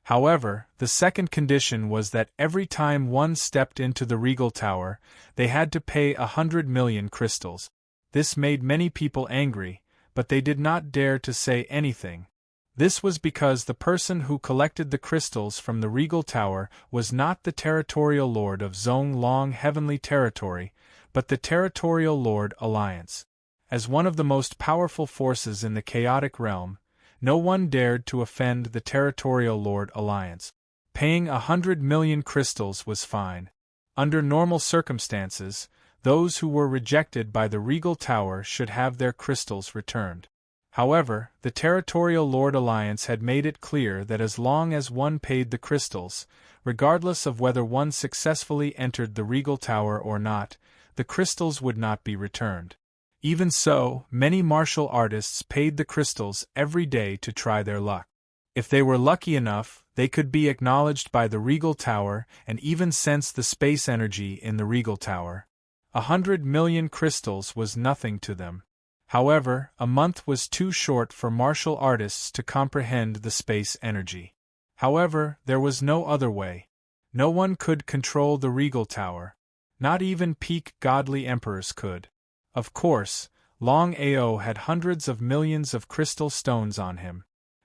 However, the second condition was that every time one stepped into the regal tower, they had to pay 100 million crystals. This made many people angry, but they did not dare to say anything. This was because the person who collected the crystals from the regal tower was not the territorial lord of Zonglong Heavenly Territory, but the territorial lord Alliance. As one of the most powerful forces in the chaotic realm, no one dared to offend the territorial lord Alliance. Paying 100 million crystals was fine. Under normal circumstances, those who were rejected by the regal tower should have their crystals returned. However, the Territorial Lord Alliance had made it clear that as long as one paid the crystals, regardless of whether one successfully entered the regal tower or not, the crystals would not be returned. Even so, many martial artists paid the crystals every day to try their luck. If they were lucky enough, they could be acknowledged by the regal tower and even sense the space energy in the regal tower. 100 million crystals was nothing to them. However, a month was too short for martial artists to comprehend the space energy. However, there was no other way. No one could control the regal tower. Not even peak godly emperors could. Of course, Longao had hundreds of millions of crystal stones on him.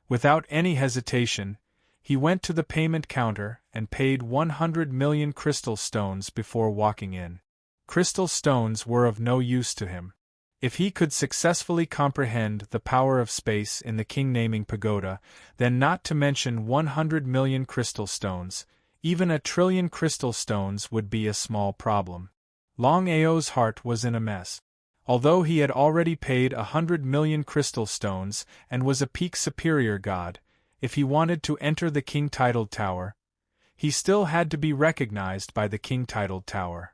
Without any hesitation, he went to the payment counter and paid 100 million crystal stones before walking in. Crystal stones were of no use to him. If he could successfully comprehend the power of space in the king-naming pagoda, then not to mention 100 million crystal stones, even a trillion crystal stones would be a small problem. Longao's heart was in a mess. Although he had already paid 100 million crystal stones and was a peak superior god, if he wanted to enter the king-titled tower, he still had to be recognized by the king-titled tower.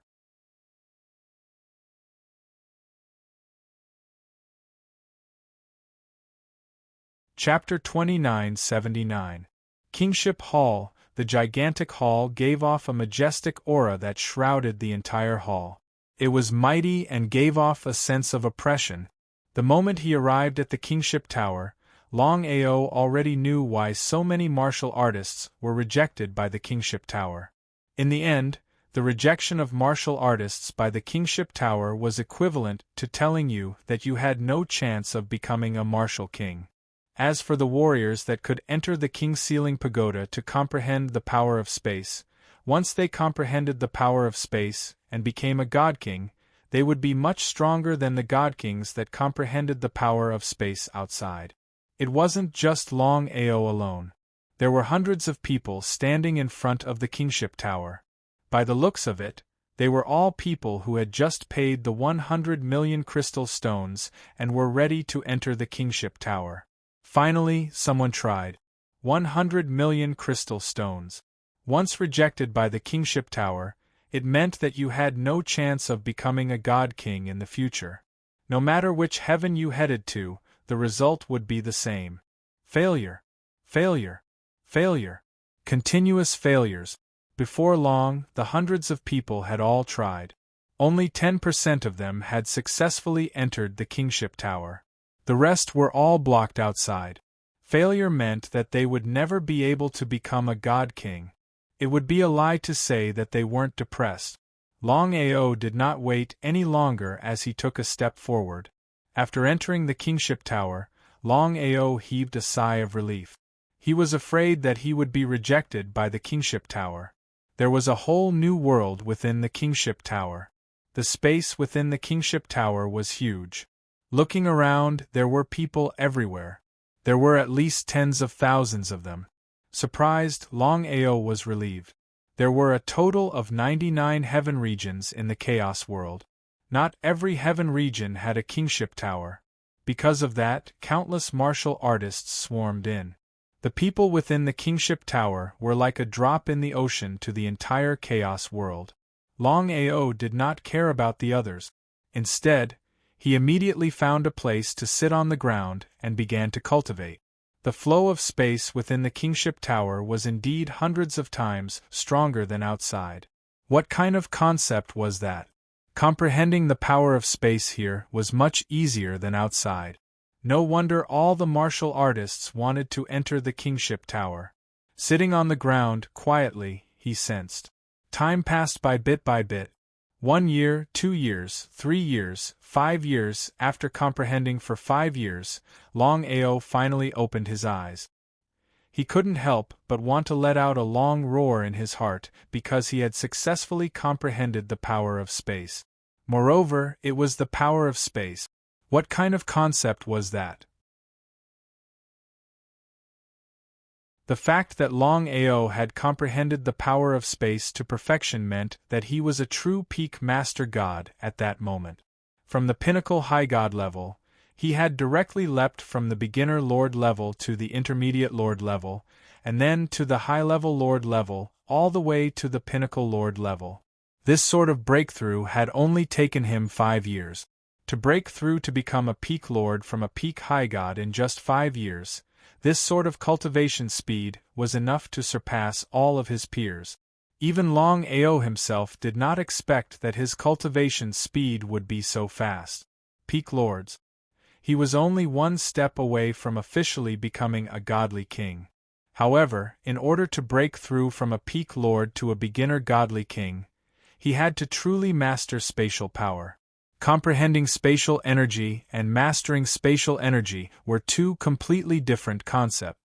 Chapter 2979. Kingship Hall. The gigantic hall gave off a majestic aura that shrouded the entire hall. It was mighty and gave off a sense of oppression. The moment he arrived at the kingship tower, Longao already knew why so many martial artists were rejected by the kingship tower. In the end, the rejection of martial artists by the kingship tower was equivalent to telling you that you had no chance of becoming a martial king. As for the warriors that could enter the king-sealing pagoda to comprehend the power of space, once they comprehended the power of space and became a god-king, they would be much stronger than the god-kings that comprehended the power of space outside. It wasn't just Longao alone. There were hundreds of people standing in front of the kingship tower. By the looks of it, they were all people who had just paid the 100 million crystal stones and were ready to enter the kingship tower. Finally, someone tried. 100 million crystal stones. Once rejected by the kingship tower, it meant that you had no chance of becoming a god-king in the future. No matter which heaven you headed to, the result would be the same. Failure. Failure. Failure. Continuous failures. Before long, the hundreds of people had all tried. Only 10% of them had successfully entered the kingship tower. The rest were all blocked outside. Failure meant that they would never be able to become a god-king. It would be a lie to say that they weren't depressed. Longao did not wait any longer as he took a step forward. After entering the kingship tower, Longao heaved a sigh of relief. He was afraid that he would be rejected by the kingship tower. There was a whole new world within the kingship tower. The space within the kingship tower was huge. Looking around, there were people everywhere. There were at least tens of thousands of them. Surprised, Longao was relieved. There were a total of 99 heaven regions in the Chaos world. Not every heaven region had a kingship tower. Because of that, countless martial artists swarmed in. The people within the kingship tower were like a drop in the ocean to the entire Chaos world. Longao did not care about the others. Instead, he immediately found a place to sit on the ground and began to cultivate. The flow of space within the kingship tower was indeed hundreds of times stronger than outside. What kind of concept was that? Comprehending the power of space here was much easier than outside. No wonder all the martial artists wanted to enter the kingship tower. Sitting on the ground quietly, he sensed. Time passed by bit. 1 year, 2 years, 3 years, 5 years. After comprehending for 5 years, Longao finally opened his eyes. He couldn't help but want to let out a long roar in his heart because he had successfully comprehended the power of space. Moreover, it was the power of space. What kind of concept was that? The fact that Longao had comprehended the power of space to perfection meant that he was a true peak master god at that moment. From the pinnacle high god level, he had directly leapt from the beginner lord level to the intermediate lord level, and then to the high-level lord level, all the way to the pinnacle lord level. This sort of breakthrough had only taken him 5 years. To break through to become a peak lord from a peak high god in just 5 years, this sort of cultivation speed was enough to surpass all of his peers. Even Longao himself did not expect that his cultivation speed would be so fast. Peak lords. He was only one step away from officially becoming a godly king. However, in order to break through from a peak lord to a beginner godly king, he had to truly master spatial power. Comprehending spatial energy and mastering spatial energy were two completely different concepts.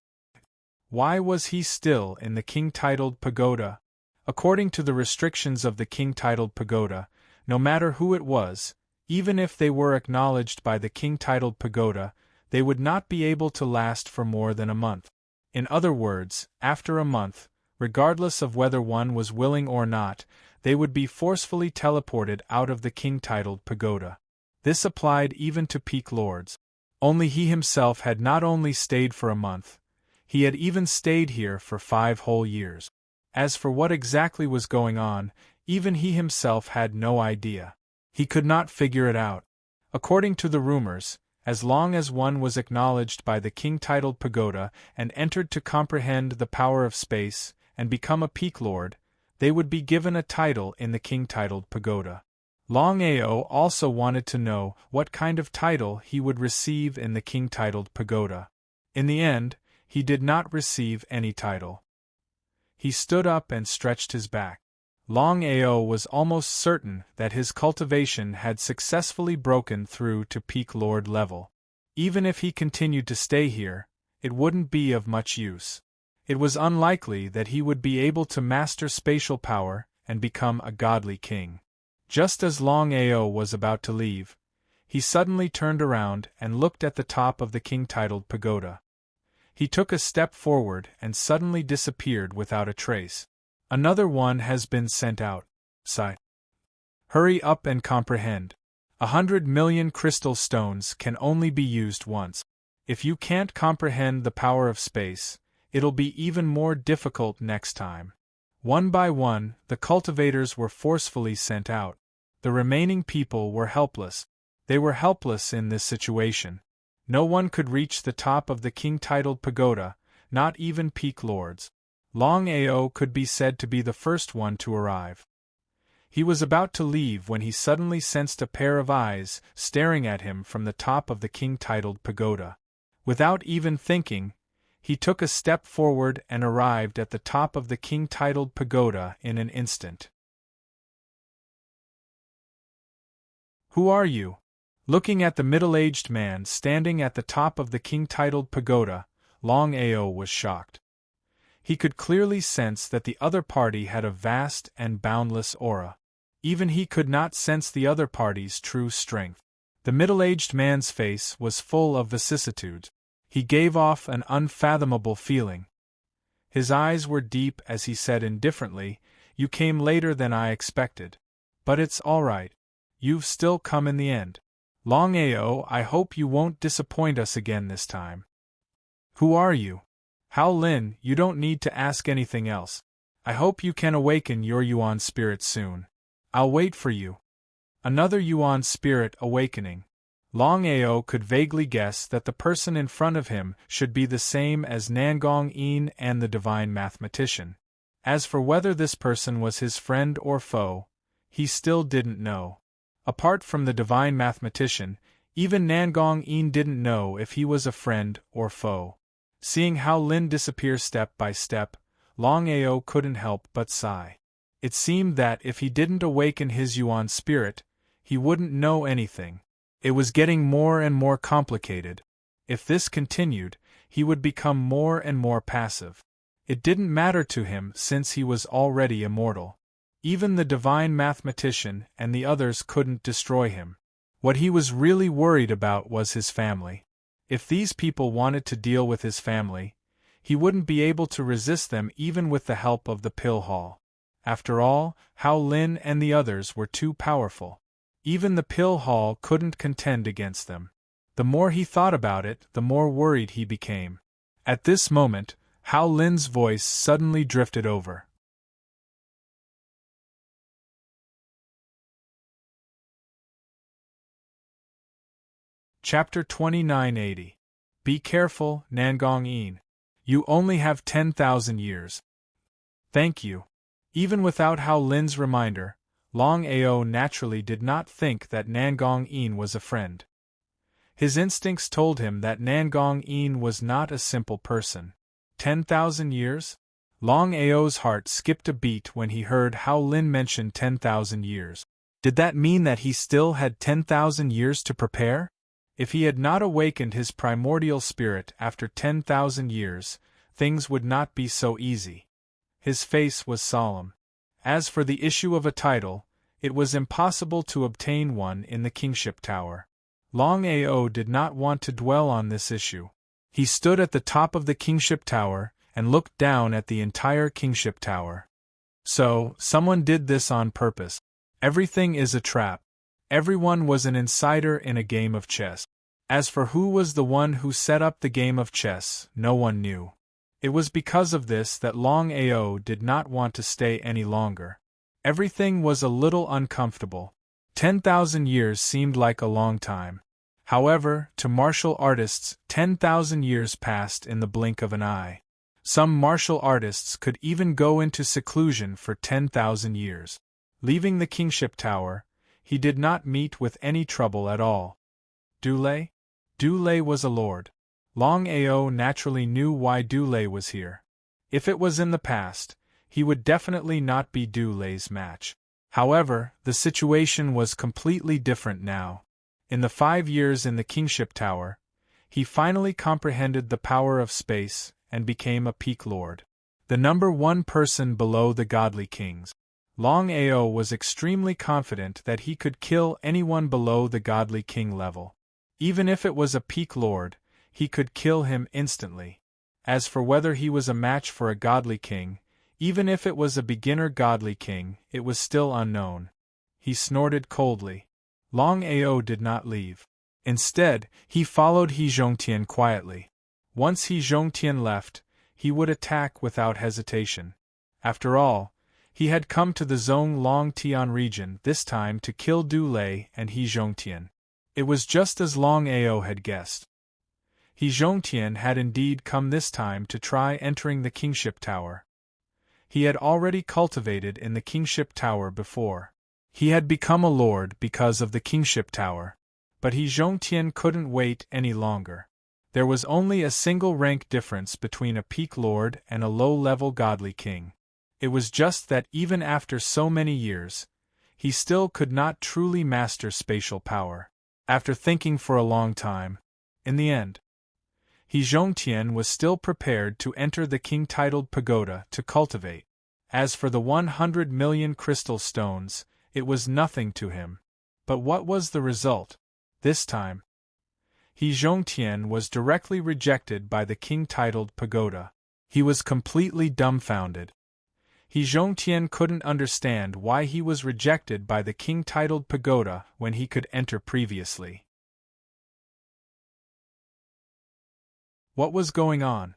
Why was he still in the king-titled pagoda? According to the restrictions of the king-titled pagoda, no matter who it was, even if they were acknowledged by the king-titled pagoda, they would not be able to last for more than a month. In other words, after a month, regardless of whether one was willing or not, they would be forcefully teleported out of the king-titled pagoda. This applied even to peak lords. Only he himself had not only stayed for a month, he had even stayed here for 5 whole years. As for what exactly was going on, even he himself had no idea. He could not figure it out. According to the rumors, as long as one was acknowledged by the king-titled pagoda and entered to comprehend the power of space and become a peak lord, they would be given a title in the king-titled pagoda. Longao also wanted to know what kind of title he would receive in the king-titled pagoda. In the end, he did not receive any title. He stood up and stretched his back. Longao was almost certain that his cultivation had successfully broken through to peak lord level. Even if he continued to stay here, it wouldn't be of much use. It was unlikely that he would be able to master spatial power and become a godly king. Just as Longao was about to leave, he suddenly turned around and looked at the top of the king-titled pagoda. He took a step forward and suddenly disappeared without a trace. Another one has been sent out. Sigh. Hurry up and comprehend. 100 million crystal stones can only be used once. If you can't comprehend the power of space, it'll be even more difficult next time. One by one, the cultivators were forcefully sent out. The remaining people were helpless. They were helpless in this situation. No one could reach the top of the king-titled pagoda, not even peak lords. Longao could be said to be the first one to arrive. He was about to leave when he suddenly sensed a pair of eyes staring at him from the top of the king-titled pagoda. Without even thinking, he took a step forward and arrived at the top of the king-titled pagoda in an instant. Who are you? Looking at the middle-aged man standing at the top of the king-titled pagoda, Longao was shocked. He could clearly sense that the other party had a vast and boundless aura. Even he could not sense the other party's true strength. The middle-aged man's face was full of vicissitudes. He gave off an unfathomable feeling. His eyes were deep as he said indifferently, "You came later than I expected. But it's all right. You've still come in the end. Longao, I hope you won't disappoint us again this time." "Who are you?" "Hao Lin, you don't need to ask anything else. I hope you can awaken your Yuan spirit soon. I'll wait for you." Another Yuan spirit awakening. Longao could vaguely guess that the person in front of him should be the same as Nangong Yin and the divine mathematician. As for whether this person was his friend or foe, he still didn't know. Apart from the divine mathematician, even Nangong Yin didn't know if he was a friend or foe. Seeing Hao Lin disappear step by step, Longao couldn't help but sigh. It seemed that if he didn't awaken his Yuan spirit, he wouldn't know anything. It was getting more and more complicated. If this continued, he would become more and more passive. It didn't matter to him since he was already immortal. Even the divine mathematician and the others couldn't destroy him. What he was really worried about was his family. If these people wanted to deal with his family, he wouldn't be able to resist them even with the help of the pill hall. After all, Hao Lin and the others were too powerful. Even the pill hall couldn't contend against them. The more he thought about it, the more worried he became. At this moment, Hao Lin's voice suddenly drifted over. Chapter 2980. Be careful, Nangong Yin. You only have 10,000 years. Thank you. Even without Hao Lin's reminder, Longao naturally did not think that Nangong Yin was a friend. His instincts told him that Nangong Yin was not a simple person. 10,000 years? Longao's heart skipped a beat when he heard Hao Lin mention 10,000 years. Did that mean that he still had 10,000 years to prepare? If he had not awakened his primordial spirit after 10,000 years, things would not be so easy. His face was solemn. As for the issue of a title, it was impossible to obtain one in the kingship tower. Longao did not want to dwell on this issue. He stood at the top of the kingship tower and looked down at the entire kingship tower. So, someone did this on purpose. Everything is a trap. Everyone was an insider in a game of chess. As for who was the one who set up the game of chess, no one knew. It was because of this that Longao did not want to stay any longer. Everything was a little uncomfortable. 10,000 years seemed like a long time. However, to martial artists, 10,000 years passed in the blink of an eye. Some martial artists could even go into seclusion for 10,000 years. Leaving the kingship tower, he did not meet with any trouble at all. Dulé? Dulé was a lord. Longao naturally knew why Dulé was here. If it was in the past, he would definitely not be Dulé's match. However, the situation was completely different now. In the 5 years in the kingship tower, he finally comprehended the power of space and became a peak lord. The number one person below the godly kings. Longao was extremely confident that he could kill anyone below the godly king level. Even if it was a peak lord, he could kill him instantly. As for whether he was a match for a godly king, even if it was a beginner godly king, it was still unknown. He snorted coldly. Longao did not leave. Instead, he followed He Zhongtian quietly. Once He Zhongtian left, he would attack without hesitation. After all, he had come to the Zonglong-Tian region this time to kill Dulé and He Zhongtian. It was just as Longao had guessed. He Zhongtian had indeed come this time to try entering the kingship tower. He had already cultivated in the kingship tower before. He had become a lord because of the kingship tower. But He Zhongtian couldn't wait any longer. There was only a single rank difference between a peak lord and a low-level godly king. It was just that even after so many years, he still could not truly master spatial power. After thinking for a long time, in the end, He Zhongtian was still prepared to enter the king-titled pagoda to cultivate. As for the 100 million crystal stones, it was nothing to him. But what was the result? This time, He Zhongtian was directly rejected by the king-titled pagoda. He was completely dumbfounded. He Zhongtian couldn't understand why he was rejected by the king-titled pagoda when he could enter previously. What was going on?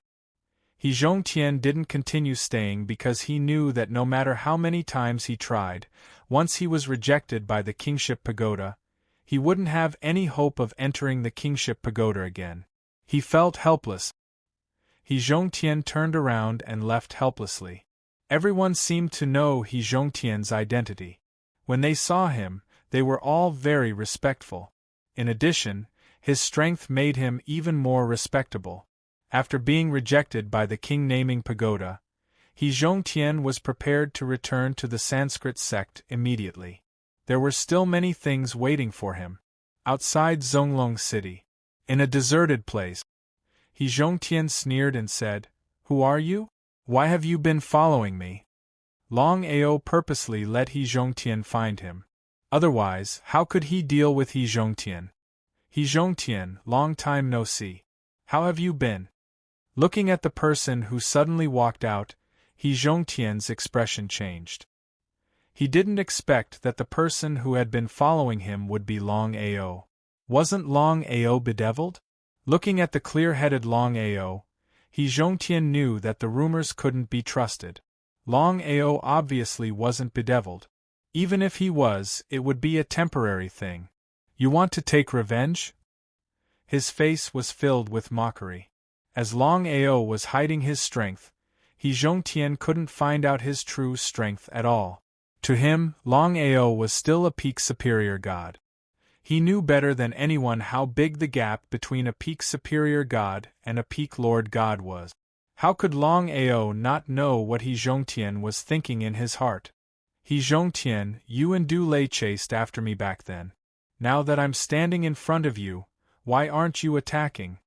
He Zhongtian didn't continue staying because he knew that no matter how many times he tried, once he was rejected by the kingship pagoda, he wouldn't have any hope of entering the kingship pagoda again. He felt helpless. He Zhongtian turned around and left helplessly. Everyone seemed to know He Zhongtian's identity. When they saw him, they were all very respectful. In addition, his strength made him even more respectable. After being rejected by the king-naming pagoda, He Zhongtian was prepared to return to the Sanskrit sect immediately. There were still many things waiting for him. Outside Zonglong City, in a deserted place, He Zhongtian sneered and said, "Who are you? Why have you been following me?" Longao purposely let He Zhongtian find him. Otherwise, how could he deal with He Zhongtian? He Zhongtian, long time no see. How have you been? Looking at the person who suddenly walked out, He Zhongtian's expression changed. He didn't expect that the person who had been following him would be Longao. Wasn't Longao bedeviled? Looking at the clear-headed Longao, He Zhongtian knew that the rumors couldn't be trusted. Longao obviously wasn't bedeviled. Even if he was, it would be a temporary thing. You want to take revenge? His face was filled with mockery. As Longao was hiding his strength, He Zhongtian couldn't find out his true strength at all. To him, Longao was still a peak superior god. He knew better than anyone how big the gap between a peak superior god and a peak lord god was. How could Long Ao not know what He Zhongtian was thinking in his heart? He Zhongtian, you and Du Lei chased after me back then. Now that I'm standing in front of you, why aren't you attacking?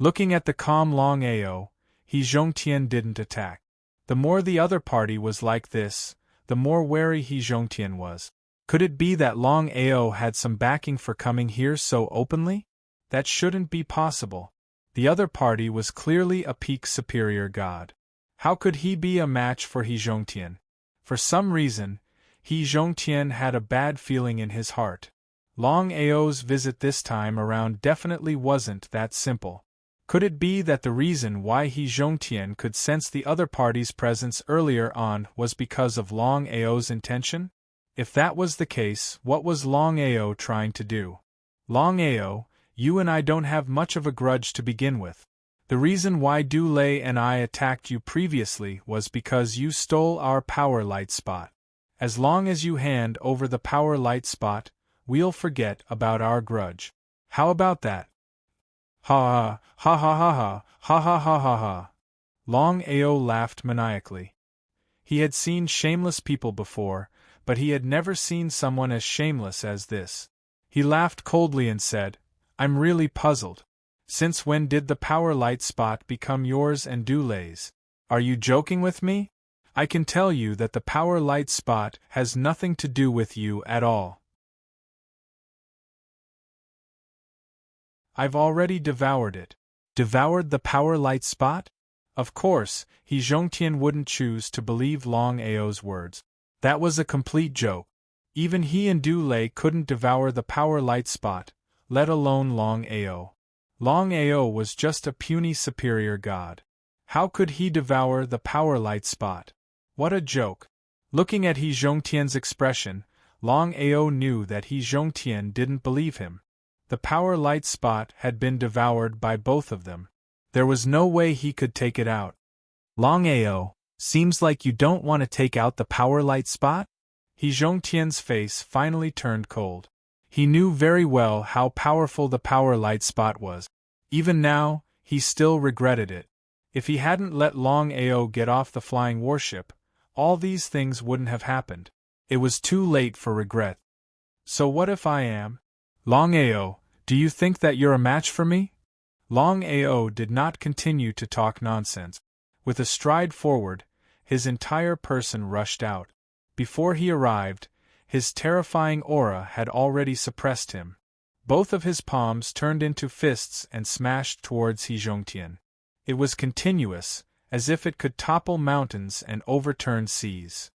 Looking at the calm Long Ao, He Zhongtian didn't attack. The more the other party was like this, the more wary He Zhongtian was. Could it be that Long Ao had some backing for coming here so openly? That shouldn't be possible. The other party was clearly a peak superior god. How could he be a match for He Zhongtian? For some reason, He Zhongtian had a bad feeling in his heart. Long Ao's visit this time around definitely wasn't that simple. Could it be that the reason why He Zhongtian could sense the other party's presence earlier on was because of Long Ao's intention? If that was the case, what was Long Ao trying to do? Long Ao, you and I don't have much of a grudge to begin with. The reason why Du Lei and I attacked you previously was because you stole our power light spot. As long as you hand over the power light spot, we'll forget about our grudge. How about that? Ha ha ha ha ha ha ha ha ha ha. Long Ao laughed maniacally. He had seen shameless people before, but he had never seen someone as shameless as this. He laughed coldly and said, I'm really puzzled. Since when did the power light spot become yours and Du Lei's? Are you joking with me? I can tell you that the power light spot has nothing to do with you at all. I've already devoured it. Devoured the power light spot? Of course, He Zhongtian wouldn't choose to believe Long Ao's words. That was a complete joke. Even he and Du Lei couldn't devour the power light spot, let alone Long Ao. Long Ao was just a puny superior god. How could he devour the power light spot? What a joke. Looking at He Zhongtian's expression, Long Ao knew that He Zhongtian didn't believe him. The power light spot had been devoured by both of them. There was no way he could take it out. Long Ao, seems like you don't want to take out the power light spot? He Zhongtian's face finally turned cold. He knew very well how powerful the power light spot was. Even now, he still regretted it. If he hadn't let Long Ao get off the flying warship, all these things wouldn't have happened. It was too late for regret. So what if I am? Long Ao, do you think that you're a match for me? Long Ao did not continue to talk nonsense. With a stride forward, his entire person rushed out. Before he arrived, his terrifying aura had already suppressed him. Both of his palms turned into fists and smashed towards He Zhongtian. It was continuous, as if it could topple mountains and overturn seas.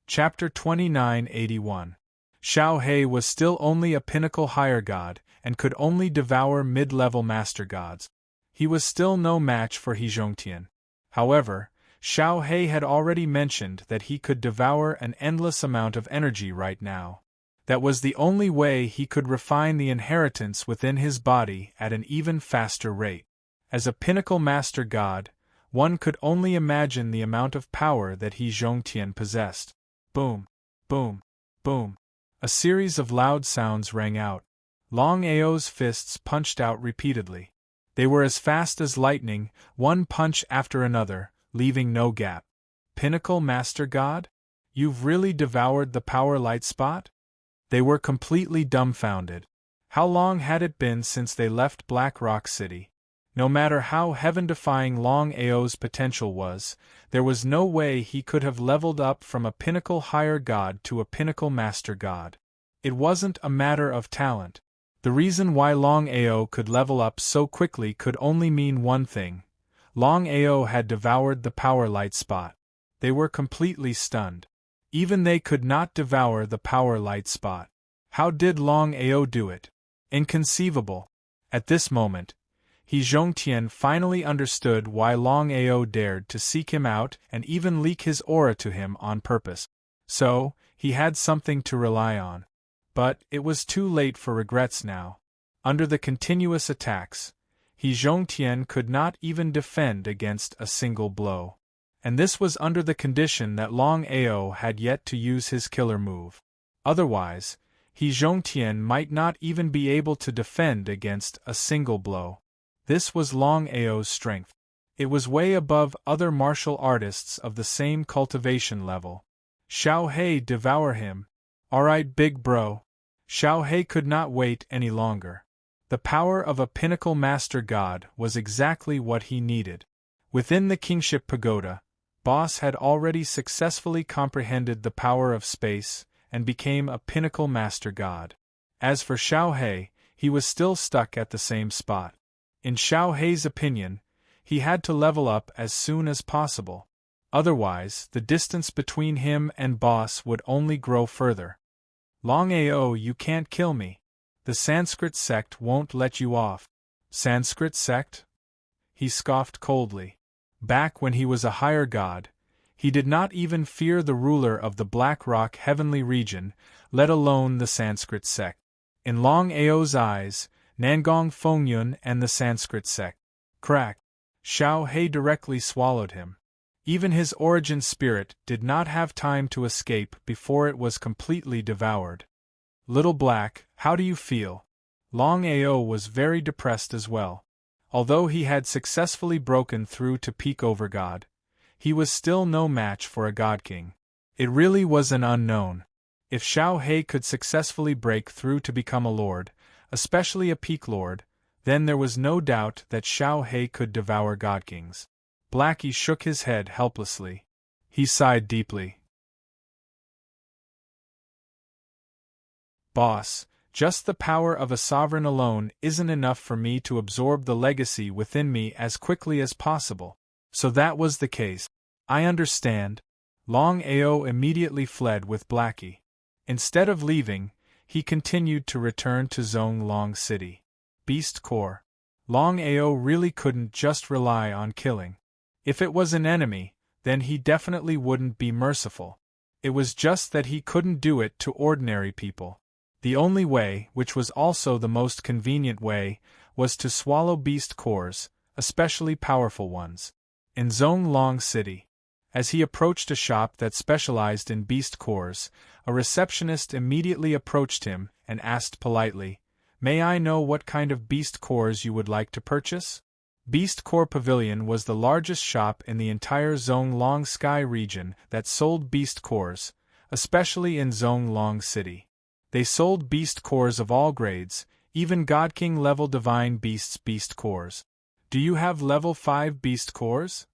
Chapter 2981. Xiao He was still only a pinnacle higher god, and could only devour mid-level master gods. He was still no match for He Zhongtian. However, Xiao He had already mentioned that he could devour an endless amount of energy right now. That was the only way he could refine the inheritance within his body at an even faster rate. As a pinnacle master god, one could only imagine the amount of power that He Zhongtian possessed. Boom, boom, boom. A series of loud sounds rang out. Long Ao's fists punched out repeatedly. They were as fast as lightning, one punch after another, leaving no gap. Pinnacle Master God? You've really devoured the power light spot? They were completely dumbfounded. How long had it been since they left Black Rock City? No matter how heaven-defying Long Ao's potential was, there was no way he could have leveled up from a pinnacle higher god to a pinnacle master god. It wasn't a matter of talent. The reason why Long Ao could level up so quickly could only mean one thing. Long Ao had devoured the power light spot. They were completely stunned. Even they could not devour the power light spot. How did Long Ao do it? Inconceivable. At this moment, He Zhongtian finally understood why Long Ao dared to seek him out and even leak his aura to him on purpose. So, he had something to rely on. But it was too late for regrets now. Under the continuous attacks, He Zhongtian could not even defend against a single blow. And this was under the condition that Long Ao had yet to use his killer move. Otherwise, He Zhongtian might not even be able to defend against a single blow. This was Longao's strength. It was way above other martial artists of the same cultivation level. Xiao He devour him. Alright big bro. Xiao He could not wait any longer. The power of a pinnacle master god was exactly what he needed. Within the kingship pagoda, Boss had already successfully comprehended the power of space and became a pinnacle master god. As for Xiao He, he was still stuck at the same spot. In Xiao He's opinion, he had to level up as soon as possible. Otherwise, the distance between him and Boss would only grow further. Longao, you can't kill me. The Sanskrit sect won't let you off. Sanskrit sect? He scoffed coldly. Back when he was a higher god, he did not even fear the ruler of the Black Rock heavenly region, let alone the Sanskrit sect. In Longao's eyes, Nangong Fengyun and the Sanskrit sect. Crack. Xiao He directly swallowed him. Even his origin spirit did not have time to escape before it was completely devoured. Little Black, how do you feel? Longao was very depressed as well. Although he had successfully broken through to peak overgod, he was still no match for a god king. It really was an unknown. If Xiao He could successfully break through to become a lord, especially a peak lord, then there was no doubt that Xiao He could devour god kings. Blackie shook his head helplessly. He sighed deeply. Boss, just the power of a sovereign alone isn't enough for me to absorb the legacy within me as quickly as possible. So that was the case. I understand. Longao immediately fled with Blackie. Instead of leaving, he continued to return to Zonglong City. Beast Core. Longao really couldn't just rely on killing. If it was an enemy, then he definitely wouldn't be merciful. It was just that he couldn't do it to ordinary people. The only way, which was also the most convenient way, was to swallow beast cores, especially powerful ones. In Zonglong City, as he approached a shop that specialized in beast cores, a receptionist immediately approached him and asked politely, "May I know what kind of beast cores you would like to purchase?" Beast Core Pavilion was the largest shop in the entire Zonglong Sky region that sold beast cores, especially in Zonglong City. They sold beast cores of all grades, even God King level divine beasts beast cores. Do you have level 5 beast cores?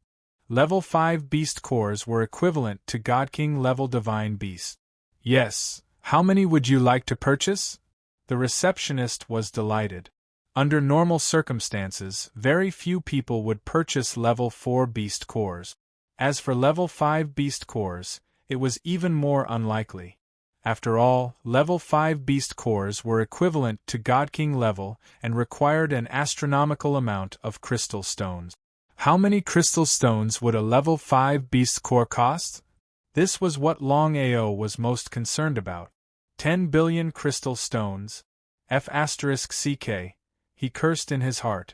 Level 5 beast cores were equivalent to God King level divine beasts. Yes, how many would you like to purchase? The receptionist was delighted. Under normal circumstances, very few people would purchase level 4 beast cores. As for level 5 beast cores, it was even more unlikely. After all, level 5 beast cores were equivalent to God King level and required an astronomical amount of crystal stones. How many crystal stones would a level 5 beast core cost? This was what Longao was most concerned about. 10 billion crystal stones. F***ck. He cursed in his heart.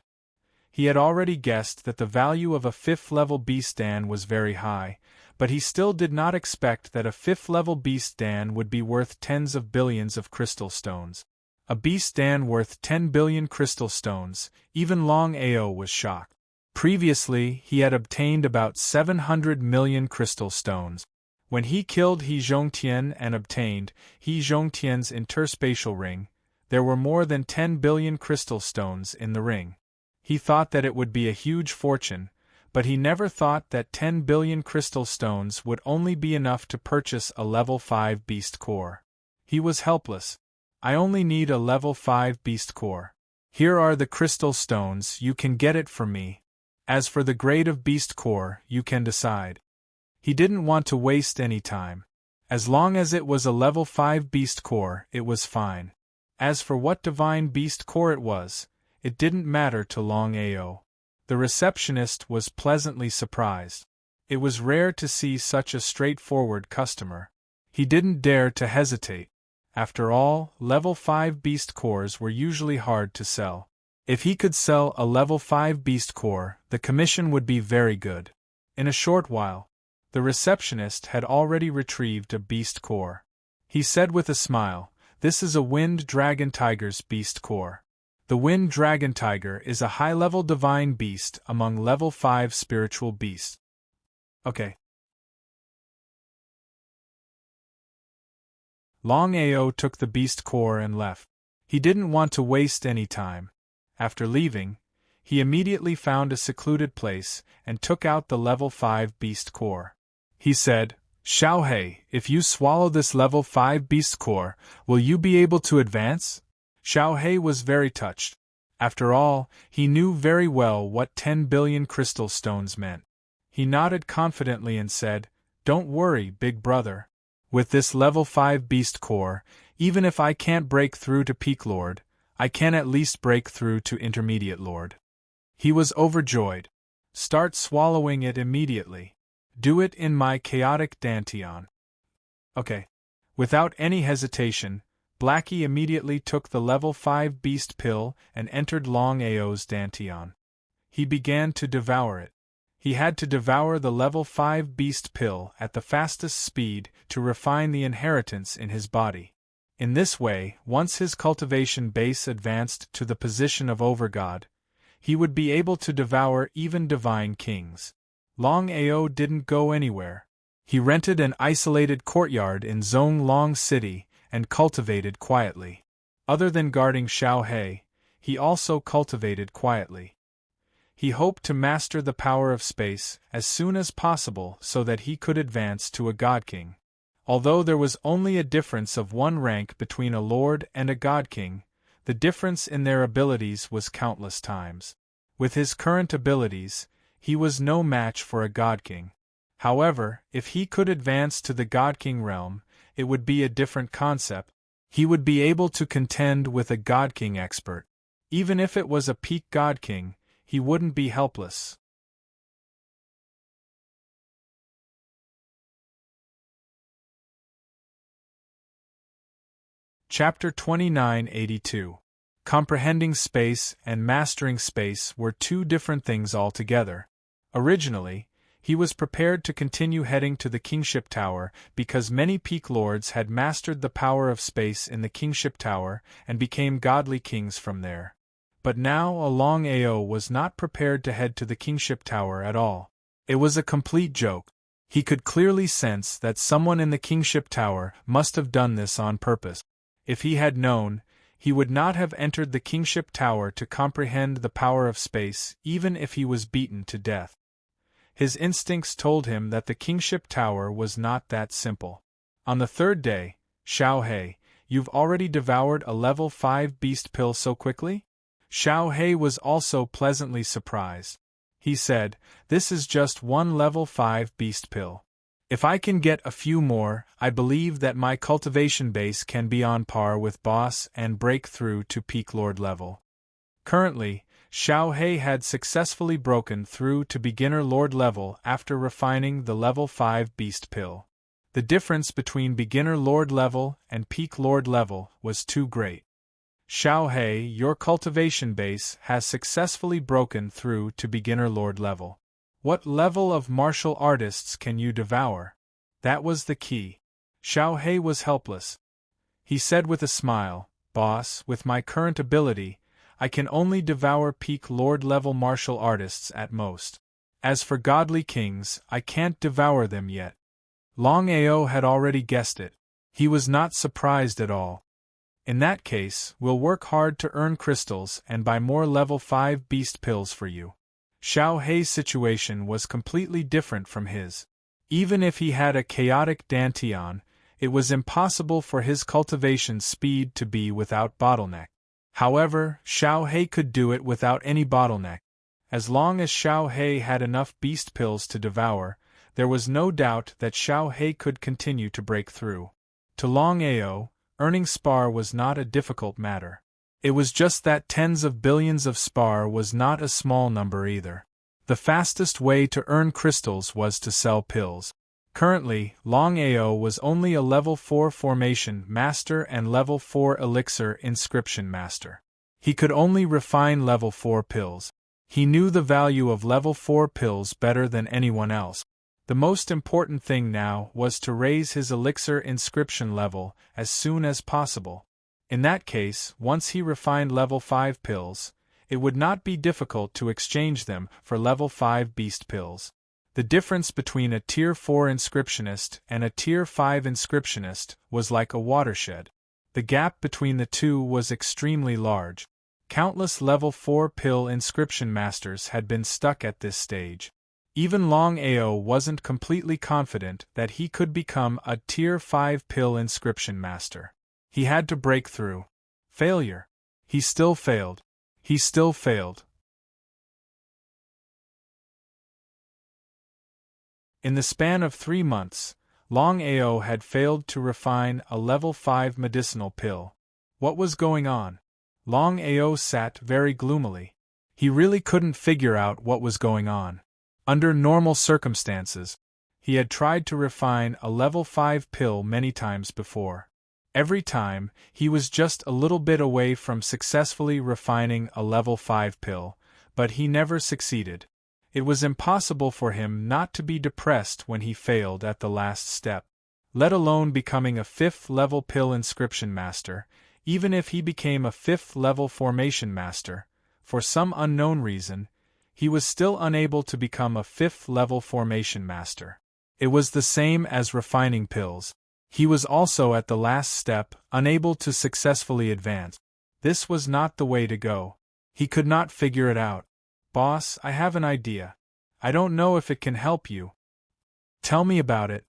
He had already guessed that the value of a 5th level beast dan was very high, but he still did not expect that a 5th level beast dan would be worth tens of billions of crystal stones. A beast dan worth 10 billion crystal stones, even Longao was shocked. Previously, he had obtained about 700 million crystal stones. When he killed He Zhongtian and obtained He Zhongtian's interspatial ring, there were more than 10 billion crystal stones in the ring. He thought that it would be a huge fortune, but he never thought that 10 billion crystal stones would only be enough to purchase a level 5 beast core. He was helpless. I only need a level 5 beast core. Here are the crystal stones, you can get it for me. As for the grade of beast core, you can decide. He didn't want to waste any time. As long as it was a level 5 beast core, it was fine. As for what divine beast core it was, it didn't matter to Longao. The receptionist was pleasantly surprised. It was rare to see such a straightforward customer. He didn't dare to hesitate. After all, level 5 beast cores were usually hard to sell. If he could sell a level 5 beast core, the commission would be very good. In a short while, the receptionist had already retrieved a beast core. He said with a smile, This is a Wind Dragon Tiger's Beast Core. The Wind Dragon Tiger is a high-level divine beast among level 5 spiritual beasts. Okay. Longao took the beast core and left. He didn't want to waste any time. After leaving, he immediately found a secluded place and took out the level 5 beast core. He said, "Xiaohei, if you swallow this level 5 beast core, will you be able to advance?" Xiaohei was very touched. After all, he knew very well what 10 billion crystal stones meant. He nodded confidently and said, "Don't worry, big brother. With this level 5 beast core, even if I can't break through to Peak Lord, I can at least break through to Intermediate Lord." He was overjoyed. "Start swallowing it immediately. Do it in my chaotic dantian." Okay. Without any hesitation, Blackie immediately took the level 5 beast pill and entered Longao's dantian. He began to devour it. He had to devour the level 5 beast pill at the fastest speed to refine the inheritance in his body. In this way, once his cultivation base advanced to the position of overgod, he would be able to devour even divine kings. Longao didn't go anywhere. He rented an isolated courtyard in Zonglong City and cultivated quietly. Other than guarding Xiaohei, he also cultivated quietly. He hoped to master the power of space as soon as possible so that he could advance to a god king. Although there was only a difference of 1 rank between a lord and a god king, the difference in their abilities was countless times. With his current abilities, he was no match for a god king. However, if he could advance to the god king realm, it would be a different concept. He would be able to contend with a god king expert. Even if it was a peak god king, he wouldn't be helpless. Chapter 2982. Comprehending space and mastering space were two different things altogether. Originally, he was prepared to continue heading to the Kingship Tower because many peak lords had mastered the power of space in the Kingship Tower and became godly kings from there. But now Longao was not prepared to head to the Kingship Tower at all. It was a complete joke. He could clearly sense that someone in the Kingship Tower must have done this on purpose. If he had known, he would not have entered the Kingship Tower to comprehend the power of space even if he was beaten to death. His instincts told him that the Kingship Tower was not that simple. On the 3rd day, "Xiaohei, you've already devoured a level 5 beast pill so quickly?" Xiaohei was also pleasantly surprised. He said, "This is just 1 level 5 beast pill. If I can get a few more, I believe that my cultivation base can be on par with boss and break through to peak lord level." Currently, Xiaohei had successfully broken through to beginner lord level after refining the level 5 beast pill. The difference between beginner lord level and peak lord level was too great. "Xiaohei, your cultivation base has successfully broken through to beginner lord level. What level of martial artists can you devour?" That was the key. Xiaohei was helpless. He said with a smile, "Boss, with my current ability, I can only devour peak lord level martial artists at most. As for godly kings, I can't devour them yet." Longao had already guessed it. He was not surprised at all. "In that case, we'll work hard to earn crystals and buy more level 5 beast pills for you." Xiaohei's situation was completely different from his. Even if he had a chaotic dantian, it was impossible for his cultivation speed to be without bottleneck. However, Xiaohei could do it without any bottleneck. As long as Xiaohei had enough beast pills to devour, there was no doubt that Xiaohei could continue to break through. To Longao, earning spar was not a difficult matter. It was just that tens of billions of spar was not a small number either. The fastest way to earn crystals was to sell pills. Currently, Longao was only a level 4 formation master and level 4 elixir inscription master. He could only refine level 4 pills. He knew the value of level 4 pills better than anyone else. The most important thing now was to raise his elixir inscription level as soon as possible. In that case, once he refined level 5 pills, it would not be difficult to exchange them for level 5 beast pills. The difference between a Tier 4 inscriptionist and a Tier 5 inscriptionist was like a watershed. The gap between the two was extremely large. Countless level 4 pill inscription masters had been stuck at this stage. Even Longao wasn't completely confident that he could become a Tier 5 pill inscription master. He had to break through. Failure. He still failed. He still failed. In the span of 3 months, Longao had failed to refine a level 5 medicinal pill. What was going on? Longao sat very gloomily. He really couldn't figure out what was going on. Under normal circumstances, he had tried to refine a level 5 pill many times before. Every time, he was just a little bit away from successfully refining a level 5 pill, but he never succeeded. It was impossible for him not to be depressed when he failed at the last step. Let alone becoming a 5th level pill inscription master, even if he became a 5th level formation master, for some unknown reason, he was still unable to become a 5th level formation master. It was the same as refining pills. He was also at the last step, unable to successfully advance. This was not the way to go. He could not figure it out. Boss, I have an idea. I don't know if it can help you. Tell me about it.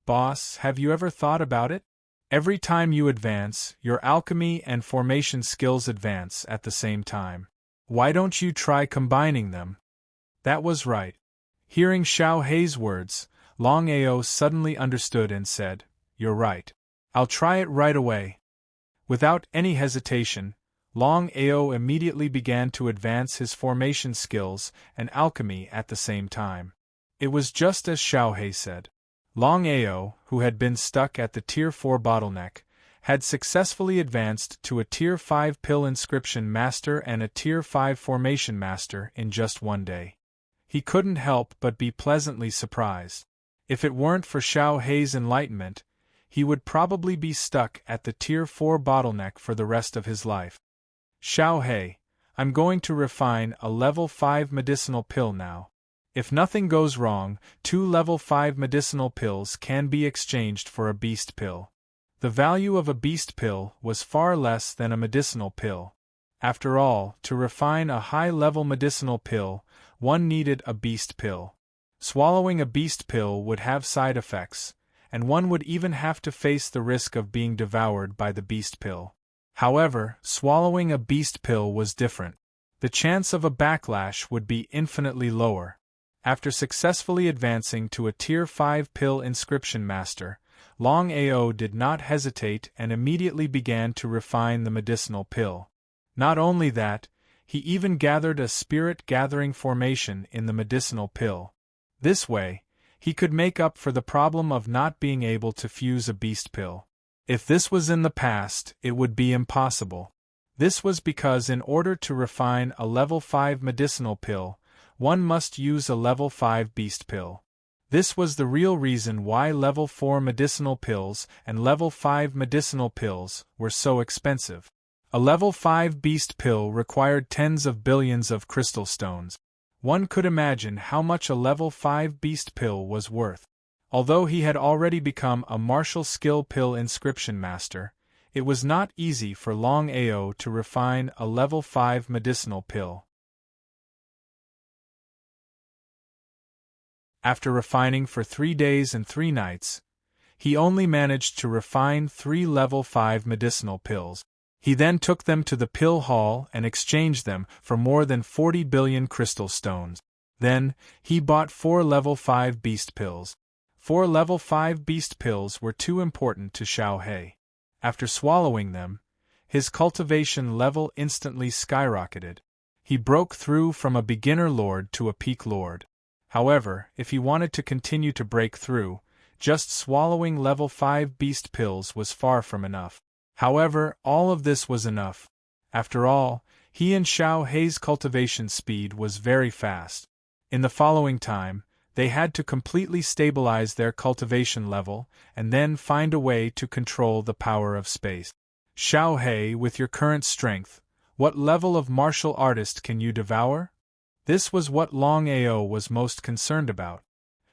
Boss, have you ever thought about it? Every time you advance, your alchemy and formation skills advance at the same time. Why don't you try combining them? That was right. Hearing Xiao Hei's words, Longao suddenly understood and said, "You're right. I'll try it right away." Without any hesitation, Longao immediately began to advance his formation skills and alchemy at the same time. It was just as Xiao Hei said. Longao, who had been stuck at the Tier 4 bottleneck, had successfully advanced to a Tier 5 pill inscription master and a Tier 5 formation master in just one day. He couldn't help but be pleasantly surprised. If it weren't for Xiao Hei's enlightenment, he would probably be stuck at the Tier 4 bottleneck for the rest of his life. Xiao Hei, I'm going to refine a level 5 medicinal pill now. If nothing goes wrong, 2 level 5 medicinal pills can be exchanged for a beast pill. The value of a beast pill was far less than a medicinal pill. After all, to refine a high-level medicinal pill, one needed a beast pill. Swallowing a beast pill would have side effects, and one would even have to face the risk of being devoured by the beast pill. However, swallowing a beast pill was different. The chance of a backlash would be infinitely lower. After successfully advancing to a Tier 5 pill inscription master, Longao did not hesitate and immediately began to refine the medicinal pill. Not only that, he even gathered a spirit-gathering formation in the medicinal pill. This way, he could make up for the problem of not being able to fuse a beast pill. If this was in the past, it would be impossible. This was because in order to refine a level 5 medicinal pill, one must use a level 5 beast pill. This was the real reason why level 4 medicinal pills and level 5 medicinal pills were so expensive. A level 5 beast pill required tens of billions of crystal stones. One could imagine how much a level 5 beast pill was worth. Although he had already become a martial skill pill inscription master, it was not easy for Longao to refine a level 5 medicinal pill. After refining for 3 days and 3 nights, he only managed to refine 3 level 5 medicinal pills. He then took them to the pill hall and exchanged them for more than 40 billion crystal stones. Then, he bought 4 level 5 beast pills. 4 level 5 beast pills were too important to Xiao Hei. After swallowing them, his cultivation level instantly skyrocketed. He broke through from a beginner lord to a peak lord. However, if he wanted to continue to break through, just swallowing level 5 beast pills was far from enough. However, all of this was enough. After all, he and Xiao Hei's cultivation speed was very fast. In the following time, they had to completely stabilize their cultivation level and then find a way to control the power of space. Xiao He, with your current strength, what level of martial artist can you devour? This was what Longao was most concerned about.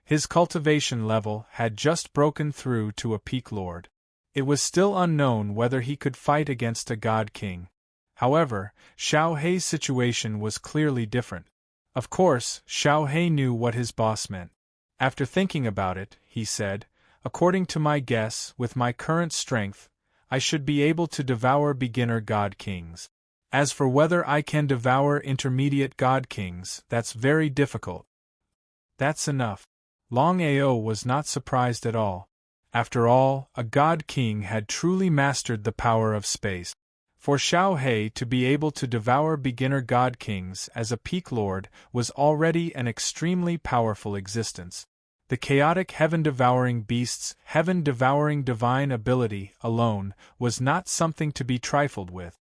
His cultivation level had just broken through to a peak lord. It was still unknown whether he could fight against a god king. However, Xiao Hei's situation was clearly different. Of course, Xiao He knew what his boss meant. After thinking about it, he said, according to my guess, with my current strength, I should be able to devour beginner god kings. As for whether I can devour intermediate god kings, that's very difficult. That's enough. Longao was not surprised at all. After all, a god king had truly mastered the power of space. For Xiao He to be able to devour beginner god kings as a peak lord was already an extremely powerful existence. The chaotic heaven-devouring beast's heaven-devouring divine ability alone was not something to be trifled with.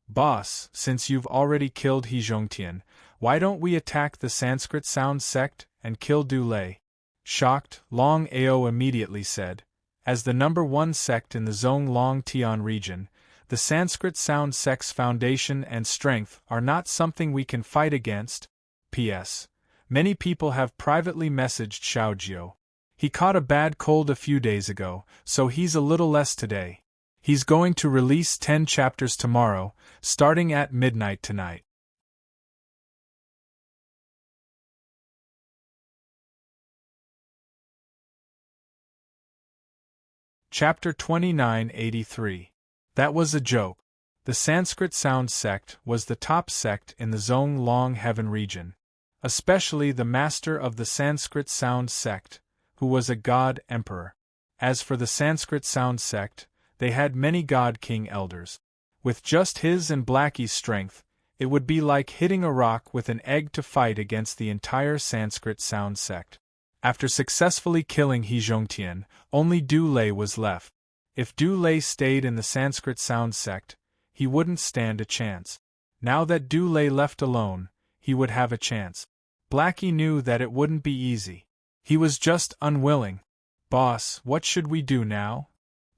Boss, since you've already killed He Zhongtian, why don't we attack the Sanskrit sound sect and kill Du Lei? Shocked, Longao immediately said, as the #1 sect in the Zonglong Tian region, the Sanskrit sound sect's foundation and strength are not something we can fight against. P.S. Many people have privately messaged Xiaojiu. He caught a bad cold a few days ago, so he's a little less today. He's going to release 10 chapters tomorrow, starting at midnight tonight. Chapter 2983. That was a joke. The Sanskrit sound sect was the top sect in the Zonglong Heaven region, especially the master of the Sanskrit sound sect, who was a god emperor. As for the Sanskrit sound sect, they had many god king elders. With just his and Blackie's strength, it would be like hitting a rock with an egg to fight against the entire Sanskrit sound sect. After successfully killing He Zhongtian, only Du Lei was left. If Du Lei stayed in the Sanskrit sound sect, he wouldn't stand a chance. Now that Du Lei left alone, he would have a chance. Blackie knew that it wouldn't be easy. He was just unwilling. Boss, what should we do now?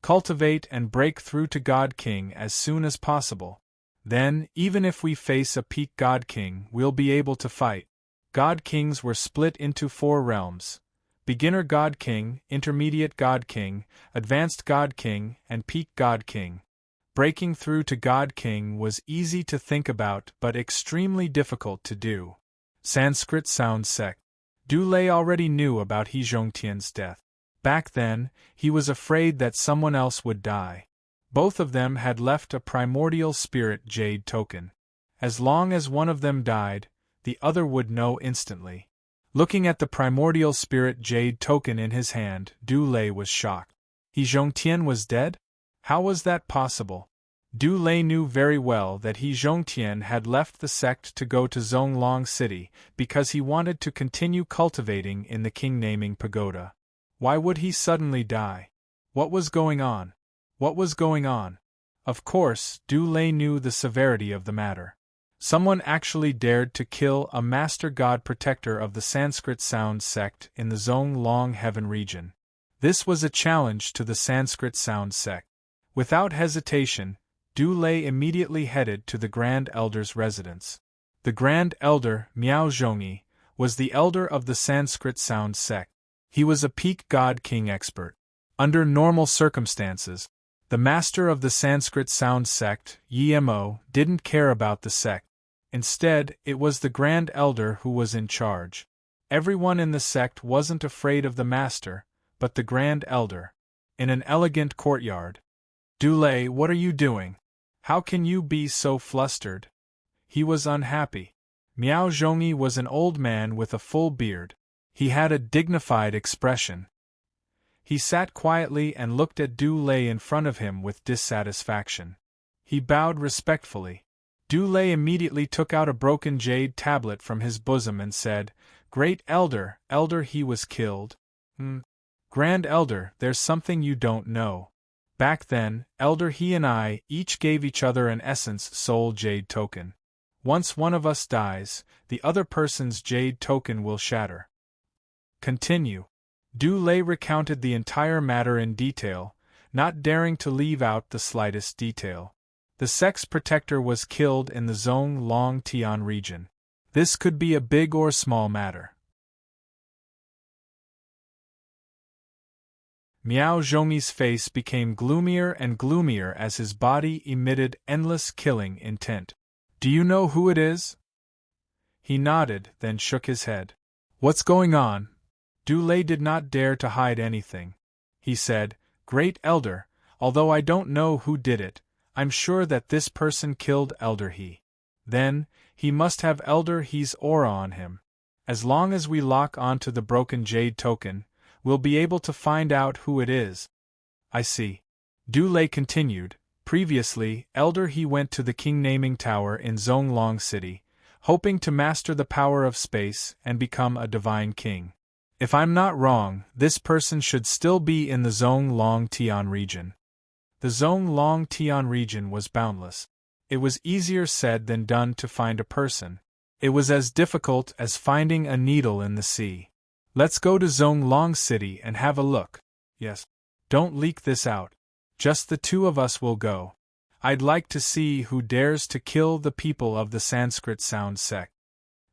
Cultivate and break through to God King as soon as possible. Then, even if we face a peak God King, we'll be able to fight. God Kings were split into 4 realms: Beginner God King, Intermediate God King, Advanced God King, and Peak God King. Breaking through to God King was easy to think about but extremely difficult to do. Sanskrit sound sect. Du Lei already knew about He Zhongtian's death. Back then, he was afraid that someone else would die. Both of them had left a primordial spirit jade token. As long as one of them died, the other would know instantly. Looking at the primordial spirit jade token in his hand, Du Lei was shocked. He Zhongtian was dead? How was that possible? Du Lei knew very well that He Zhongtian had left the sect to go to Zonglong City because he wanted to continue cultivating in the king-naming pagoda. Why would he suddenly die? What was going on? What was going on? Of course, Du Lei knew the severity of the matter. Someone actually dared to kill a master god protector of the Sanskrit sound sect in the Zonglong Heaven region. This was a challenge to the Sanskrit sound sect. Without hesitation, Du Lei immediately headed to the Grand Elder's residence. The Grand Elder, Miao Zhongyi, was the elder of the Sanskrit sound sect. He was a peak god king expert. Under normal circumstances, the master of the Sanskrit sound sect, Yemo, didn't care about the sect. Instead, it was the Grand Elder who was in charge. Everyone in the sect wasn't afraid of the master, but the Grand Elder. In an elegant courtyard. Du Lei, what are you doing? How can you be so flustered? He was unhappy. Miao Zhongyi was an old man with a full beard. He had a dignified expression. He sat quietly and looked at Du Lei in front of him with dissatisfaction. He bowed respectfully. Du Lei immediately took out a broken jade tablet from his bosom and said, "Great Elder, he was killed." Grand Elder, there's something you don't know. Back then, Elder he and I each gave each other an essence soul jade token. Once one of us dies, the other person's jade token will shatter. Continue. Du Lei recounted the entire matter in detail, not daring to leave out the slightest detail. The sex protector was killed in the Zhonglong region. This could be a big or small matter. Miao Zhongyi's face became gloomier and gloomier as his body emitted endless killing intent. Do you know who it is? He nodded, then shook his head. What's going on? Du Lei did not dare to hide anything. He said, Great Elder, although I don't know who did it, I'm sure that this person killed Elder He. Then, he must have Elder He's aura on him. As long as we lock onto the broken jade token, we'll be able to find out who it is. I see. Du Lei continued, previously, Elder He went to the King Naming Tower in Zhonglong City, hoping to master the power of space and become a divine king. If I'm not wrong, this person should still be in the Zhonglong region. The Zhonglong region was boundless. It was easier said than done to find a person. It was as difficult as finding a needle in the sea. Let's go to Zhonglong City and have a look. Yes. Don't leak this out. Just the two of us will go. I'd like to see who dares to kill the people of the Sanskrit sound sect.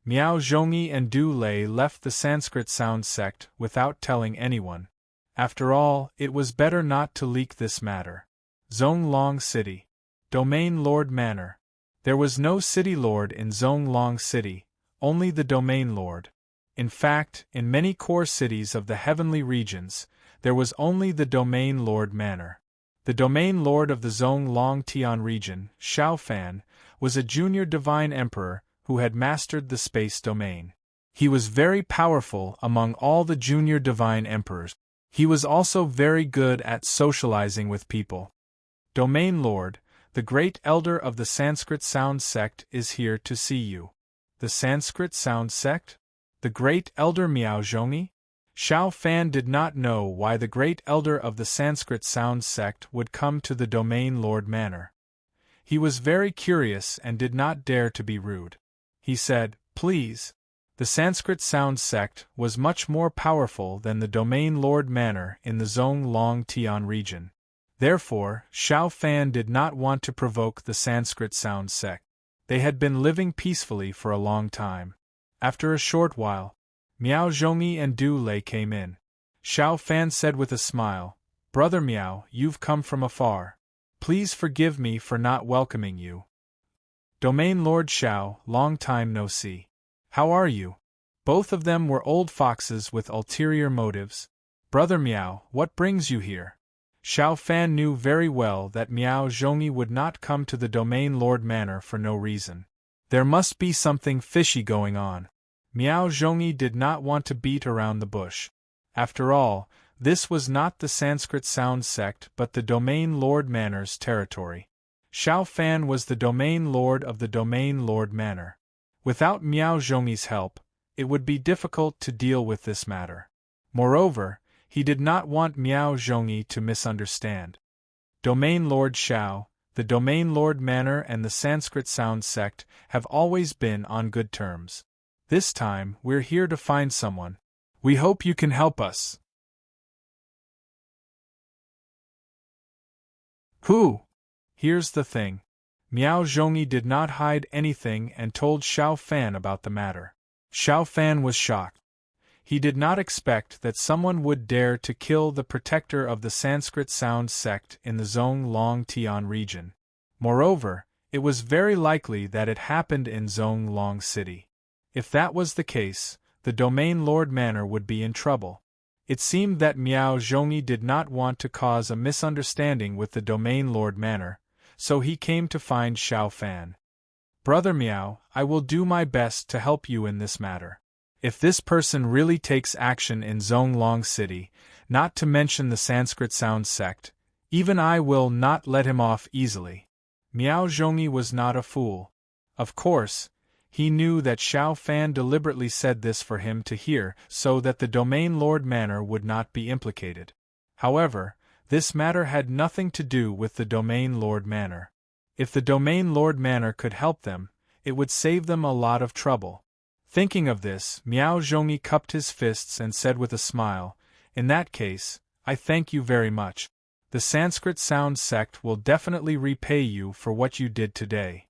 Miao Zhongyi and Du Lei left the Sanskrit sound sect without telling anyone. After all, it was better not to leak this matter. Zhonglong City. Domain Lord Manor. There was no city lord in Zhonglong City, only the domain lord. In fact, in many core cities of the heavenly regions, there was only the domain lord manor. The domain lord of the Zhonglong region, Xiao Fan, was a junior divine emperor who had mastered the space domain. He was very powerful among all the junior divine emperors. He was also very good at socializing with people. Domain Lord, the great elder of the Sanskrit sound sect is here to see you. The Sanskrit sound sect? The great elder Miao Zhongyi? Xiao Fan did not know why the great elder of the Sanskrit sound sect would come to the Domain Lord Manor. He was very curious and did not dare to be rude. He said, Please. The Sanskrit sound sect was much more powerful than the Domain Lord Manor in the Zhonglong region. Therefore, Xiao Fan did not want to provoke the Sanskrit sound sect. They had been living peacefully for a long time. After a short while, Miao Zhongyi and Du Lei came in. Xiao Fan said with a smile, Brother Miao, you've come from afar. Please forgive me for not welcoming you. Domain Lord Xiao, long time no see. How are you? Both of them were old foxes with ulterior motives. Brother Miao, what brings you here? Xiao Fan knew very well that Miao Zhongyi would not come to the Domain Lord Manor for no reason. There must be something fishy going on. Miao Zhongyi did not want to beat around the bush. After all, this was not the Sanskrit sound sect but the Domain Lord Manor's territory. Xiao Fan was the Domain Lord of the Domain Lord Manor. Without Miao Zhongyi's help, it would be difficult to deal with this matter. Moreover, he did not want Miao Zhongyi to misunderstand. Domain Lord Xiao, the Domain Lord Manor and the Sanskrit sound sect have always been on good terms. This time, we're here to find someone. We hope you can help us. Who? Here's the thing. Miao Zhongyi did not hide anything and told Xiao Fan about the matter. Xiao Fan was shocked. He did not expect that someone would dare to kill the protector of the Sanskrit sound sect in the Zhonglong region. Moreover, it was very likely that it happened in Zhonglong City. If that was the case, the Domain Lord Manor would be in trouble. It seemed that Miao Zhongyi did not want to cause a misunderstanding with the Domain Lord Manor, so he came to find Xiao Fan. Brother Miao, I will do my best to help you in this matter. If this person really takes action in Zhonglong City, not to mention the Sanskrit sound sect, even I will not let him off easily. Miao Zhongyi was not a fool. Of course, he knew that Xiao Fan deliberately said this for him to hear so that the Domain Lord Manor would not be implicated. However, this matter had nothing to do with the Domain Lord Manor. If the Domain Lord Manor could help them, it would save them a lot of trouble. Thinking of this, Miao Zhongyi cupped his fists and said with a smile, In that case, I thank you very much. The Sanskrit sound sect will definitely repay you for what you did today.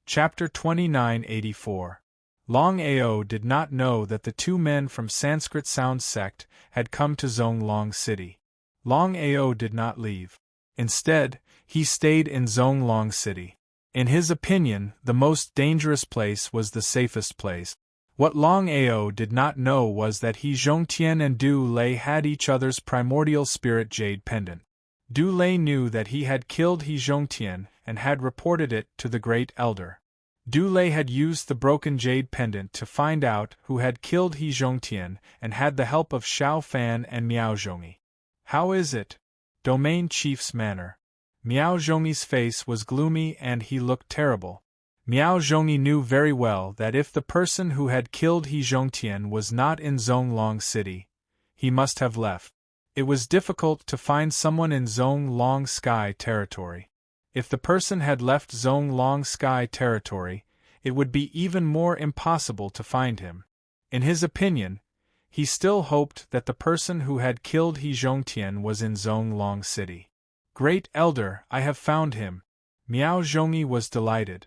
Chapter 2984. Longao did not know that the two men from Sanskrit sound sect had come to Zonglong City. Longao did not leave. Instead, he stayed in Zonglong City. In his opinion, the most dangerous place was the safest place. What Longao did not know was that He Zhongtian and Du Lei had each other's primordial spirit jade pendant. Du Lei knew that he had killed He Zhongtian and had reported it to the Great Elder. Du Lei had used the broken jade pendant to find out who had killed He Zhongtian and had the help of Xiao Fan and Miao Zhongyi. How is it? Domain Chief's manner. Miao Zhongyi's face was gloomy and he looked terrible. Miao Zhongyi knew very well that if the person who had killed He Zhongtian was not in Zonglong City, he must have left. It was difficult to find someone in Zonglong Sky territory. If the person had left Zonglong Sky territory, it would be even more impossible to find him. In his opinion, he still hoped that the person who had killed He Zhongtian was in Zonglong City. Great Elder, I have found him. Miao Zhongyi was delighted.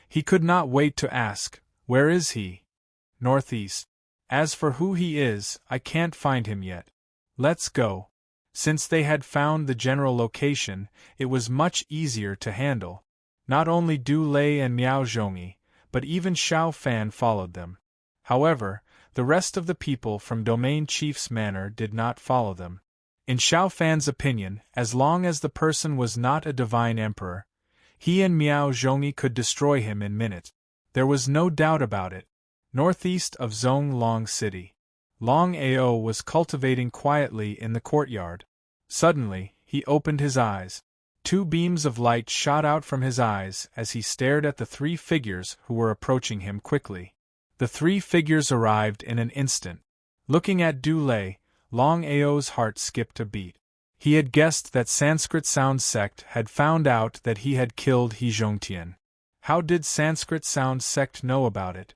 He could not wait to ask, where is he? Northeast. As for who he is, I can't find him yet. Let's go. Since they had found the general location, it was much easier to handle. Not only Du Lei and Miao Zhongyi, but even Xiao Fan followed them. However, the rest of the people from Domain Chief's manor did not follow them. In Xiao Fan's opinion, as long as the person was not a divine emperor, he and Miao Zhongyi could destroy him in minutes. There was no doubt about it. Northeast of Zonglong City, Longao was cultivating quietly in the courtyard. Suddenly, he opened his eyes. Two beams of light shot out from his eyes as he stared at the three figures who were approaching him quickly. The three figures arrived in an instant. Looking at Du Lei, Longao's heart skipped a beat. He had guessed that Sanskrit sound sect had found out that he had killed He Zhongtian. How did Sanskrit sound sect know about it?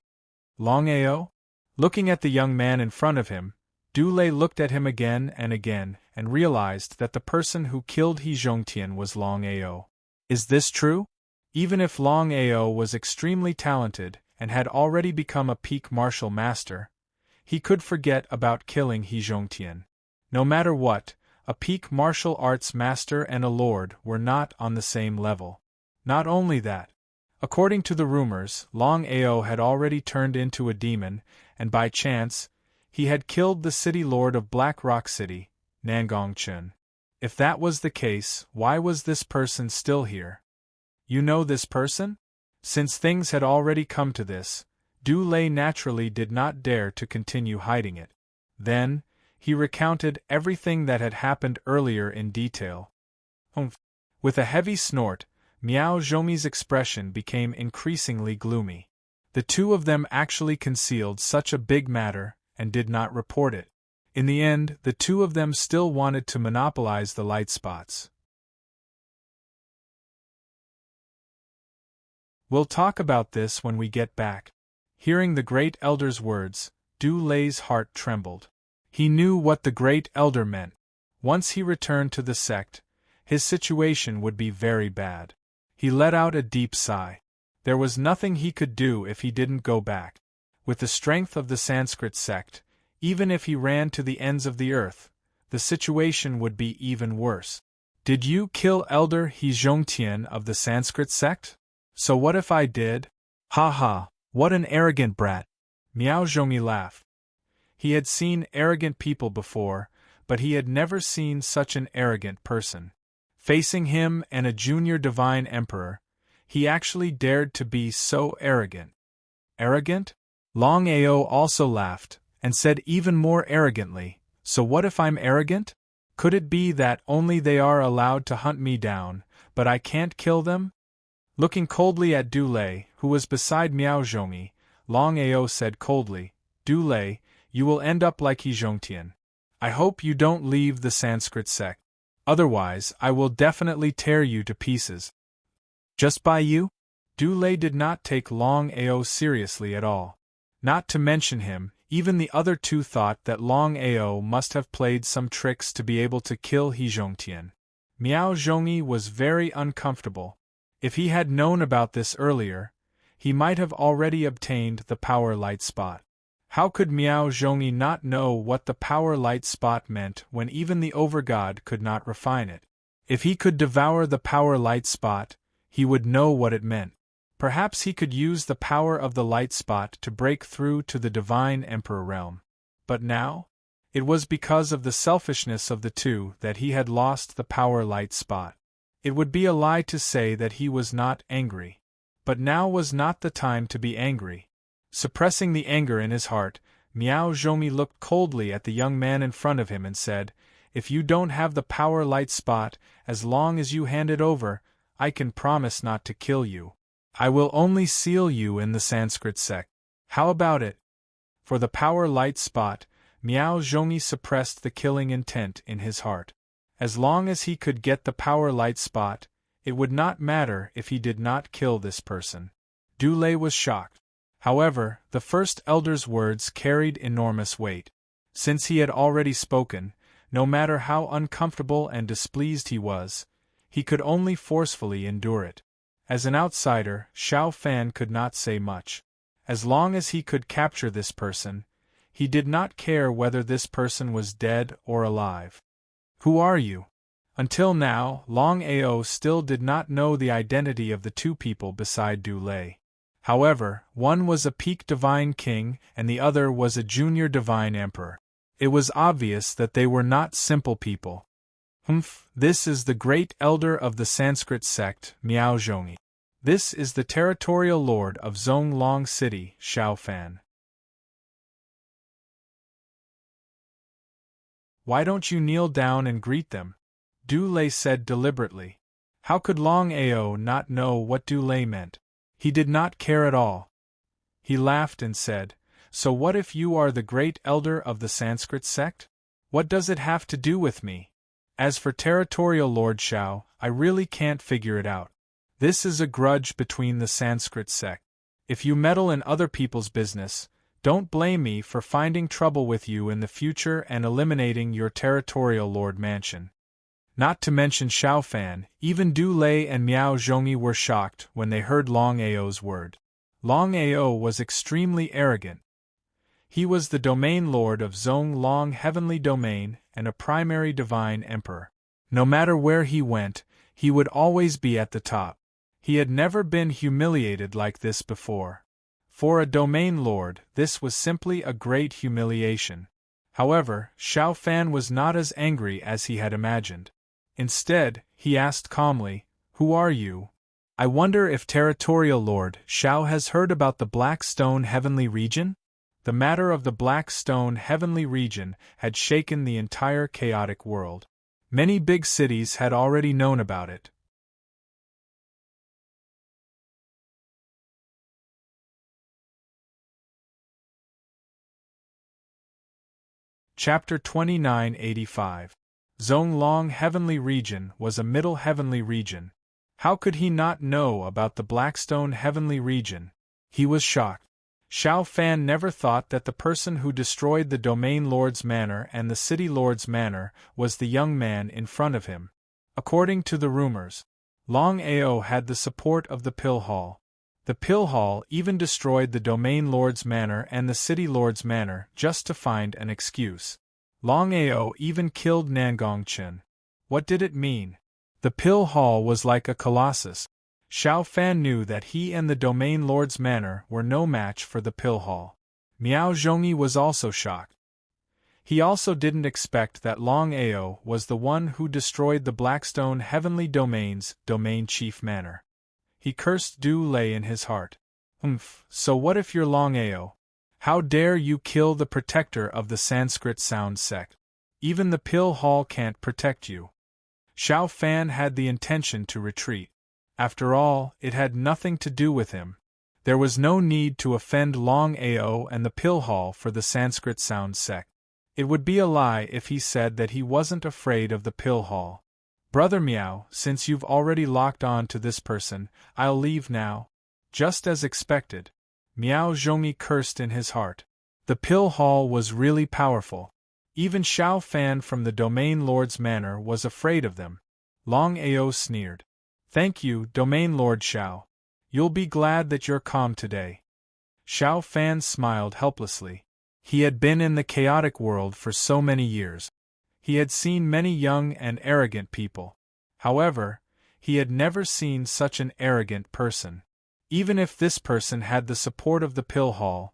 Longao? Looking at the young man in front of him, Du Lei looked at him again and realized that the person who killed He Zhongtian was Longao. Is this true? Even if Longao was extremely talented and had already become a peak martial master, he could forget about killing He Zhongtian. No matter what, a peak martial arts master and a lord were not on the same level. Not only that, according to the rumors, Longao had already turned into a demon, and by chance, he had killed the city lord of Black Rock City, Nangongchun. If that was the case, why was this person still here? You know this person? Since things had already come to this, Du Lei naturally did not dare to continue hiding it. Then, he recounted everything that had happened earlier in detail. Humph! With a heavy snort, Miao Zhongyi's expression became increasingly gloomy. The two of them actually concealed such a big matter and did not report it. In the end, the two of them still wanted to monopolize the light spots. We'll talk about this when we get back. Hearing the Great Elder's words, Du Lei's heart trembled. He knew what the Great Elder meant. Once he returned to the sect, his situation would be very bad. He let out a deep sigh. There was nothing he could do if he didn't go back. With the strength of the Sanskrit sect, even if he ran to the ends of the earth, the situation would be even worse. Did you kill Elder He Zhongtian of the Sanskrit sect? So what if I did? Ha ha, what an arrogant brat. Miao Zhongyi laughed. He had seen arrogant people before, but he had never seen such an arrogant person. Facing him and a junior divine emperor, he actually dared to be so arrogant. Arrogant? Longao also laughed, and said even more arrogantly, so what if I'm arrogant? Could it be that only they are allowed to hunt me down, but I can't kill them? Looking coldly at Du Lei, who was beside Miao Zhongyi, Longao said coldly, Du Lei, you will end up like He Zhongtian. I hope you don't leave the Sanskrit sect. Otherwise, I will definitely tear you to pieces. Just by you? Du Lei did not take Longao seriously at all. Not to mention him, even the other two thought that Longao must have played some tricks to be able to kill He Zhongtian. Miao Zhongyi was very uncomfortable. If he had known about this earlier, he might have already obtained the power light spot. How could Miao Zhongyi not know what the power light spot meant when even the overgod could not refine it? If he could devour the power light spot, he would know what it meant. Perhaps he could use the power of the light spot to break through to the divine emperor realm. But now? It was because of the selfishness of the two that he had lost the power light spot. It would be a lie to say that he was not angry. But now was not the time to be angry. Suppressing the anger in his heart, Miao Zhongyi looked coldly at the young man in front of him and said, "If you don't have the power light spot, as long as you hand it over, I can promise not to kill you. I will only seal you in the Sanskrit sect. How about it?" For the power light spot, Miao Zhongyi suppressed the killing intent in his heart. As long as he could get the power light spot, it would not matter if he did not kill this person. Du Lei was shocked. However, the first elder's words carried enormous weight. Since he had already spoken, no matter how uncomfortable and displeased he was, he could only forcefully endure it. As an outsider, Xiao Fan could not say much. As long as he could capture this person, he did not care whether this person was dead or alive. "Who are you?" Until now, Longao still did not know the identity of the two people beside Du Lei. However, one was a peak divine king and the other was a junior divine emperor. It was obvious that they were not simple people. This is the great elder of the Sanskrit sect, Miao Zhongyi. This is the territorial lord of Zonglong City, Xiao Fan. "Why don't you kneel down and greet them?" Du Lei said deliberately. How could Longao not know what Du Lei meant? He did not care at all. He laughed and said, "So what if you are the great elder of the Sanskrit sect? What does it have to do with me? As for territorial Lord Xiao, I really can't figure it out. This is a grudge between the Sanskrit sect. If you meddle in other people's business, don't blame me for finding trouble with you in the future and eliminating your territorial lord mansion." Not to mention Xiao Fan, even Du Lei and Miao Zhongyi were shocked when they heard Longao's word. Longao was extremely arrogant. He was the domain lord of Zonglong Heavenly Domain and a primary divine emperor. No matter where he went, he would always be at the top. He had never been humiliated like this before. For a domain lord, this was simply a great humiliation. However, Xiao Fan was not as angry as he had imagined. Instead, he asked calmly, "Who are you? I wonder if Territorial Lord Xiao has heard about the Black Stone Heavenly Region?" The matter of the Black Stone Heavenly Region had shaken the entire chaotic world. Many big cities had already known about it. Chapter 2985. Zonglong Heavenly Region was a middle heavenly region. How could he not know about the Blackstone Heavenly Region? He was shocked. Xiao Fan never thought that the person who destroyed the Domain Lord's Manor and the City Lord's Manor was the young man in front of him. According to the rumors, Longao had the support of the Pill Hall. The Pill Hall even destroyed the Domain Lord's Manor and the City Lord's Manor just to find an excuse. Longao even killed Nangong Chen. What did it mean? The Pill Hall was like a colossus. Xiao Fan knew that he and the Domain Lord's Manor were no match for the Pill Hall. Miao Zhongyi was also shocked. He also didn't expect that Longao was the one who destroyed the Blackstone Heavenly Domain's Domain Chief Manor. He cursed Du Lei in his heart. So what if you're Longao? How dare you kill the protector of the Sanskrit sound sect? Even the Pill Hall can't protect you. Xiao Fan had the intention to retreat. After all, it had nothing to do with him. There was no need to offend Longao and the Pill Hall for the Sanskrit sound sect. It would be a lie if he said that he wasn't afraid of the Pill Hall. "Brother Miao, since you've already locked on to this person, I'll leave now. Just as expected, Miao Zhongyi cursed in his heart. The pill hall was really powerful. Even Xiao Fan from the Domain Lord's manor was afraid of them. Longao sneered. Thank you, Domain Lord Xiao. You'll be glad that you're calm today. Xiao Fan smiled helplessly. He had been in the chaotic world for so many years. He had seen many young and arrogant people. However, he had never seen such an arrogant person. Even if this person had the support of the pill hall,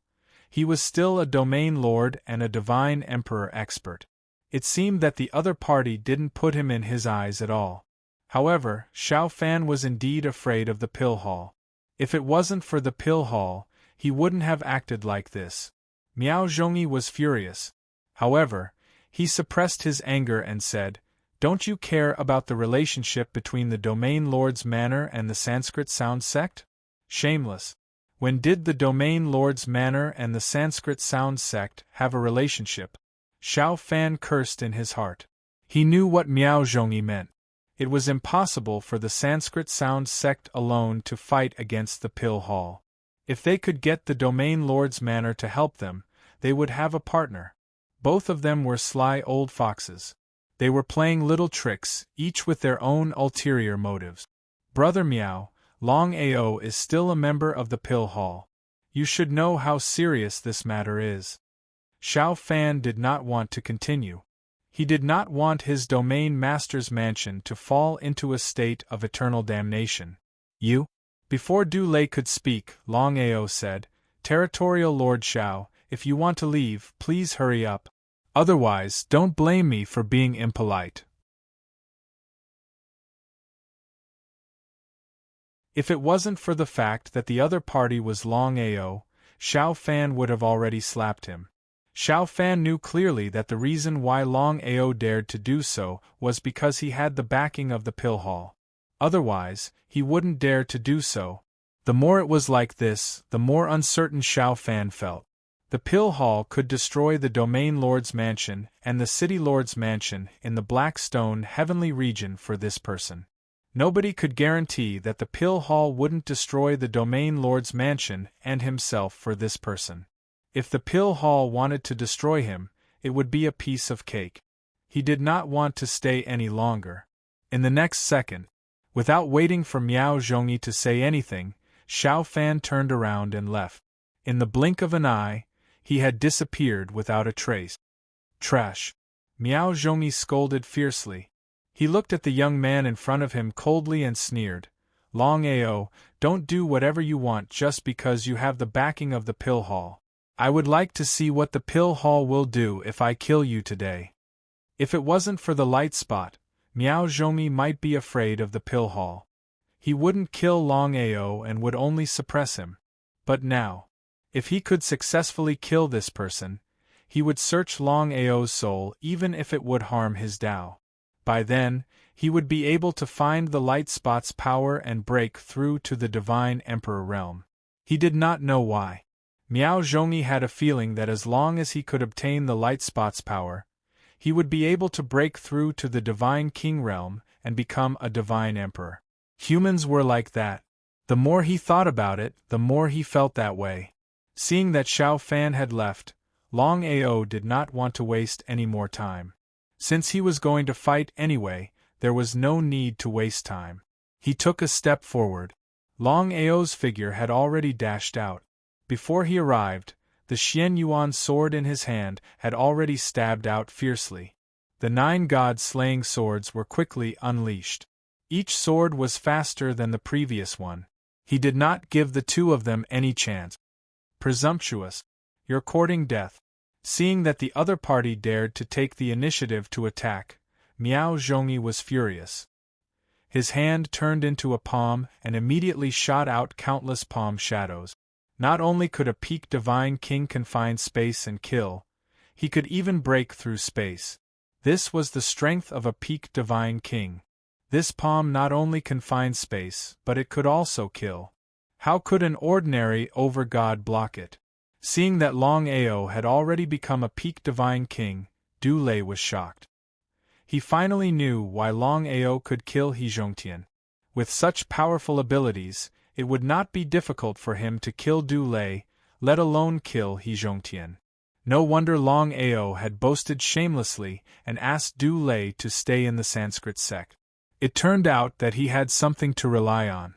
he was still a domain lord and a divine emperor expert. It seemed that the other party didn't put him in his eyes at all. However, Xiao Fan was indeed afraid of the pill hall. If it wasn't for the pill hall, he wouldn't have acted like this. Miao Zhongyi was furious. However, he suppressed his anger and said, "Don't you care about the relationship between the Domain Lord's manor and the Sanskrit Sound sect?" Shameless. When did the Domain Lord's manor and the Sanskrit Sound sect have a relationship? Xiao Fan cursed in his heart. He knew what Miao Zhongyi meant. It was impossible for the Sanskrit Sound sect alone to fight against the pill hall. If they could get the Domain Lord's manor to help them, they would have a partner. Both of them were sly old foxes. They were playing little tricks, each with their own ulterior motives. Brother Miao, Longao is still a member of the pill hall. You should know how serious this matter is. Xiao Fan did not want to continue. He did not want his domain master's mansion to fall into a state of eternal damnation. You? Before Du Lei could speak, Longao said, "Territorial Lord Xiao, if you want to leave, please hurry up. Otherwise, don't blame me for being impolite." If it wasn't for the fact that the other party was Longao, Xiao Fan would have already slapped him. Xiao Fan knew clearly that the reason why Longao dared to do so was because he had the backing of the pill hall. Otherwise, he wouldn't dare to do so. The more it was like this, the more uncertain Xiao Fan felt. The pill hall could destroy the Domain Lord's mansion and the City Lord's mansion in the Blackstone Heavenly region for this person. Nobody could guarantee that the pill hall wouldn't destroy the Domain Lord's mansion and himself for this person. If the pill hall wanted to destroy him, it would be a piece of cake. He did not want to stay any longer. In the next second, without waiting for Miao Zhongyi to say anything, Xiao Fan turned around and left. In the blink of an eye, he had disappeared without a trace. Trash! Miao Zhongyi scolded fiercely. He looked at the young man in front of him coldly and sneered. Longao, don't do whatever you want just because you have the backing of the pill hall. I would like to see what the pill hall will do if I kill you today. If it wasn't for the light spot, Miao Zhongyi might be afraid of the pill hall. He wouldn't kill Longao and would only suppress him. But now, if he could successfully kill this person, he would search Longao's soul even if it would harm his Tao. By then, he would be able to find the light spot's power and break through to the Divine Emperor realm. He did not know why. Miao Zhongyi had a feeling that as long as he could obtain the light spot's power, he would be able to break through to the Divine King realm and become a Divine Emperor. Humans were like that. The more he thought about it, the more he felt that way. Seeing that Xiao Fan had left, Longao did not want to waste any more time. Since he was going to fight anyway, there was no need to waste time. He took a step forward. Longao's figure had already dashed out. Before he arrived, the Xian Yuan sword in his hand had already stabbed out fiercely. The 9 god-slaying swords were quickly unleashed. Each sword was faster than the previous one. He did not give the two of them any chance. Presumptuous! You're courting death. Seeing that the other party dared to take the initiative to attack, Miao Zhongyi was furious. His hand turned into a palm and immediately shot out countless palm shadows. Not only could a peak divine king confine space and kill, he could even break through space. This was the strength of a peak divine king. This palm not only confined space, but it could also kill. How could an ordinary over-god block it? Seeing that Longao had already become a peak divine king, Du Lei was shocked. He finally knew why Longao could kill He Zhongtian. With such powerful abilities, it would not be difficult for him to kill Du Lei, let alone kill He Zhongtian. No wonder Longao had boasted shamelessly and asked Du Lei to stay in the Sanskrit sect. It turned out that he had something to rely on.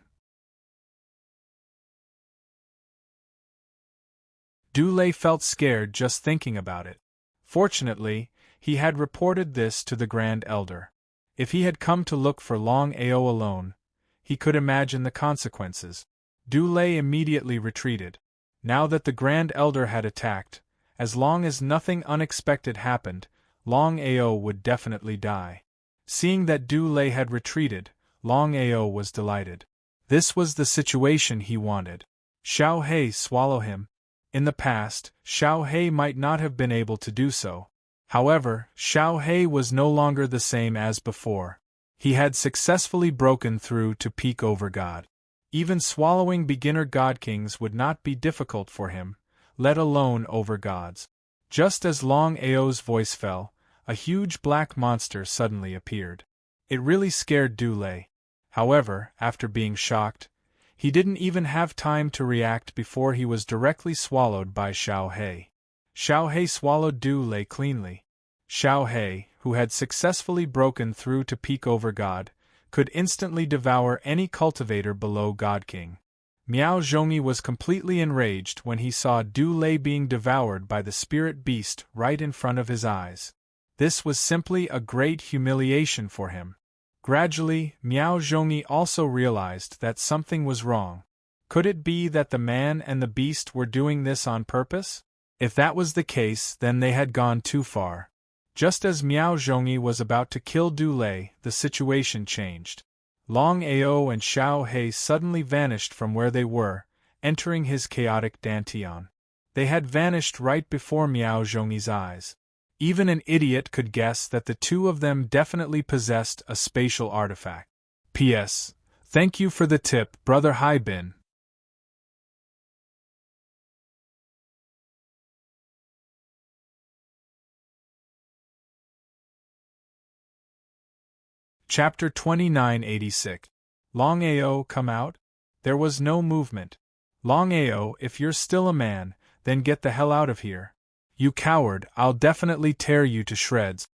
Du Lei felt scared just thinking about it. Fortunately, he had reported this to the Grand Elder. If he had come to look for Longao alone, he could imagine the consequences. Du Lei immediately retreated. Now that the Grand Elder had attacked, as long as nothing unexpected happened, Longao would definitely die. Seeing that Du Lei had retreated, Longao was delighted. This was the situation he wanted. Xiao He swallow him. In the past, Xiao He might not have been able to do so. However, Xiao He was no longer the same as before. He had successfully broken through to peak over God. Even swallowing beginner God Kings would not be difficult for him, let alone over gods. Just as Longao's voice fell, a huge black monster suddenly appeared. It really scared Du Lei. However, after being shocked, he didn't even have time to react before he was directly swallowed by Xiao He. Xiao He swallowed Du Lei cleanly. Xiao He, who had successfully broken through to peak over God, could instantly devour any cultivator below God King. Miao Zhongyi was completely enraged when he saw Du Lei being devoured by the spirit beast right in front of his eyes. This was simply a great humiliation for him. Gradually, Miao Zhongyi also realized that something was wrong. Could it be that the man and the beast were doing this on purpose? If that was the case, then they had gone too far. Just as Miao Zhongyi was about to kill Du Lei, the situation changed. Longao and Xiao He suddenly vanished from where they were, entering his chaotic dantian. They had vanished right before Miao Zhongyi's eyes. Even an idiot could guess that the two of them definitely possessed a spatial artifact. P.S. Thank you for the tip, Brother Haibin. Chapter 2986. Longao, come out? There was no movement. Longao, if you're still a man, then get the hell out of here. You coward, I'll definitely tear you to shreds.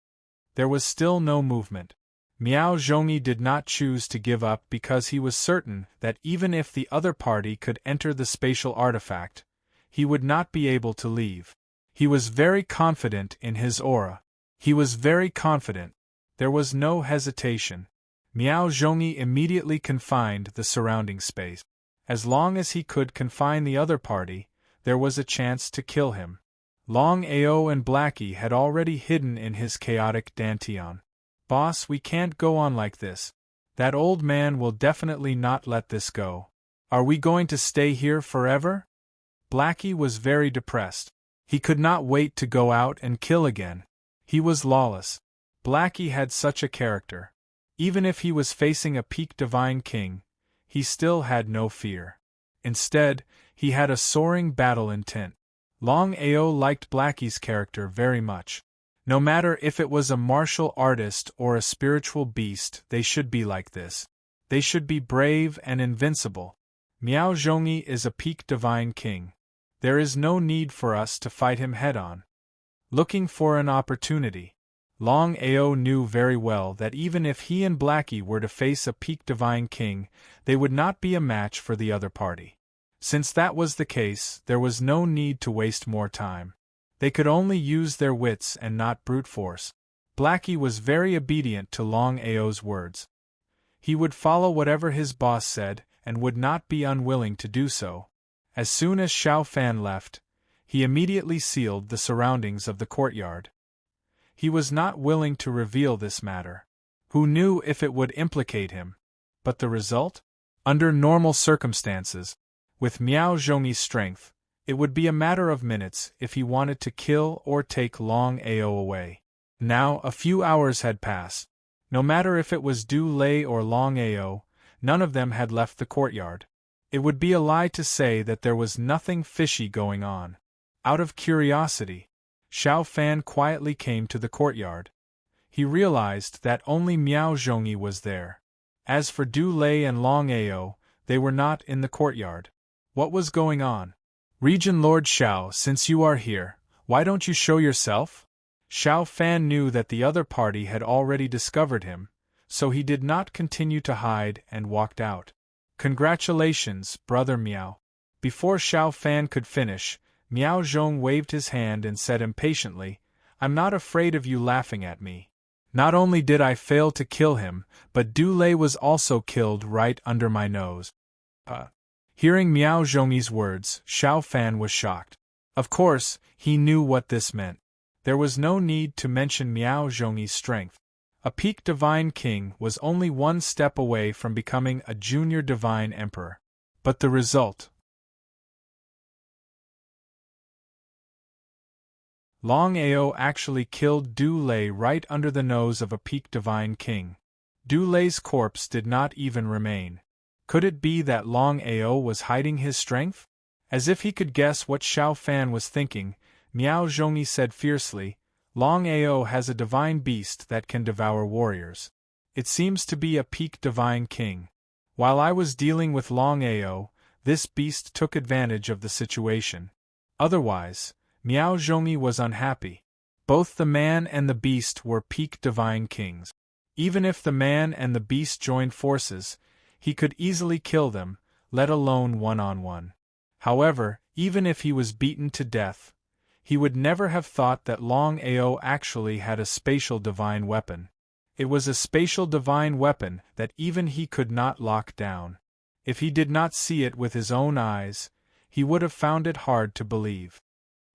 There was still no movement. Miao Zhongyi did not choose to give up because he was certain that even if the other party could enter the spatial artifact, he would not be able to leave. He was very confident in his aura. He was very confident. There was no hesitation. Miao Zhongyi immediately confined the surrounding space. As long as he could confine the other party, there was a chance to kill him. Longao and Blackie had already hidden in his chaotic dantian. Boss, we can't go on like this. That old man will definitely not let this go. Are we going to stay here forever? Blackie was very depressed. He could not wait to go out and kill again. He was lawless. Blackie had such a character. Even if he was facing a peak divine king, he still had no fear. Instead, he had a soaring battle intent. Longao liked Blackie's character very much. No matter if it was a martial artist or a spiritual beast, they should be like this. They should be brave and invincible. Miao Zhongyi is a peak divine king. There is no need for us to fight him head-on. Looking for an opportunity. Longao knew very well that even if he and Blackie were to face a peak divine king, they would not be a match for the other party. Since that was the case, there was no need to waste more time. They could only use their wits and not brute force. Blackie was very obedient to Longao's words. He would follow whatever his boss said and would not be unwilling to do so. As soon as Xiao Fan left, he immediately sealed the surroundings of the courtyard. He was not willing to reveal this matter. Who knew if it would implicate him? But the result? Under normal circumstances, with Miao Zhongyi's strength, it would be a matter of minutes if he wanted to kill or take Longao away. Now, a few hours had passed. No matter if it was Du Lei or Longao, none of them had left the courtyard. It would be a lie to say that there was nothing fishy going on. Out of curiosity, Xiao Fan quietly came to the courtyard. He realized that only Miao Zhongyi was there. As for Du Lei and Longao, They were not in the courtyard. What was going on? Regent Lord Xiao, since you are here, why don't you show yourself? Xiao Fan knew that the other party had already discovered him, so he did not continue to hide and walked out. Congratulations, Brother Miao. Before Xiao Fan could finish, Miao Zhong waved his hand and said impatiently, I'm not afraid of you laughing at me. Not only did I fail to kill him, but Du Lei was also killed right under my nose. Hearing Miao Zhongyi's words, Xiao Fan was shocked. Of course, he knew what this meant. There was no need to mention Miao Zhongyi's strength. A peak divine king was only one step away from becoming a junior divine emperor. But the result? Longao actually killed Du Lei right under the nose of a peak divine king. Du Lei's corpse did not even remain. Could it be that Longao was hiding his strength? As if he could guess what Xiao Fan was thinking, Miao Zhongyi said fiercely, Longao has a divine beast that can devour warriors. It seems to be a peak divine king. While I was dealing with Longao, this beast took advantage of the situation. Otherwise, Miao Zhongyi was unhappy. Both the man and the beast were peak divine kings. Even if the man and the beast joined forces, he could easily kill them, let alone one-on-one. However, even if he was beaten to death, he would never have thought that Longao actually had a spatial divine weapon. It was a spatial divine weapon that even he could not lock down. If he did not see it with his own eyes, he would have found it hard to believe.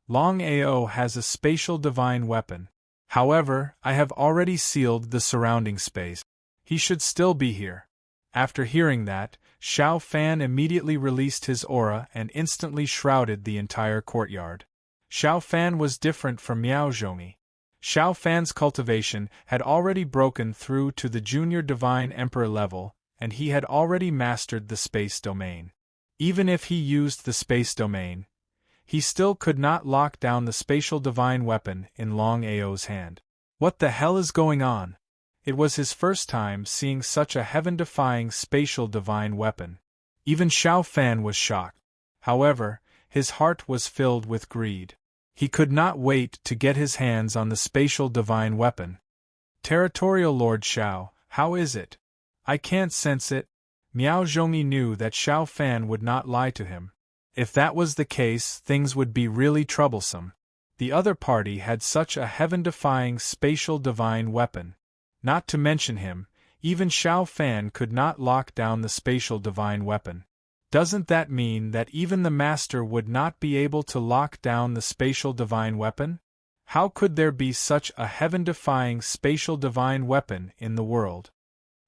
Longao has a spatial divine weapon. However, I have already sealed the surrounding space. He should still be here. After hearing that, Xiao Fan immediately released his aura and instantly shrouded the entire courtyard. Xiao Fan was different from Miao Zhongyi. Xiao Fan's cultivation had already broken through to the junior divine emperor level, and he had already mastered the space domain. Even if he used the space domain, he still could not lock down the spatial divine weapon in Longao's hand. What the hell is going on? It was his first time seeing such a heaven-defying spatial divine weapon. Even Xiao Fan was shocked. However, his heart was filled with greed. He could not wait to get his hands on the spatial divine weapon. Territorial Lord Xiao, how is it? I can't sense it. Miao Zhongyi knew that Xiao Fan would not lie to him. If that was the case, things would be really troublesome. The other party had such a heaven-defying spatial divine weapon. Not to mention him, even Xiao Fan could not lock down the spatial divine weapon. Doesn't that mean that even the master would not be able to lock down the spatial divine weapon? How could there be such a heaven-defying spatial divine weapon in the world?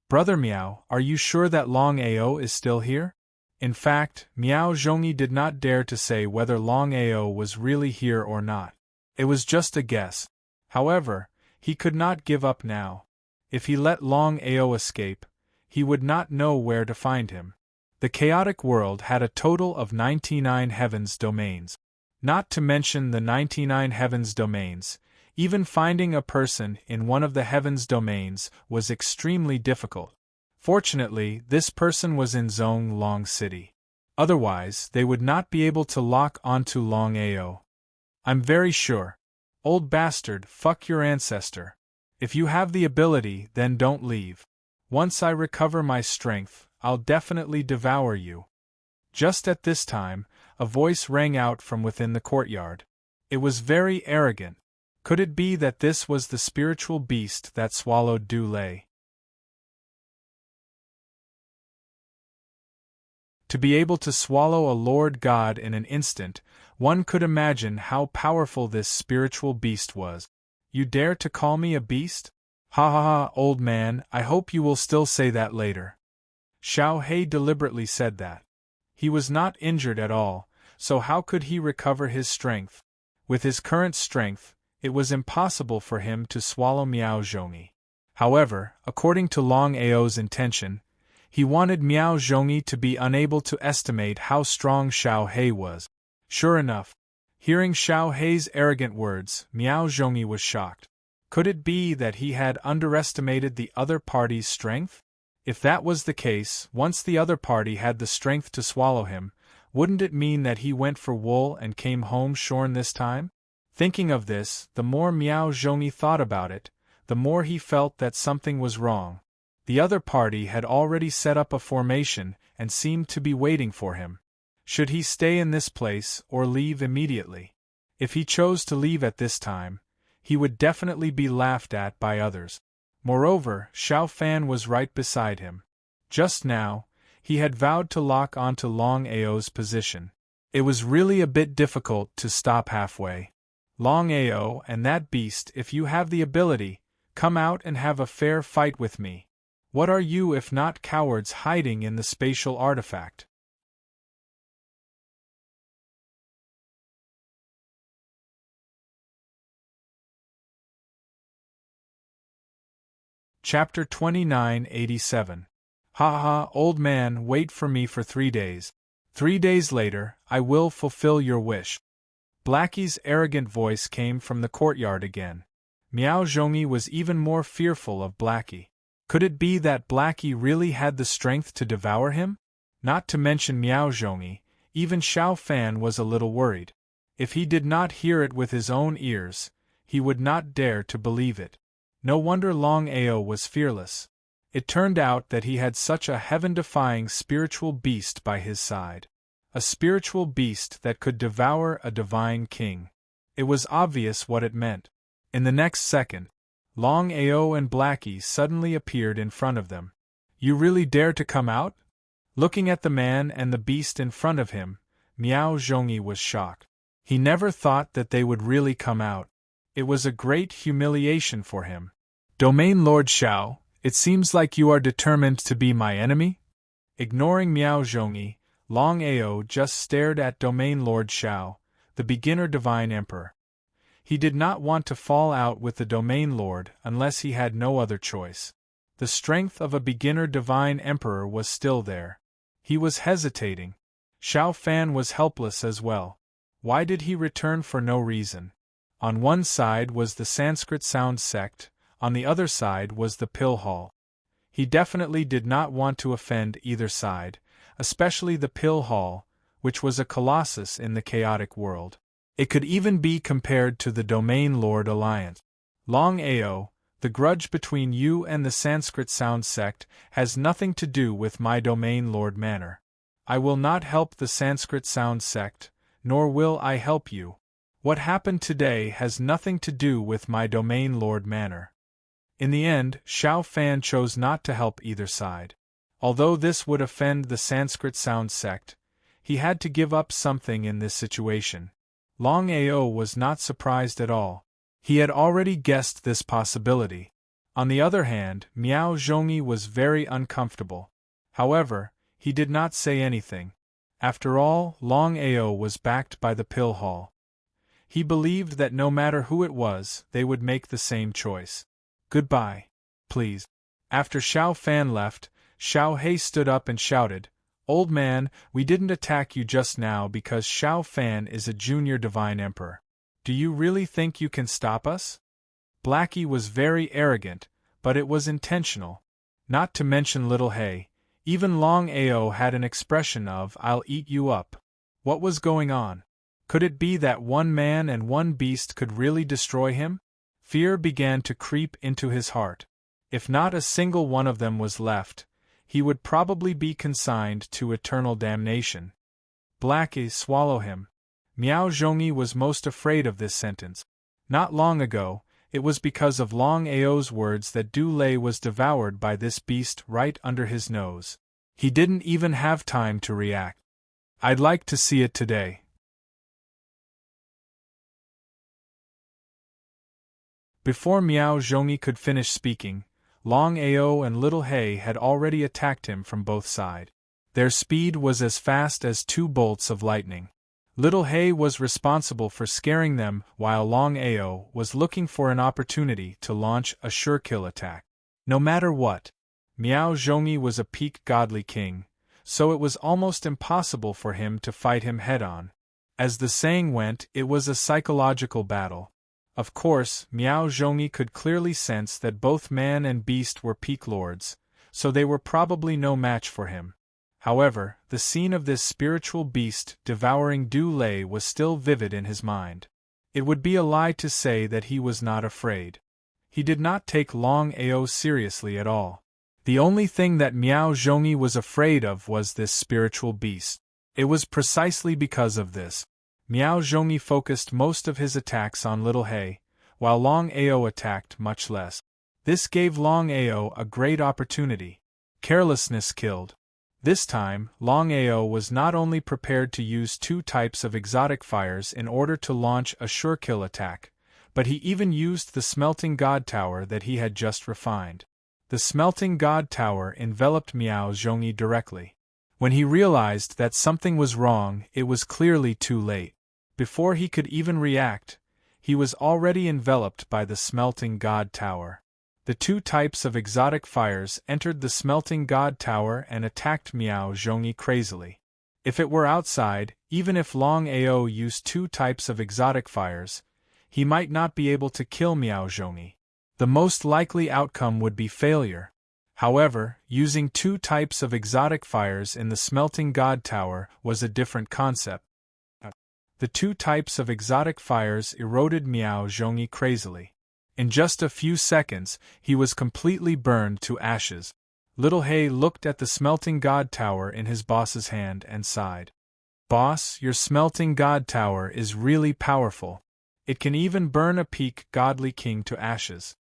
Brother Miao, are you sure that Longao is still here? In fact, Miao Zhongyi did not dare to say whether Longao was really here or not. It was just a guess. However, he could not give up now. If he let Longao escape, he would not know where to find him. The chaotic world had a total of 99 heavens domains. Not to mention the 99 heavens domains, even finding a person in one of the heavens domains was extremely difficult. Fortunately, this person was in Zonglong City. Otherwise, they would not be able to lock onto Longao. I'm very sure. Old bastard, fuck your ancestor. If you have the ability, then don't leave. Once I recover my strength, I'll definitely devour you. Just at this time, a voice rang out from within the courtyard. It was very arrogant. Could it be that this was the spiritual beast that swallowed Du Lei? To be able to swallow a Lord God in an instant, one could imagine how powerful this spiritual beast was. You dare to call me a beast? Ha ha ha, old man, I hope you will still say that later. Xiao He deliberately said that. He was not injured at all, so how could he recover his strength? With his current strength, it was impossible for him to swallow Miao Zhongyi. However, according to Longao's intention, he wanted Miao Zhongyi to be unable to estimate how strong Xiao He was. Sure enough, hearing Xiao He's arrogant words, Miao Zhongyi was shocked. Could it be that he had underestimated the other party's strength? If that was the case, once the other party had the strength to swallow him, wouldn't it mean that he went for wool and came home shorn this time? Thinking of this, the more Miao Zhongyi thought about it, the more he felt that something was wrong. The other party had already set up a formation and seemed to be waiting for him. Should he stay in this place or leave immediately? If he chose to leave at this time, he would definitely be laughed at by others. Moreover, Xiao Fan was right beside him. Just now, he had vowed to lock onto Longao's position. It was really a bit difficult to stop halfway. Longao and that beast, if you have the ability, come out and have a fair fight with me. What are you if not cowards hiding in the spatial artifact? Chapter 2987. Ha ha, old man, wait for me for 3 days. 3 days later, I will fulfill your wish. Blackie's arrogant voice came from the courtyard again. Miao Zhongyi was even more fearful of Blackie. Could it be that Blackie really had the strength to devour him? Not to mention Miao Zhongyi, even Xiao Fan was a little worried. If he did not hear it with his own ears, he would not dare to believe it. No wonder Longao was fearless. It turned out that he had such a heaven-defying spiritual beast by his side. A spiritual beast that could devour a divine king. It was obvious what it meant. In the next second, Longao and Blackie suddenly appeared in front of them. You really dare to come out? Looking at the man and the beast in front of him, Miao Zhongyi was shocked. He never thought that they would really come out. It was a great humiliation for him. Domain Lord Xiao, it seems like you are determined to be my enemy? Ignoring Miao Zhongyi, Longao just stared at Domain Lord Xiao, the beginner Divine Emperor. He did not want to fall out with the Domain Lord unless he had no other choice. The strength of a beginner Divine Emperor was still there. He was hesitating. Xiao Fan was helpless as well. Why did he return for no reason? On one side was the Sanskrit Sound sect, on the other side was the Pill Hall. He definitely did not want to offend either side, especially the Pill Hall, which was a colossus in the chaotic world. It could even be compared to the Domain Lord Alliance. Longao, the grudge between you and the Sanskrit Sound sect has nothing to do with my Domain Lord manner. I will not help the Sanskrit Sound sect, nor will I help you. What happened today has nothing to do with my Domain Lord manner. In the end, Xiao Fan chose not to help either side. Although this would offend the Sanskrit Sound sect, he had to give up something in this situation. Longao was not surprised at all. He had already guessed this possibility. On the other hand, Miao Zhongyi was very uncomfortable. However, he did not say anything. After all, Longao was backed by the Pill Hall. He believed that no matter who it was, they would make the same choice. Goodbye, please. After Xiao Fan left, Xiao He stood up and shouted, Old man, we didn't attack you just now because Xiao Fan is a junior Divine Emperor. Do you really think you can stop us? Blackie was very arrogant, but it was intentional. Not to mention Little He, even Longao had an expression of I'll eat you up. What was going on? Could it be that one man and one beast could really destroy him? Fear began to creep into his heart. If not a single one of them was left, he would probably be consigned to eternal damnation. Blackie, swallow him. Miao Zhongyi was most afraid of this sentence. Not long ago, it was because of Longao's words that Du Lei was devoured by this beast right under his nose. He didn't even have time to react. I'd like to see it today. Before Miao Zhongyi could finish speaking, Longao and Little He had already attacked him from both sides. Their speed was as fast as 2 bolts of lightning. Little He was responsible for scaring them while Longao was looking for an opportunity to launch a sure-kill attack. No matter what, Miao Zhongyi was a peak godly king, so it was almost impossible for him to fight him head-on. As the saying went, it was a psychological battle. Of course, Miao Zhongyi could clearly sense that both man and beast were peak lords, so they were probably no match for him. However, the scene of this spiritual beast devouring Du Lei was still vivid in his mind. It would be a lie to say that he was not afraid. He did not take Longao seriously at all. The only thing that Miao Zhongyi was afraid of was this spiritual beast. It was precisely because of this. Miao Zhongyi focused most of his attacks on Little He, while Longao attacked much less. This gave Longao a great opportunity. Carelessness killed. This time, Longao was not only prepared to use 2 types of exotic fires in order to launch a sure-kill attack, but he even used the Smelting God Tower that he had just refined. The Smelting God Tower enveloped Miao Zhongyi directly. When he realized that something was wrong, it was clearly too late. Before he could even react, he was already enveloped by the Smelting God Tower. The 2 types of exotic fires entered the Smelting God Tower and attacked Miao Zhongyi crazily. If it were outside, even if Longao used 2 types of exotic fires, he might not be able to kill Miao Zhongyi. The most likely outcome would be failure. However, using 2 types of exotic fires in the Smelting God Tower was a different concept. The 2 types of exotic fires eroded Miao Zhongyi crazily. In just a few seconds, he was completely burned to ashes. Little He looked at the Smelting God Tower in his boss's hand and sighed. "Boss, your Smelting God Tower is really powerful. It can even burn a peak godly king to ashes."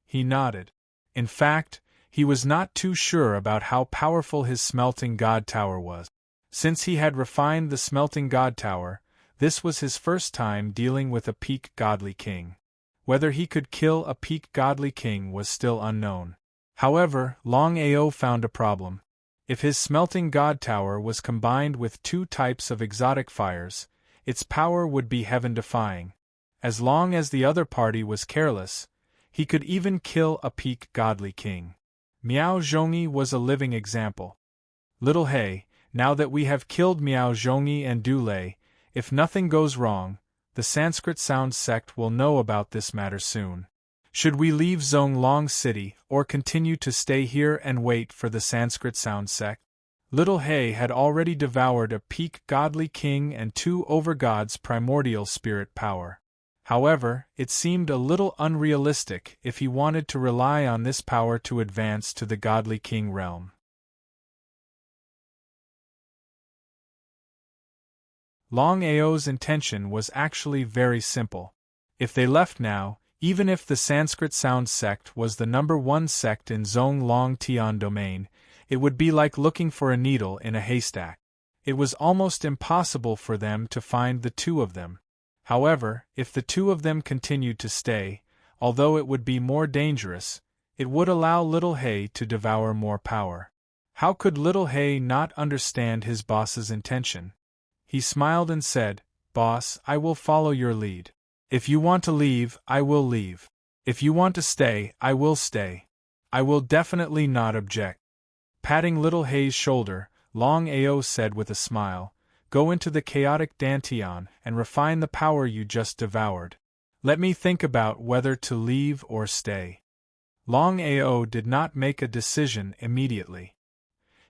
He nodded. In fact, he was not too sure about how powerful his Smelting God Tower was. Since he had refined the Smelting God Tower, this was his first time dealing with a peak godly king. Whether he could kill a peak godly king was still unknown. However, Longao found a problem. If his Smelting God Tower was combined with 2 types of exotic fires, its power would be heaven-defying. As long as the other party was careless, he could even kill a peak godly king. Miao Zhongyi was a living example. "Little He, now that we have killed Miao Zhongyi and Du Lei, if nothing goes wrong, the Sanskrit Sound sect will know about this matter soon. Should we leave Zonglong City or continue to stay here and wait for the Sanskrit Sound sect?" Little He had already devoured a peak godly king and 2 overgods' primordial spirit power. However, it seemed a little unrealistic if he wanted to rely on this power to advance to the godly king realm. Longao's intention was actually very simple. If they left now, even if the Sanskrit Sound sect was the #1 sect in Zonglong Tian domain, it would be like looking for a needle in a haystack. It was almost impossible for them to find the 2 of them. However, if the 2 of them continued to stay, although it would be more dangerous, it would allow Little He to devour more power. How could Little He not understand his boss's intention? He smiled and said, "Boss, I will follow your lead. If you want to leave, I will leave. If you want to stay, I will stay. I will definitely not object." Patting Little He's shoulder, Longao said with a smile, "Go into the chaotic Dantian and refine the power you just devoured. Let me think about whether to leave or stay." Longao did not make a decision immediately.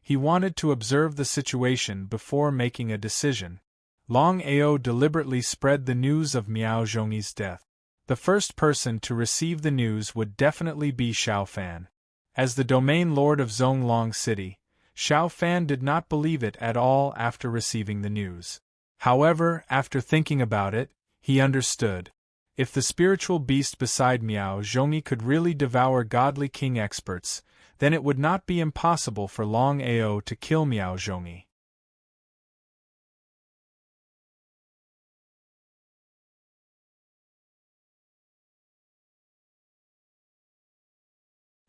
He wanted to observe the situation before making a decision. Longao deliberately spread the news of Miao Zhongyi's death. The first person to receive the news would definitely be Xiao Fan. As the domain lord of Zonglong City, Xiao Fan did not believe it at all after receiving the news. However, after thinking about it, he understood. If the spiritual beast beside Miao Zhongyi could really devour godly king experts, then it would not be impossible for Longao to kill Miao Zhongyi.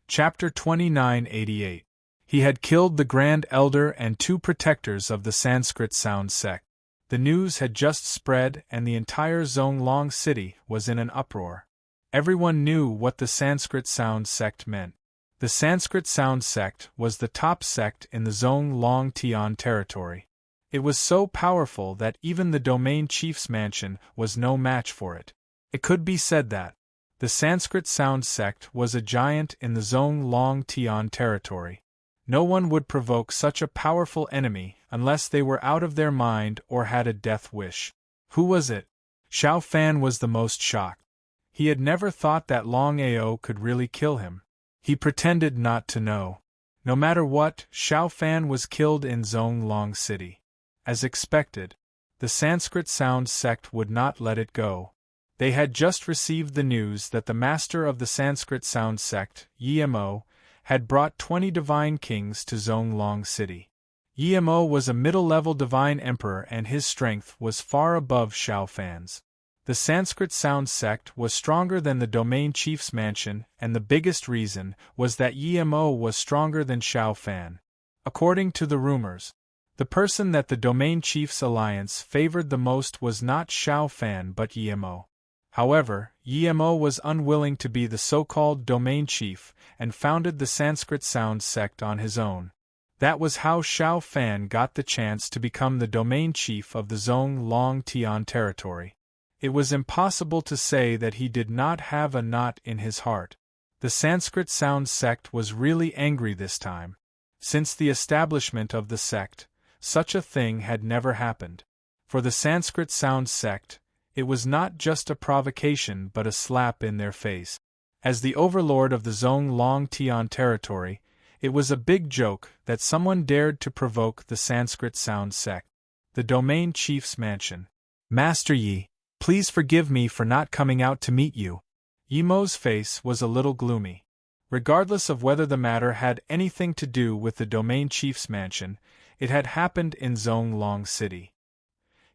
Chapter 2988. He had killed the Grand Elder and 2 protectors of the Sanskrit Sound sect. The news had just spread and the entire Zonglong City was in an uproar. Everyone knew what the Sanskrit Sound sect meant. The Sanskrit Sound sect was the top sect in the Zonglong Tian territory. It was so powerful that even the domain chief's mansion was no match for it. It could be said that the Sanskrit Sound sect was a giant in the Zonglong Tian territory. No one would provoke such a powerful enemy unless they were out of their mind or had a death wish. Who was it? Xiao Fan was the most shocked. He had never thought that Longao could really kill him. He pretended not to know. No matter what, Xiao Fan was killed in Zonglong City. As expected, the Sanskrit Sound sect would not let it go. They had just received the news that the master of the Sanskrit Sound sect, Yemo, had brought 20 divine kings to Zonglong City. Yemo was a middle-level divine emperor and his strength was far above Xiao Fan's. The Sanskrit Sound sect was stronger than the domain chief's mansion, and the biggest reason was that Yemo was stronger than Xiao Fan. According to the rumors, the person that the domain chief's alliance favored the most was not Xiao Fan but Yemo. However, Yemo was unwilling to be the so-called domain chief and founded the Sanskrit Sound sect on his own. That was how Xiao Fan got the chance to become the domain chief of the Zonglong Tian territory. It was impossible to say that he did not have a knot in his heart. The Sanskrit Sound sect was really angry this time. Since the establishment of the sect, such a thing had never happened. For the Sanskrit Sound sect, it was not just a provocation but a slap in their face. As the overlord of the Zonglong Tian territory, it was a big joke that someone dared to provoke the Sanskrit Sound sect. The domain chief's mansion. Master Yi, please forgive me for not coming out to meet you. Yemo's face was a little gloomy. Regardless of whether the matter had anything to do with the domain chief's mansion, it had happened in Zonglong City.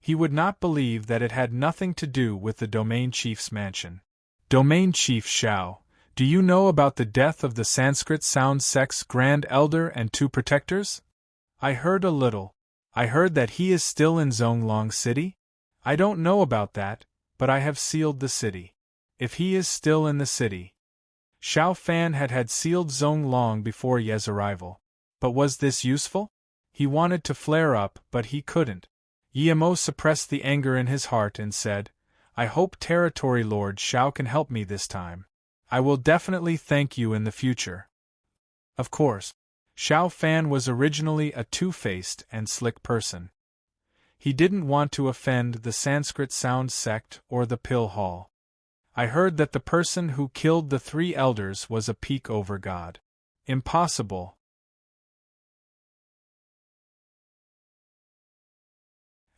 He would not believe that it had nothing to do with the domain chief's mansion. Domain Chief Xiao, do you know about the death of the Sanskrit Sound sect's Grand Elder and 2 protectors? I heard a little. I heard that he is still in Zonglong City? I don't know about that, but I have sealed the city. If he is still in the city. Xiao Fan had sealed Zonglong before Ye's arrival. But was this useful? He wanted to flare up, but he couldn't. Yemo suppressed the anger in his heart and said, I hope Territory Lord Xiao can help me this time. I will definitely thank you in the future. Of course, Xiao Fan was originally a two-faced and slick person. He didn't want to offend the Sanskrit Sound sect or the Pill Hall. I heard that the person who killed the 3 elders was a peak-over god. Impossible.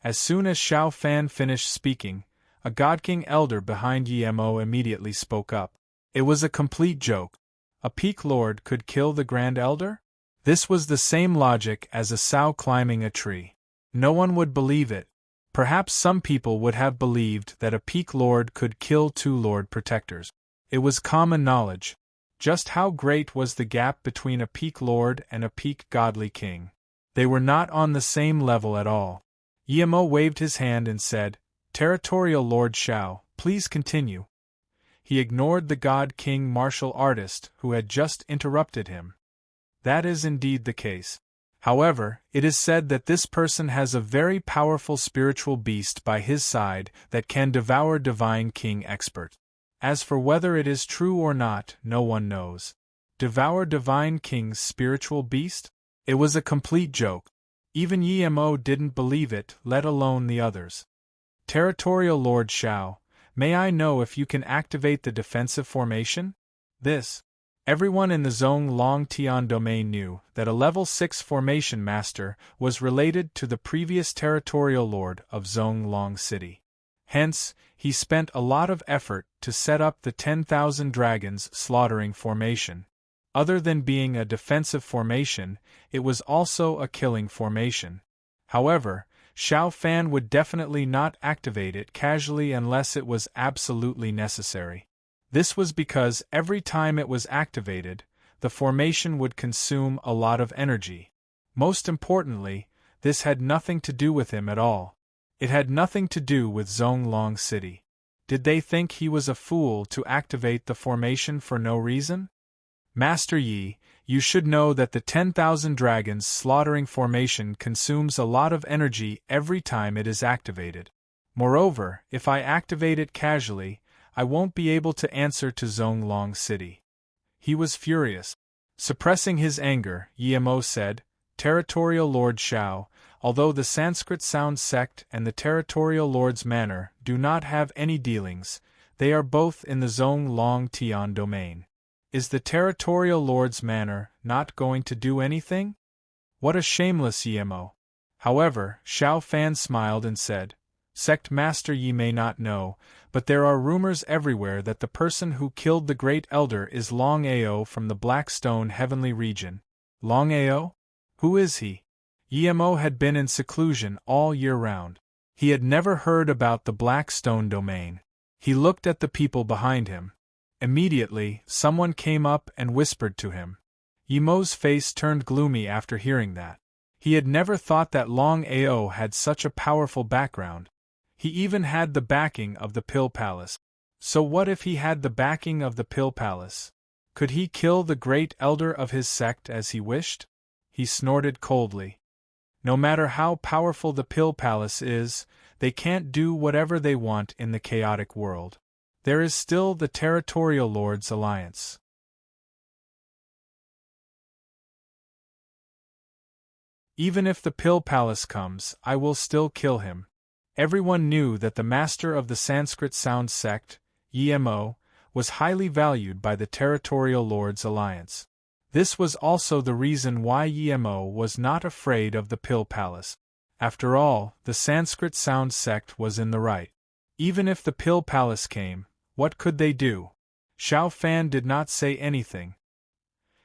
As soon as Xiao Fan finished speaking, a God King elder behind Yemo immediately spoke up. It was a complete joke. A peak lord could kill the Grand Elder? This was the same logic as a sow climbing a tree. No one would believe it. Perhaps some people would have believed that a peak lord could kill 2 lord protectors. It was common knowledge. Just how great was the gap between a peak lord and a peak godly king? They were not on the same level at all. Yemo waved his hand and said, Territorial Lord Xiao, please continue. He ignored the God King martial artist who had just interrupted him. That is indeed the case. However, it is said that this person has a very powerful spiritual beast by his side that can devour Divine King expert. As for whether it is true or not, no one knows. Devour Divine King's spiritual beast? It was a complete joke. Even Yemo didn't believe it, let alone the others. Territorial Lord Xiao, may I know if you can activate the defensive formation? Everyone in the Zonglong Tian domain knew that a level 6 formation master was related to the previous territorial lord of Zonglong City. Hence, he spent a lot of effort to set up the 10,000 dragons slaughtering formation. Other than being a defensive formation, it was also a killing formation. However, Xiao Fan would definitely not activate it casually unless it was absolutely necessary. This was because every time it was activated, the formation would consume a lot of energy. Most importantly, this had nothing to do with him at all. It had nothing to do with Zonglong City. Did they think he was a fool to activate the formation for no reason? Master Yi, you should know that the 10,000 dragons slaughtering formation consumes a lot of energy every time it is activated. Moreover, if I activate it casually, I won't be able to answer to Zonglong City. He was furious. Suppressing his anger, Yemo said, Territorial Lord Shao, although the Sanskrit Sound Sect and the Territorial Lord's Manor do not have any dealings, they are both in the Zhonglong Tian domain. Is the Territorial Lord's Manor not going to do anything? What a shameless Yemo! However, Shao Fan smiled and said, Sect Master, ye may not know, but there are rumors everywhere that the person who killed the Great Elder is Longao from the Blackstone Heavenly Region. Longao? Who is he? Yemo had been in seclusion all year round. He had never heard about the Blackstone domain. He looked at the people behind him. Immediately, someone came up and whispered to him. Yemo's face turned gloomy after hearing that. He had never thought that Longao had such a powerful background. He even had the backing of the Pill Palace. So what if he had the backing of the Pill Palace? Could he kill the Great Elder of his sect as he wished? He snorted coldly. No matter how powerful the Pill Palace is, they can't do whatever they want in the chaotic world. There is still the Territorial Lords Alliance. Even if the Pill Palace comes, I will still kill him. Everyone knew that the master of the Sanskrit Sound Sect, Yemo, was highly valued by the Territorial Lords Alliance. This was also the reason why Yemo was not afraid of the Pill Palace. After all, the Sanskrit Sound Sect was in the right. Even if the Pill Palace came, what could they do? Shao Fan did not say anything.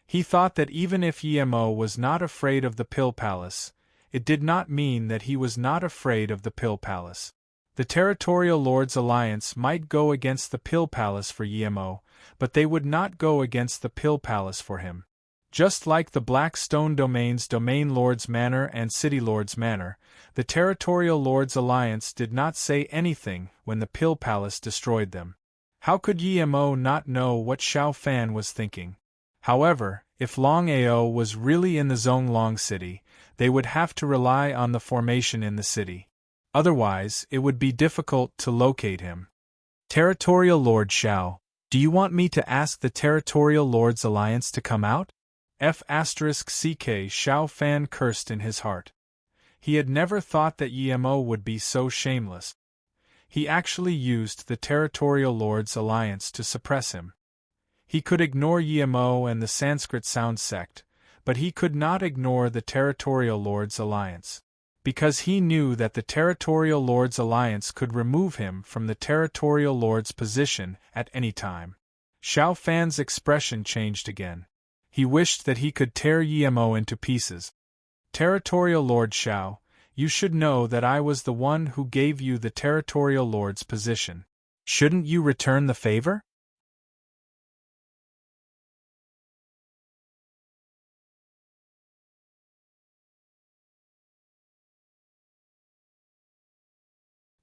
He thought that even if Yemo was not afraid of the Pill Palace, it did not mean that he was not afraid of the Pill Palace. The Territorial Lords Alliance might go against the Pill Palace for Yemo, but they would not go against the Pill Palace for him. Just like the Blackstone Domain's Domain Lord's Manor and City Lord's Manor, the Territorial Lords Alliance did not say anything when the Pill Palace destroyed them. How could Yemo not know what Shao Fan was thinking? However, if Longao was really in the Zhonglong city, they would have to rely on the formation in the city. Otherwise, it would be difficult to locate him. Territorial Lord Shao, do you want me to ask the Territorial Lords Alliance to come out? F***ck Shao Fan cursed in his heart. He had never thought that Yemo would be so shameless. He actually used the Territorial Lords Alliance to suppress him. He could ignore Yemo and the Sanskrit Sound Sect, but he could not ignore the Territorial Lords Alliance. Because he knew that the Territorial Lords Alliance could remove him from the Territorial Lord's position at any time. Shao Fan's expression changed again. He wished that he could tear Yemo into pieces. Territorial Lord Shao, you should know that I was the one who gave you the Territorial Lord's position. Shouldn't you return the favor?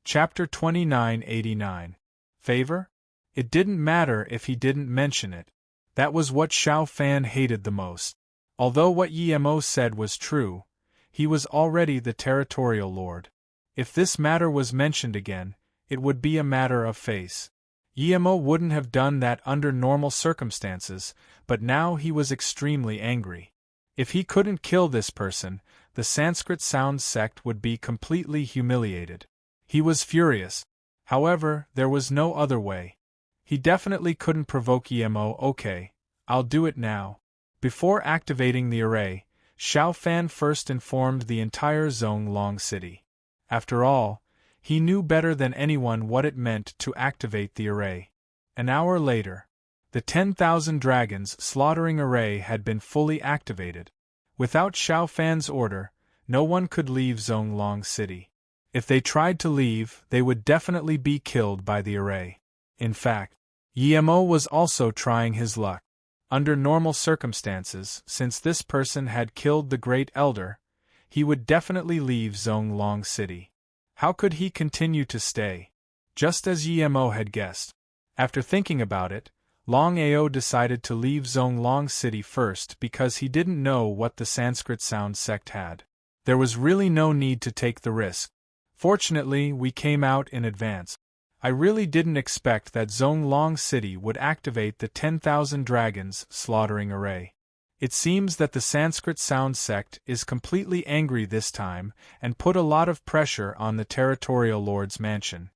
Chapter 2989. Favor? It didn't matter if he didn't mention it. That was what Shao Fan hated the most. Although what Yemo said was true, he was already the Territorial Lord. If this matter was mentioned again, it would be a matter of face. Yemo wouldn't have done that under normal circumstances, but now he was extremely angry. If he couldn't kill this person, the Sanskrit Sound Sect would be completely humiliated. He was furious. However, there was no other way. He definitely couldn't provoke Yemo. Okay, I'll do it now. Before activating the array, Shao Fan first informed the entire Zhonglong city. After all, he knew better than anyone what it meant to activate the array. An hour later, the 10,000 dragons slaughtering array had been fully activated. Without Shao Fan's order, no one could leave Zhonglong city. If they tried to leave, they would definitely be killed by the array. In fact, Yemo was also trying his luck. Under normal circumstances, since this person had killed the Great Elder, he would definitely leave Zhonglong city. How could he continue to stay? Just as Yemo had guessed. After thinking about it, Longao decided to leave Zhonglong city first because he didn't know what the Sanskrit Sound Sect had. There was really no need to take the risk. Fortunately, we came out in advance. I really didn't expect that Zhonglong city would activate the 10,000 dragons slaughtering array. It seems that the Sanskrit sound sect is completely angry this time and put a lot of pressure on the territorial lord's mansion.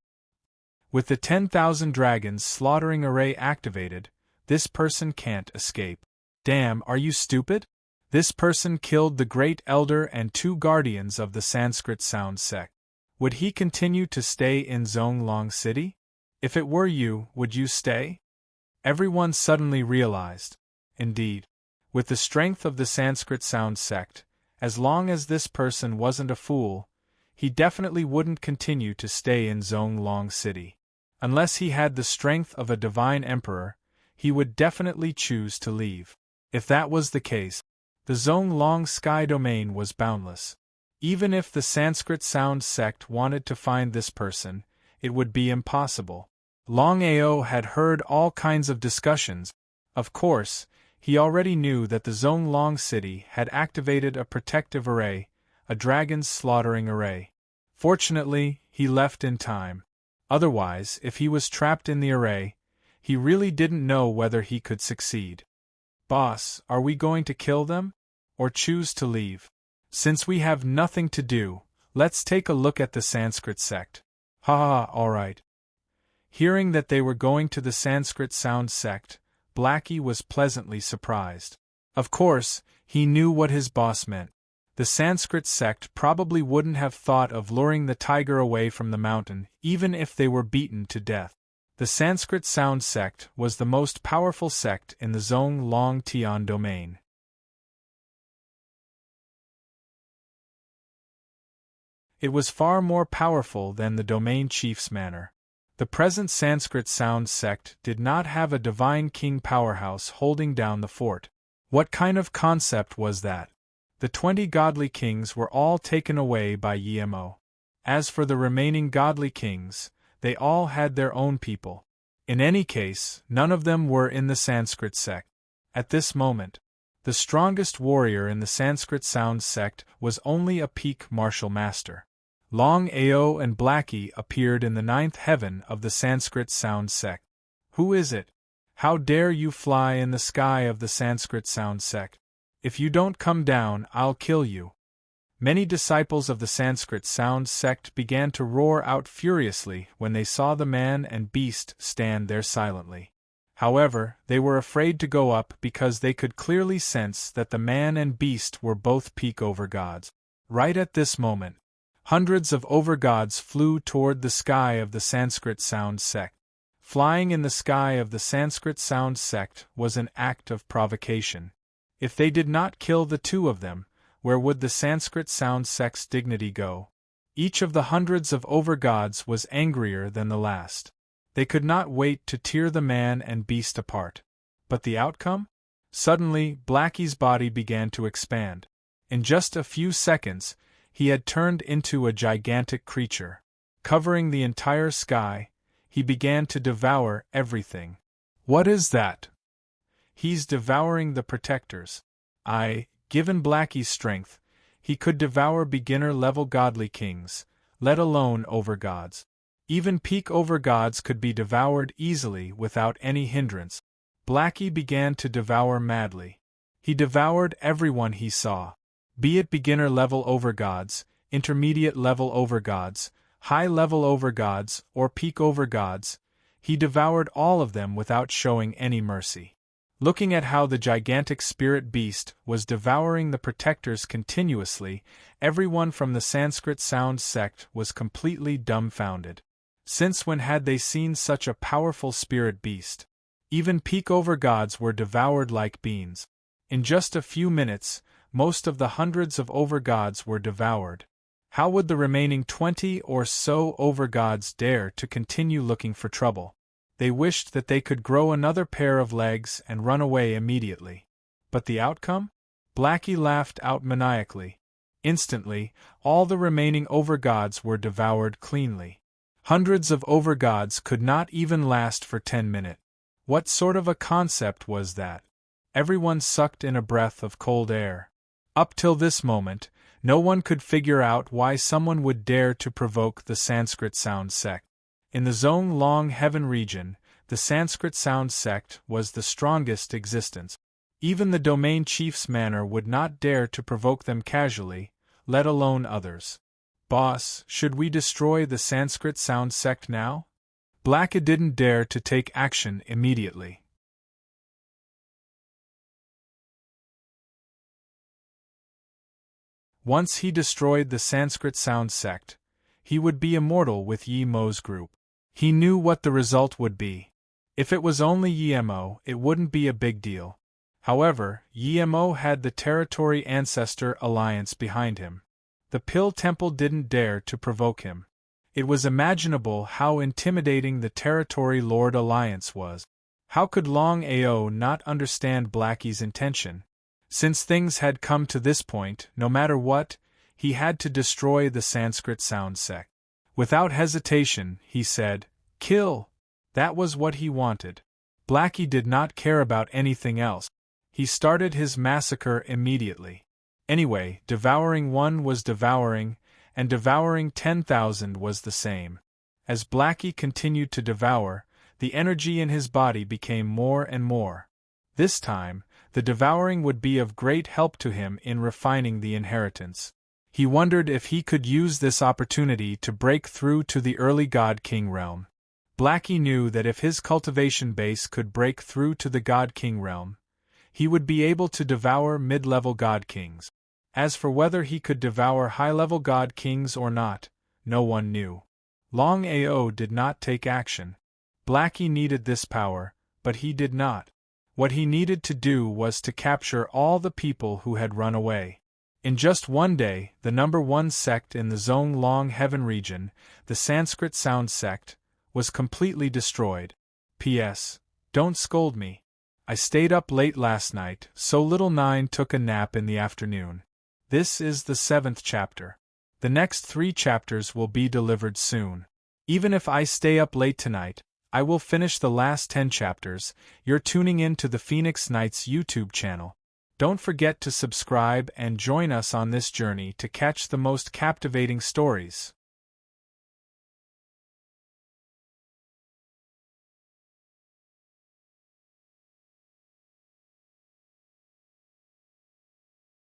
With the 10,000 dragons slaughtering array activated, this person can't escape. Damn, are you stupid? This person killed the Great Elder and 2 guardians of the Sanskrit sound sect. Would he continue to stay in Zonglong City? If it were you, would you stay? Everyone suddenly realized. Indeed, with the strength of the Sanskrit sound sect, as long as this person wasn't a fool, he definitely wouldn't continue to stay in Zonglong City. Unless he had the strength of a divine emperor, he would definitely choose to leave. If that was the case, the Zonglong sky domain was boundless. Even if the Sanskrit sound sect wanted to find this person, it would be impossible. Longao had heard all kinds of discussions. Of course, he already knew that the Zonglong city had activated a protective array, a dragon's slaughtering array. Fortunately, he left in time. Otherwise, if he was trapped in the array, he really didn't know whether he could succeed. Boss, are we going to kill them? Or choose to leave? Since we have nothing to do, let's take a look at the Sanskrit sect. Ha ha, alright. Hearing that they were going to the Sanskrit sound sect, Blackie was pleasantly surprised. Of course, he knew what his boss meant. The Sanskrit sect probably wouldn't have thought of luring the tiger away from the mountain, even if they were beaten to death. The Sanskrit sound sect was the most powerful sect in the Zonglong Tian domain. It was far more powerful than the domain chief's manor. The present Sanskrit sound sect did not have a divine king powerhouse holding down the fort. What kind of concept was that? The 20 godly kings were all taken away by Yemo. As for the remaining godly kings, they all had their own people. In any case, none of them were in the Sanskrit sect. At this moment, the strongest warrior in the Sanskrit sound sect was only a peak martial master. Longao and Blackie appeared in the 9th heaven of the Sanskrit sound sect. Who is it? How dare you fly in the sky of the Sanskrit sound sect? If you don't come down, I'll kill you. Many disciples of the Sanskrit sound sect began to roar out furiously when they saw the man and beast stand there silently. However, they were afraid to go up because they could clearly sense that the man and beast were both peak overgods. Right at this moment, hundreds of overgods flew toward the sky of the Sanskrit sound sect. Flying in the sky of the Sanskrit sound sect was an act of provocation. If they did not kill the 2 of them, where would the Sanskrit sound sect's dignity go? Each of the hundreds of overgods was angrier than the last. They could not wait to tear the man and beast apart. But the outcome? Suddenly, Blackie's body began to expand. In just a few seconds, he had turned into a gigantic creature. Covering the entire sky, he began to devour everything. What is that? He's devouring the protectors. Given Blackie's strength, he could devour beginner-level godly kings, let alone overgods. Even peak overgods could be devoured easily without any hindrance. Blackie began to devour madly. He devoured everyone he saw. Be it beginner-level overgods, intermediate-level overgods, high-level overgods, or peak overgods, he devoured all of them without showing any mercy. Looking at how the gigantic spirit beast was devouring the protectors continuously, everyone from the Sanskrit sound sect was completely dumbfounded. Since when had they seen such a powerful spirit beast? Even peak overgods were devoured like beans. In just a few minutes, most of the hundreds of overgods were devoured. How would the remaining 20 or so overgods dare to continue looking for trouble? They wished that they could grow another pair of legs and run away immediately. But the outcome? Blackie laughed out maniacally. Instantly, all the remaining overgods were devoured cleanly. Hundreds of overgods could not even last for 10 minutes. What sort of a concept was that? Everyone sucked in a breath of cold air. Up till this moment, no one could figure out why someone would dare to provoke the Sanskrit sound sect. In the Zonglong heaven region, the Sanskrit sound sect was the strongest existence. Even the domain chief's manor would not dare to provoke them casually, let alone others. Boss, should we destroy the Sanskrit sound sect now? Blackie didn't dare to take action immediately. Once he destroyed the Sanskrit sound sect, he would be immortal with Yi Mo's group. He knew what the result would be. If it was only Yi Mo, it wouldn't be a big deal. However, Yi Mo had the Territory Ancestor Alliance behind him. The Pill Temple didn't dare to provoke him. It was imaginable how intimidating the Territory Lord Alliance was. How could Longao not understand Blackie's intention? Since things had come to this point, no matter what, he had to destroy the Sanskrit sound sect. Without hesitation, he said, "Kill!" That was what he wanted. Blackie did not care about anything else. He started his massacre immediately. Anyway, devouring one was devouring, and devouring 10,000 was the same. As Blackie continued to devour, the energy in his body became more and more. This time, the devouring would be of great help to him in refining the inheritance. He wondered if he could use this opportunity to break through to the early God King realm. Blackie knew that if his cultivation base could break through to the God King realm, he would be able to devour mid-level God Kings. As for whether he could devour high-level God Kings or not, no one knew. Longao did not take action. Blackie needed this power, but he did not. What he needed to do was to capture all the people who had run away. In just one day, the number one sect in the Zone Long Heaven region, the Sanskrit Sound sect, was completely destroyed. P.S. Don't scold me. I stayed up late last night, so Little Nine took a nap in the afternoon. This is the 7th chapter. The next 3 chapters will be delivered soon. Even if I stay up late tonight, I will finish the last 10 chapters. You're tuning in to the Phoenix Knights YouTube channel. Don't forget to subscribe and join us on this journey to catch the most captivating stories.